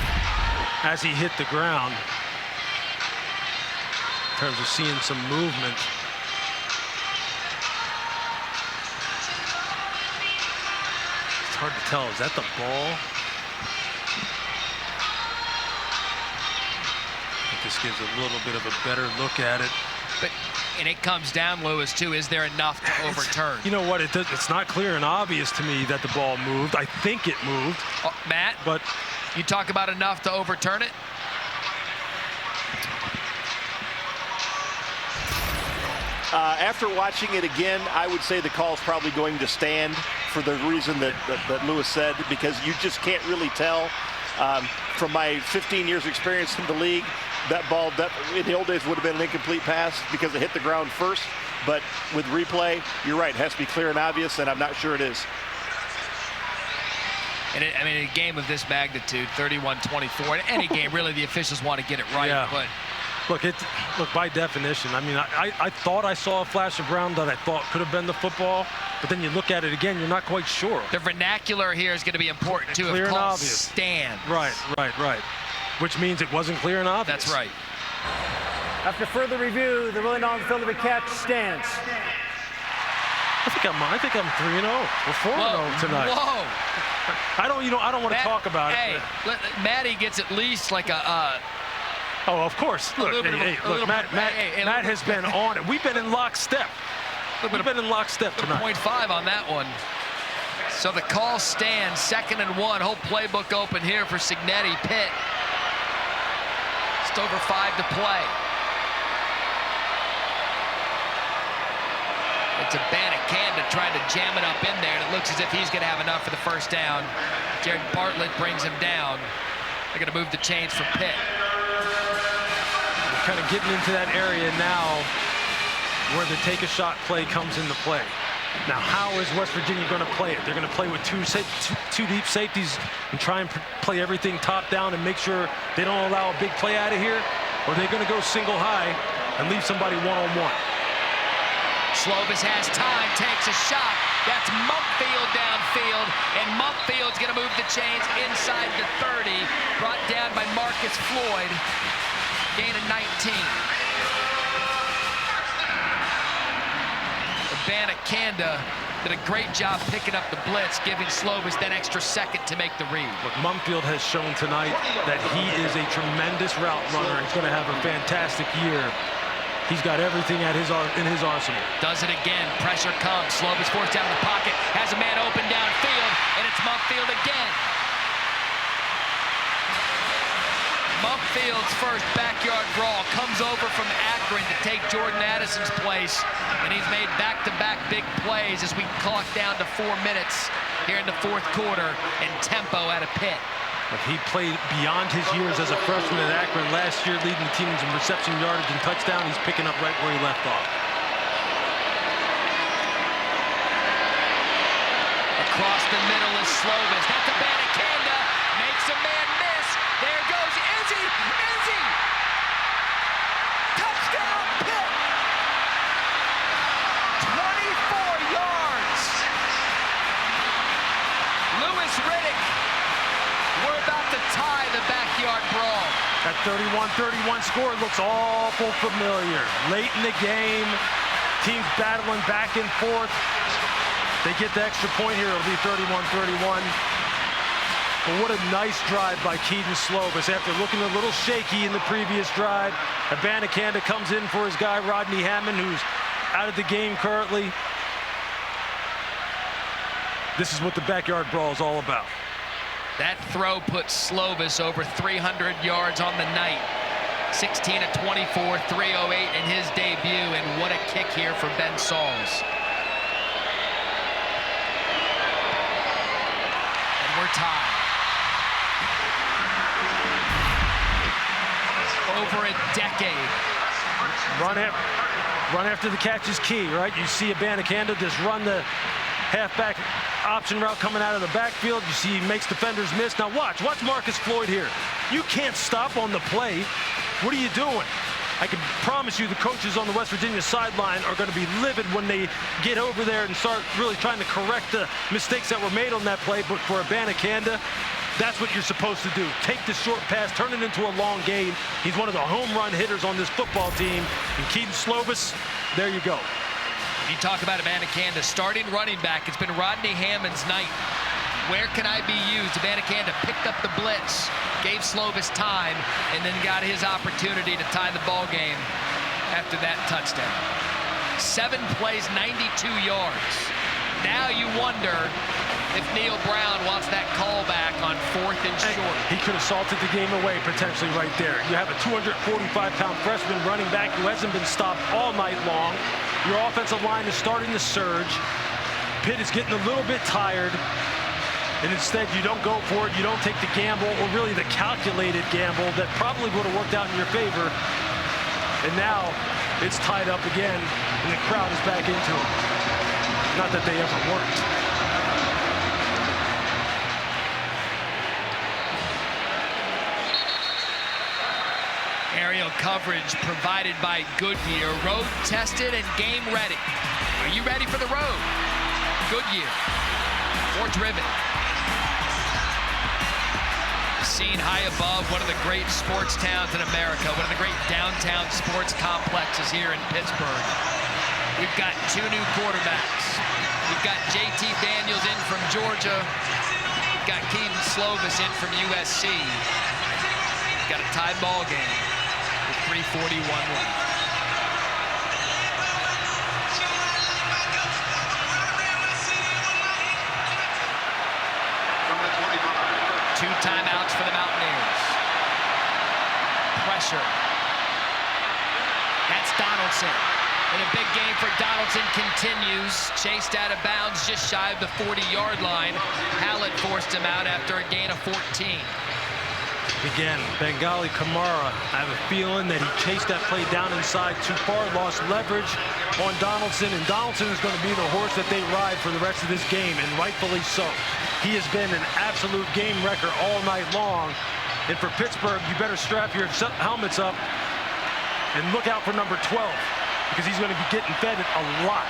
As he hit the ground, in terms of seeing some movement. It's hard to tell. Is that the ball? I think this gives a little bit of a better look at it. And it comes down, Lewis, too. Is there enough to overturn? You know what? It's not clear and obvious to me that the ball moved. I think it moved. Matt, but you talk about enough to overturn it? After watching it again, I would say the call's probably going to stand for the reason that Lewis said, because you just can't really tell. From my 15 years experience in the league, that ball in the old days would have been an incomplete pass because it hit the ground first. But with replay, you're right, it has to be clear and obvious, and I'm not sure it is. And I mean, in a game of this magnitude, 31-24, in any game, really, the officials want to get it right. Yeah. But look, by definition, I mean, I thought I saw a flash of brown that I thought could have been the football, but then you look at it again, you're not quite sure. The vernacular here is going to be important, too. Clear if and calls obvious. Stand. Right. Which means it wasn't clear and obvious. That's right. After further review, the ruling on the field of a catch stands. I think I'm 3-0. We're 4-0 tonight. Whoa. I don't want to talk about it. Hey, Matty gets at least like a. Oh, of course. Look, Matt has been on it. We've been in lockstep. We've been in lockstep tonight. 0.5 on that one. So the call stands. 2nd and 1. Whole playbook open here for Signetti. Pitt. Just over 5 to play. It's Abanikanda trying to jam it up in there, and it looks as if he's going to have enough for the first down. Jared Bartlett brings him down. They're going to move the chains for Pitt. We're kind of getting into that area now where the take-a-shot play comes into play. Now, how is West Virginia going to play it? They're going to play with two deep safeties and try and play everything top down and make sure they don't allow a big play out of here, or they're going to go single high and leave somebody one-on-one. Slovis has time, takes a shot. That's Mumpfield downfield, and Mumpfield's going to move the chains inside the 30. Brought down by Marcus Floyd. Gain of 19. Abanikanda did a great job picking up the blitz, giving Slovis that extra second to make the read. Look, Mumpfield has shown tonight that he is a tremendous route runner. He's going to have a fantastic year. He's got everything in his arsenal. Does it again. Pressure comes. Slovis forced out of the pocket. Has a man open downfield. and it's Mumpfield again. Mumpfield's first backyard brawl comes over from Akron to take Jordan Addison's place, and he's made back-to-back big plays as we clock down to 4 minutes here in the fourth quarter, and tempo out of Pitt. But he played beyond his years as a freshman at Akron last year, leading the team in reception yardage and touchdown. He's picking up right where he left off. Across the middle is Slovis. That's a Banacanda. Makes a man miss. There goes Izzy. Izzy! Touchdown, Pitt! 24 yards. Lewis Riddick. We're about to tie the backyard brawl. That 31-31 score looks awful familiar. Late in the game, teams battling back and forth. They get the extra point here. It'll be 31-31. But what a nice drive by Keaton Slovis. After looking a little shaky in the previous drive, Abanikanda comes in for his guy, Rodney Hammond, who's out of the game currently. This is what the backyard brawl is all about. That throw puts Slovis over 300 yards on the night. 16 of 24, 308 in his debut, and what a kick here for Ben Sauls. And we're tied. Over a decade. Run after the catch is key, right? You see Abanikanda just run the halfback option route coming out of the backfield. You see he makes defenders miss. Now watch Marcus Floyd here. You can't stop on the play. What are you doing? I can promise you the coaches on the West Virginia sideline are going to be livid when they get over there and start really trying to correct the mistakes that were made on that play. But for Abanikanda, that's what you're supposed to do. Take the short pass, turn it into a long gain. He's one of the home run hitters on this football team. And Keaton Slovis, there you go. You talk about Abanikanda, starting running back. It's been Rodney Hammond's night. Where can I be used? Abanikanda picked up the blitz, gave Slovis time, and then got his opportunity to tie the ball game after that touchdown. 7 plays, 92 yards. Now you wonder if Neil Brown wants that callback on 4th and short. He could have salted the game away potentially right there. You have a 245-pound freshman running back who hasn't been stopped all night long. Your offensive line is starting to surge. Pitt is getting a little bit tired. And instead, you don't go for it. You don't take the gamble, or really the calculated gamble that probably would have worked out in your favor. And now it's tied up again, and the crowd is back into it. Not that they ever weren't. Aerial coverage provided by Goodyear. Road tested and game ready. Are you ready for the road? Goodyear. Or driven. Seen high above one of the great sports towns in America, one of the great downtown sports complexes here in Pittsburgh. We've got 2 new quarterbacks. We've got JT Daniels in from Georgia. We've got Keaton Slovis in from USC. We've got a tied ball game with 3:41 left. Two timeouts for the Mountaineers. Pressure. That's Donaldson. And a big game for Donaldson continues. Chased out of bounds just shy of the 40-yard line. Hallett forced him out after a gain of 14. Again, Bengali Kamara, I have a feeling that he chased that play down inside too far, lost leverage on Donaldson, and Donaldson is going to be the horse that they ride for the rest of this game, and rightfully so. He has been an absolute game wrecker all night long, and for Pittsburgh, you better strap your helmets up and look out for number 12, because he's going to be getting fed a lot.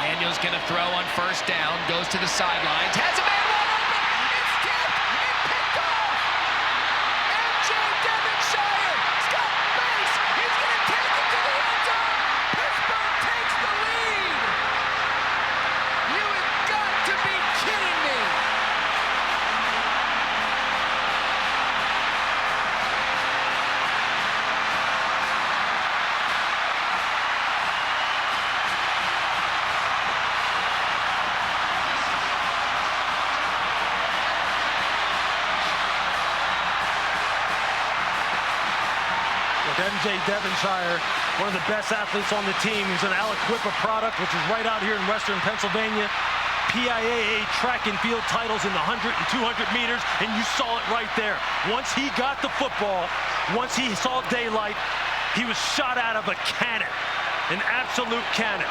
Daniels going to throw on first down, goes to the sidelines, has a man wide open, it's tipped, and picked off! MJ Devonshire, Scott Mace, he's going to take it to the end zone! Pittsburgh takes the lead! You have got to be kidding me! MJ Devonshire, one of the best athletes on the team. He's an Aliquippa product, which is right out here in Western Pennsylvania. PIAA track and field titles in the 100 and 200 meters, and you saw it right there. Once he got the football, once he saw daylight, he was shot out of a cannon, an absolute cannon.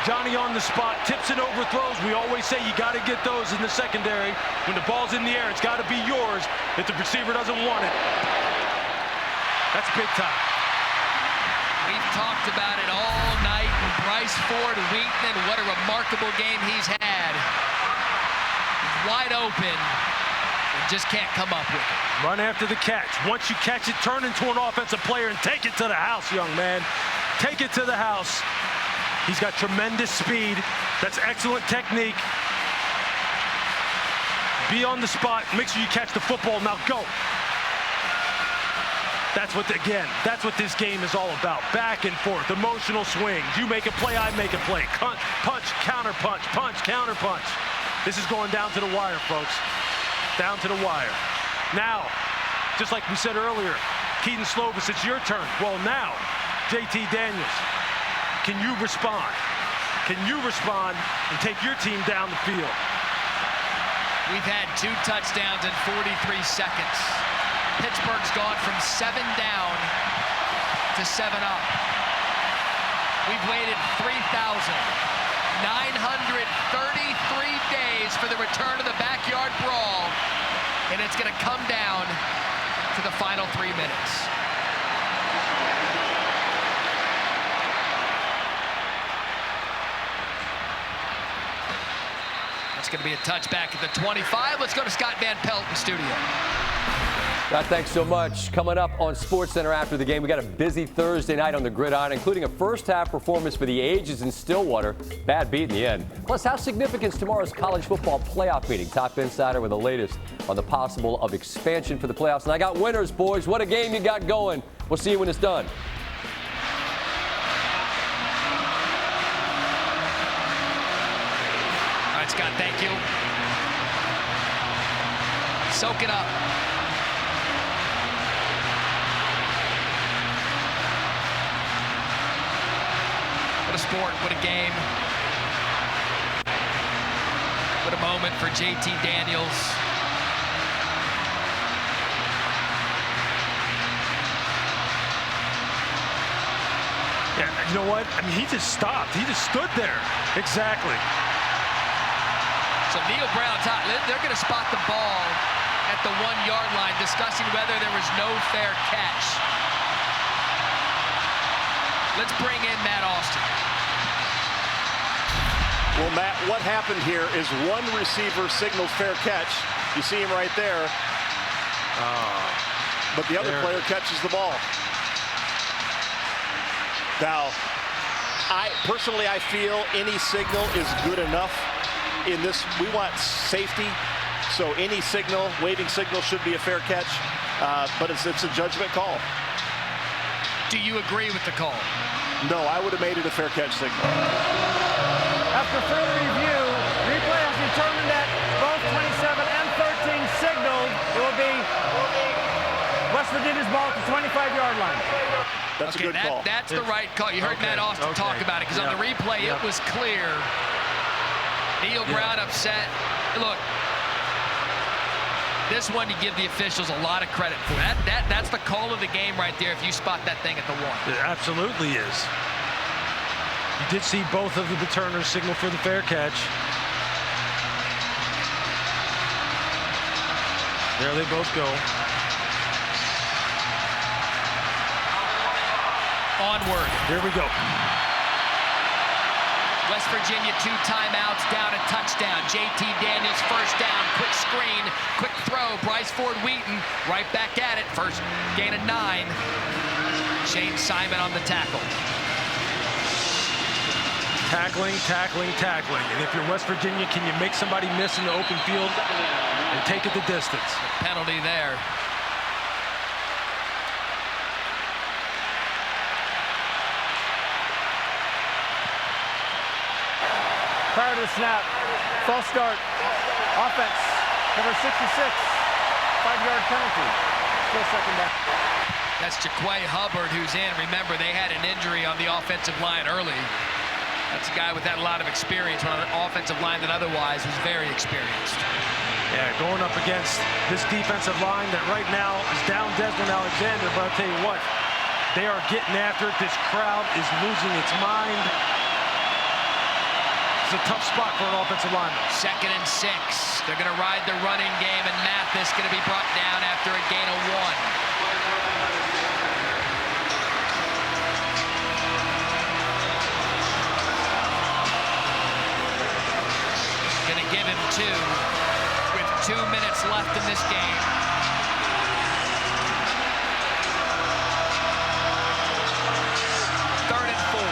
Johnny on the spot, tips and overthrows. We always say you got to get those in the secondary. When the ball's in the air, it's got to be yours. If the receiver doesn't want it, that's big time. We've talked about it all night. Bryce Ford Wheaton, what a remarkable game he's had. Wide open, and just can't come up with it. Run after the catch. Once you catch it, turn into an offensive player and take it to the house, young man. Take it to the house. He's got tremendous speed. That's excellent technique. Be on the spot. Make sure you catch the football. Now go. That's what, again, that's what this game is all about. Back and forth, emotional swings. You make a play, I make a play. Punch, counter punch, punch, counter punch. This is going down to the wire, folks. Down to the wire. Now, just like we said earlier, Keaton Slovis, it's your turn. Well, now, JT Daniels, can you respond? Can you respond and take your team down the field? We've had 2 touchdowns in 43 seconds. Pittsburgh's gone from 7 down to 7 up. We've waited 3,933 days for the return of the backyard brawl, and it's going to come down to the final 3 minutes. That's going to be a touchback at the 25. Let's go to Scott Van Pelt in studio. Scott, thanks so much. Coming up on SportsCenter after the game, we got a busy Thursday night on the gridiron, including a first-half performance for the ages in Stillwater. Bad beat in the end. Plus, how significant is tomorrow's college football playoff meeting? Top Insider with the latest on the possible of expansion for the playoffs. And I got winners, boys. What a game you got going. We'll see you when it's done. All right, Scott, thank you. Soak it up. What a sport, what a game. What a moment for JT Daniels. Yeah, you know what? I mean, he just stopped. He just stood there. Exactly. So Neil Brown, they're going to spot the ball at the 1-yard line, discussing whether there was no fair catch. Let's bring in Matt Austin. Well, Matt, what happened here is one receiver signaled fair catch. You see him right there. But the other player catches the ball. Now, I feel any signal is good enough in this. We want safety, so any signal, waving signal, should be a fair catch. But it's a judgment call. Do you agree with the call? No, I would have made it a fair catch signal. After further review, replay has determined that both 27 and 13 signaled. It will be West Virginia's ball at the 25-yard line. That's a good call. That's the right call. You heard Matt Austin talk about it, because on the replay it was clear. Neil Brown upset. Look, this one you give the officials a lot of credit for. That's the call of the game right there if you spot that thing at the 1. It absolutely is. You did see both of the returners signal for the fair catch. There they both go. Onward. Here we go. West Virginia 2 timeouts, down a touchdown. JT Daniels first down, quick screen, quick throw. Bryce Ford Wheaton right back at it. First gain of 9. Shane Simon on the tackle. Tackling, tackling, tackling. And if you're West Virginia, can you make somebody miss in the open field and take it the distance? Penalty there. Prior to the snap, false start, offense, number 66, 5-yard penalty, still second down. That's Jaquay Hubbard who's in. Remember, they had an injury on the offensive line early. That's a guy with that a lot of experience on an offensive line that otherwise was very experienced. Yeah, going up against this defensive line that right now is down Desmond Alexander, but I'll tell you what, they are getting after it. This crowd is losing its mind. It's a tough spot for an offensive lineman. 2nd and 6. They're going to ride the running game, and Mathis going to be brought down after a gain of 1. Going to give him 2 with 2 minutes left in this game. Third and 4.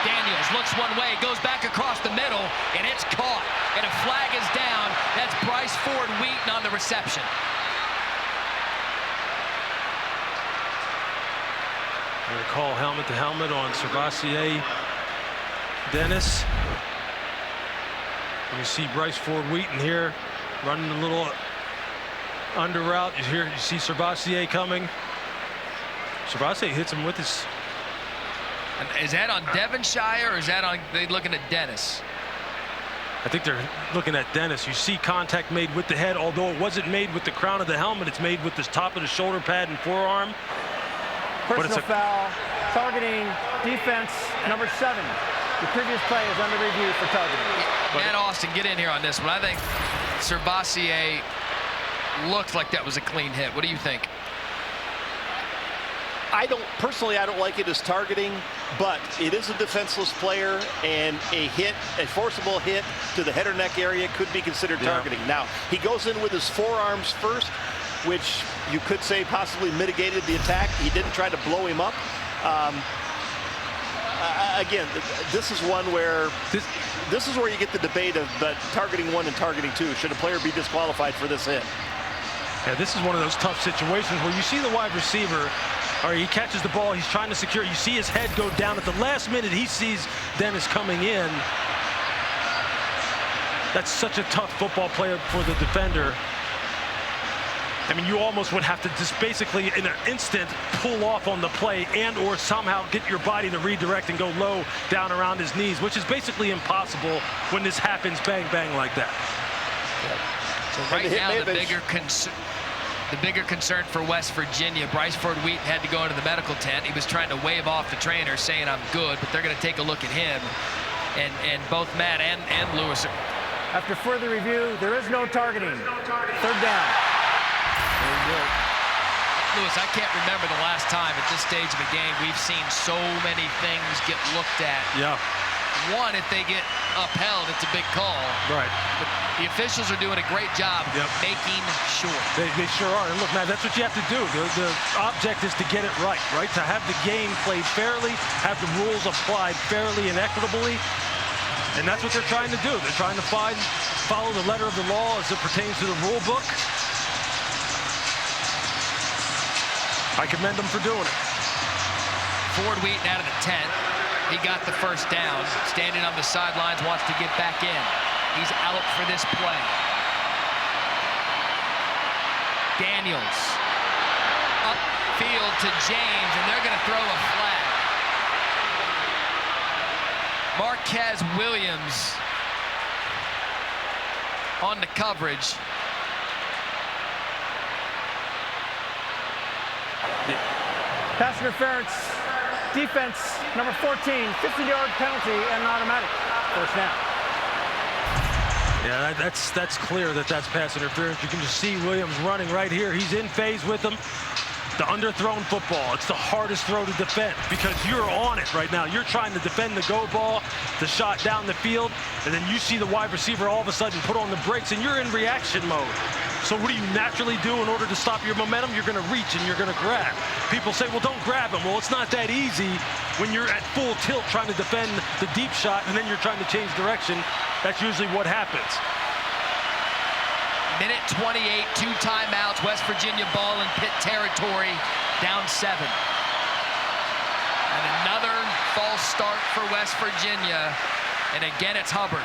Daniels looks one way, goes back across the middle, and it's caught. And a flag is down. That's Bryce Ford Wheaton on the reception. They're going to call helmet to helmet on Servassier Dennis. You see Bryce Ford Wheaton here running a little under route. You see Servassier coming. Servassier hits him with his. And is that on Devonshire, or is that on they looking at Dennis? I think they're looking at Dennis. You see contact made with the head, although it wasn't made with the crown of the helmet. It's made with the top of the shoulder pad and forearm. Personal foul, targeting defense number 7. The previous play is under review for targeting. Matt Austin, get in here on this one. I think Servassier looked like that was a clean hit. What do you think? Personally, I don't like it as targeting, but it is a defenseless player, and a forcible hit to the head or neck area could be considered targeting. Now, he goes in with his forearms first, which you could say possibly mitigated the attack. He didn't try to blow him up. Again, this is one where this is where you get the debate of targeting 1 and targeting 2. Should a player be disqualified for this hit? Yeah, this is one of those tough situations where you see the wide receiver, or he catches the ball, he's trying to secure. You see his head go down at the last minute. He sees Dennis coming in. That's such a tough football player for the defender. I mean, you almost would have to just basically in an instant pull off on the play and or somehow get your body to redirect and go low down around his knees, which is basically impossible when this happens bang bang like that. So right now the bigger concern for West Virginia, Bryce Ford Wheaton had to go into the medical tent. He was trying to wave off the trainer saying I'm good, but they're going to take a look at him. And both Matt and Lewis. After further review, there is no targeting. 3rd down. Lewis, I can't remember the last time at this stage of a game we've seen so many things get looked at. Yeah. One, if they get upheld, it's a big call. Right. But the officials are doing a great job making sure. They sure are. And look, man, that's what you have to do. The object is to get it right? To have the game played fairly, have the rules applied fairly and equitably. And that's what they're trying to do. They're trying to follow the letter of the law as it pertains to the rule book. I commend them for doing it. Ford Wheaton out of the tent. He got the first down. Standing on the sidelines, wants to get back in. He's out for this play. Daniels. Upfield to James, and they're going to throw a flag. Marquez Williams on the coverage. Pass interference, defense, number 14, 50-yard penalty and an automatic. First down. Yeah, that's clear that that's pass interference. You can just see Williams running right here. He's in phase with him. The underthrown football, it's the hardest throw to defend because you're on it right now. You're trying to defend the go ball, the shot down the field, and then you see the wide receiver all of a sudden put on the brakes and you're in reaction mode. So what do you naturally do in order to stop your momentum? You're going to reach and you're going to grab. People say, well, don't grab him. Well, it's not that easy when you're at full tilt trying to defend the deep shot and then you're trying to change direction. That's usually what happens. Minute 28, 2 timeouts, West Virginia ball in Pitt territory, down 7. And another false start for West Virginia. And again, it's Hubbard.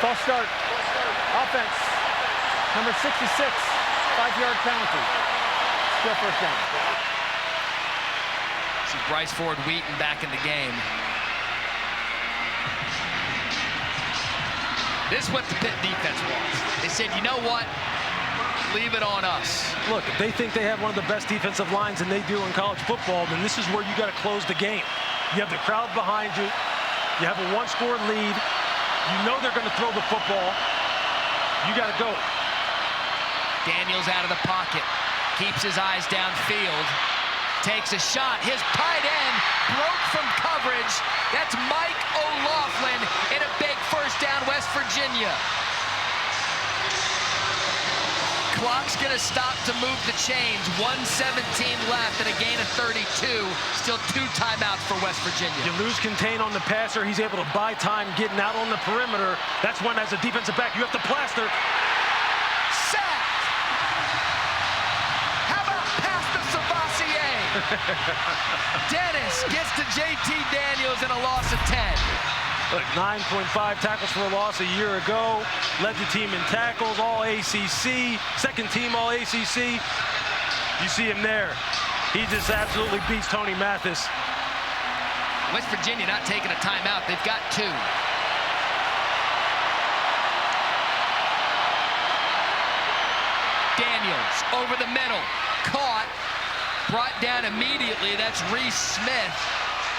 False start. Offense. Number 66. 5-yard penalty. Still first down. This is Bryce Ford Wheaton back in the game. This is what the Pitt defense wants. They said, you know what? Leave it on us. Look, if they think they have one of the best defensive lines than they do in college football, then this is where you got to close the game. You have the crowd behind you. You have a one-score lead. You know they're going to throw the football. You got to go. Daniels out of the pocket. Keeps his eyes downfield. Takes a shot. His tight end broke from coverage. That's Mike O'Loughlin in a big first down, West Virginia. Clock's going to stop to move the chains. 1:17 left and a gain of 32. Still 2 timeouts for West Virginia. You lose contain on the passer. He's able to buy time getting out on the perimeter. That's when, as a defensive back, you have to plaster. Sack! How about pass to Sabasier? Dennis gets to JT Daniels and a loss of 10. Look, 9.5 tackles for a loss a year ago. Led the team in tackles, all ACC. Second team all ACC. You see him there. He just absolutely beats Tony Mathis. West Virginia not taking a timeout. They've got 2. Daniels over the middle. Caught. Brought down immediately. That's Reese Smith.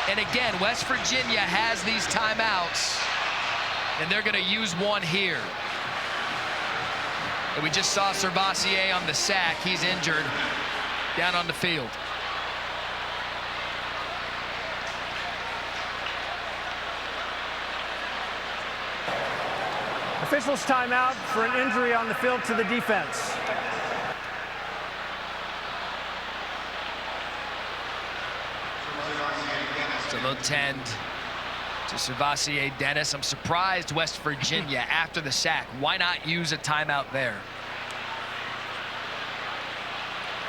And again, West Virginia has these timeouts, and they're going to use one here. And we just saw Servassier on the sack. He's injured down on the field. Officials timeout for an injury on the field to the defense. So they'll tend to Servassier Dennis. I'm surprised West Virginia, after the sack, why not use a timeout there?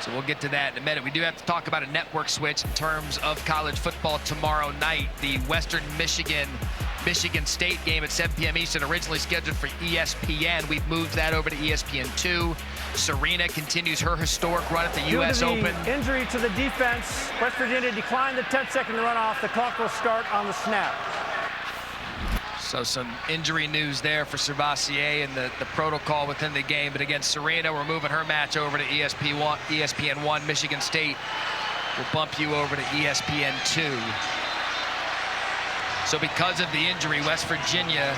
So we'll get to that in a minute. We do have to talk about a network switch in terms of college football tomorrow night. The Western Michigan State game at 7 p.m. Eastern, originally scheduled for ESPN. We've moved that over to ESPN2. Serena continues her historic run at the U.S. Open. Injury to the defense. West Virginia declined the 10-second runoff. The clock will start on the snap. So some injury news there for Servassier and the protocol within the game. But again, Serena, we're moving her match over to ESPN1. Michigan State will bump you over to ESPN2. So because of the injury, West Virginia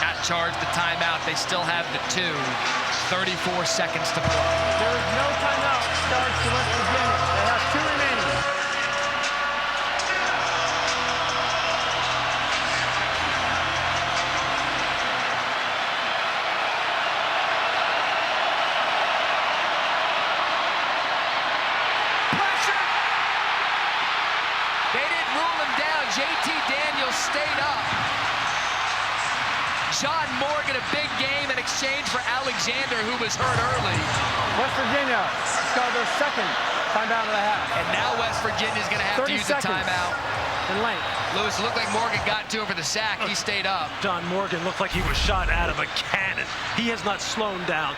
not charged the timeout. They still have the 2. 34 seconds to play. There is no timeout charged to West Virginia. They have 2 remaining. Pressure! They didn't rule him down. JT Daniels stayed up. John Morgan, a big game in exchange for Alexander, who was hurt early. West Virginia got their second timeout of the half. And now West Virginia's going to have to use a timeout. In length. Lewis, looked like Morgan got to over the sack. He stayed up. John Morgan looked like he was shot out of a cannon. He has not slowed down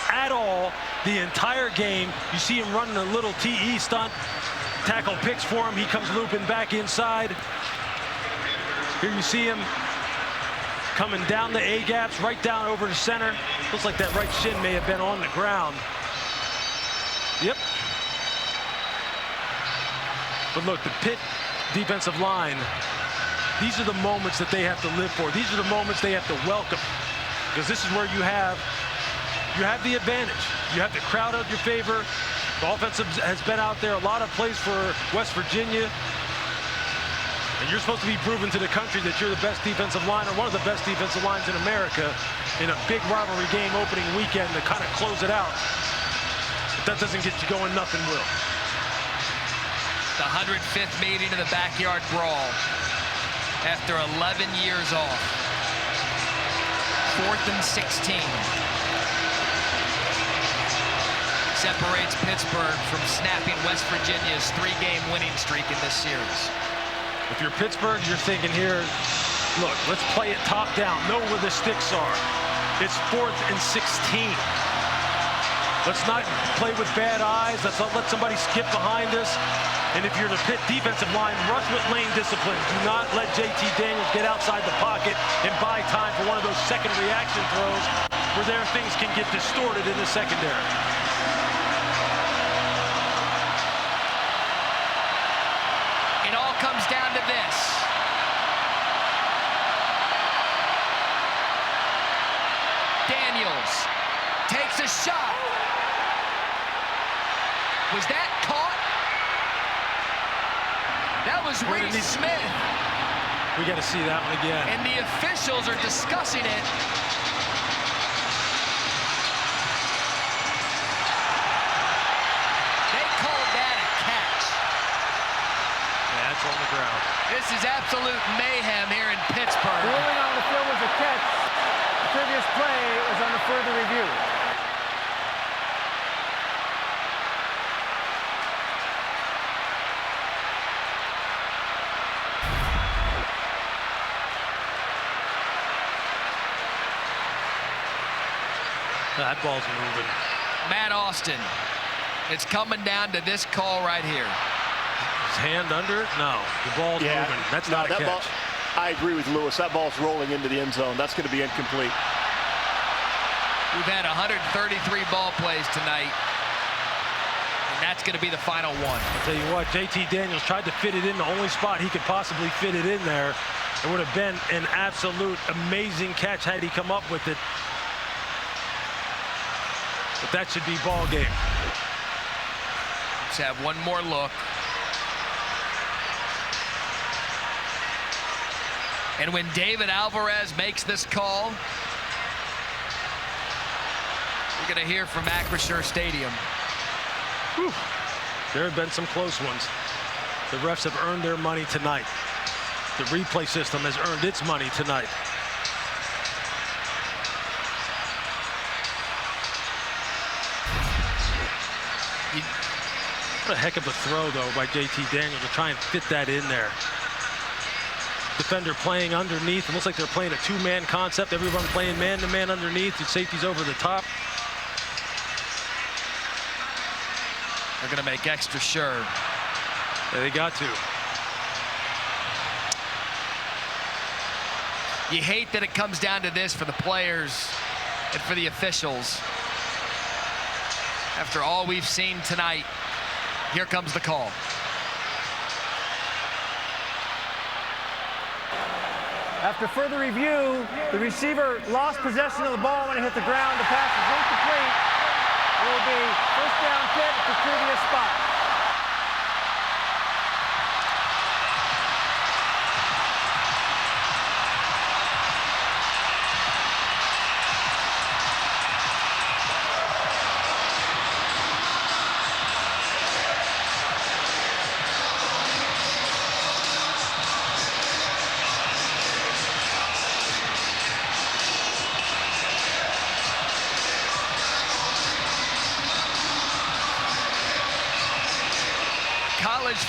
at all the entire game. You see him running a little TE stunt. Tackle picks for him. He comes looping back inside. Here you see him coming down the A-gaps, right down over the center. Looks like that right shin may have been on the ground. Yep. But look, the Pitt defensive line, these are the moments that they have to live for. These are the moments they have to welcome. Because this is where you have the advantage. You have the crowd out your favor. The offense has been out there. A lot of plays for West Virginia. And you're supposed to be proving to the country that you're the best defensive line, or one of the best defensive lines in America, in a big rivalry game opening weekend to kind of close it out. If that doesn't get you going, nothing will. The 105th meeting of the backyard brawl after 11 years off. 4th and 16. Separates Pittsburgh from snapping West Virginia's 3-game winning streak in this series. If you're Pittsburgh, you're thinking here, look, let's play it top down. Know where the sticks are. It's 4th and 16. Let's not play with bad eyes. Let's not let somebody skip behind us. And if you're the Pitt defensive line, rush with lane discipline. Do not let JT Daniels get outside the pocket and buy time for one of those second reaction throws where there things can get distorted in the secondary. It all comes down to this. Daniels takes a shot. Was that caught? That was Reese Smith. We got to see that one again. And the officials are discussing it. They called that a catch. Yeah, that's on the ground. This is absolute mayhem here in Pittsburgh. The ruling on the field was a catch. The previous play is under further review. That ball's moving. Matt Austin. It's coming down to this call right here. His hand under it? No. The ball's moving. That's not a catch. Ball, I agree with Lewis. That ball's rolling into the end zone. That's going to be incomplete. We've had 133 ball plays tonight. And that's going to be the final one. I'll tell you what, JT Daniels tried to fit it in the only spot he could possibly fit it in there. It would have been an absolute amazing catch had he come up with it. But that should be ball game. Let's have one more look. And when David Alvarez makes this call, we're going to hear from Acrisure Stadium. Whew. There have been some close ones. The refs have earned their money tonight. The replay system has earned its money tonight. What a heck of a throw, though, by JT Daniels to try and fit that in there. Defender playing underneath. It looks like they're playing a two-man concept. Everyone playing man-to-man underneath. The safety's over the top. They're going to make extra sure. Yeah, they got to. You hate that it comes down to this for the players and for the officials. After all we've seen tonight, here comes the call. After further review, the receiver lost possession of the ball when it hit the ground. The pass is incomplete. It will be first down Pitt at the previous spot.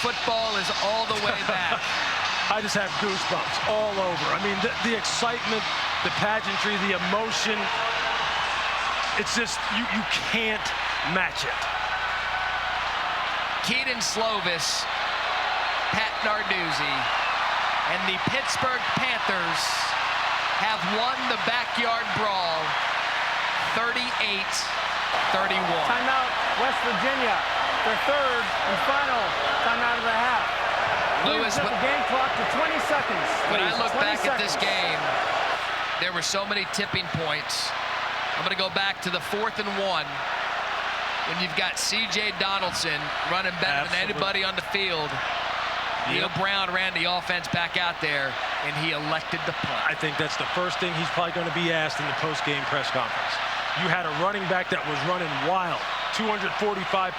Football is all the way back. I just have goosebumps all over. I mean, the excitement, the pageantry, the emotion. It's just, you can't match it. Keaton Slovis, Pat Narduzzi, and the Pittsburgh Panthers have won the backyard brawl 38-31. Timeout, West Virginia. Their third and final timeout of the half. Lewis, set the game clock to 20 seconds. When I look back at this game, there were so many tipping points. I'm going to go back to the 4th and 1 when you've got C.J. Donaldson running better than anybody on the field. Neil Brown ran the offense back out there, and he elected the punt. I think that's the first thing he's probably going to be asked in the post-game press conference. You had a running back that was running wild, 245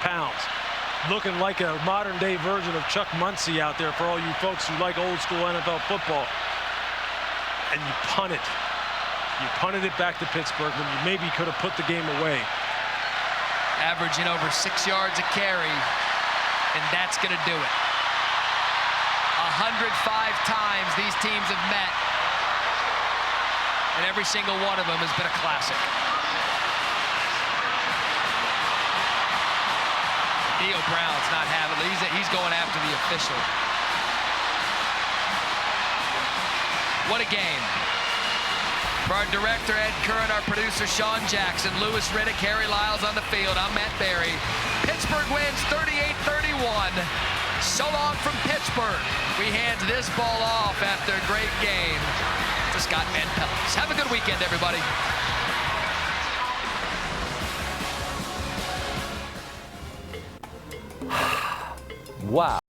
pounds, looking like a modern-day version of Chuck Muncie out there for all you folks who like old-school NFL football. And you punt it. You punted it back to Pittsburgh when you maybe could have put the game away. Averaging over 6 yards a carry, and that's going to do it. 105 times these teams have met, and every single one of them has been a classic. Neo Brown's not having it. He's going after the official. What a game. For our director, Ed Curran, our producer, Sean Jackson, Lewis Riddick, Harry Lyles on the field, I'm Matt Barry. Pittsburgh wins 38-31. So long from Pittsburgh. We hand this ball off after a great game to Scott Van Pelt. Have a good weekend, everybody. Wow.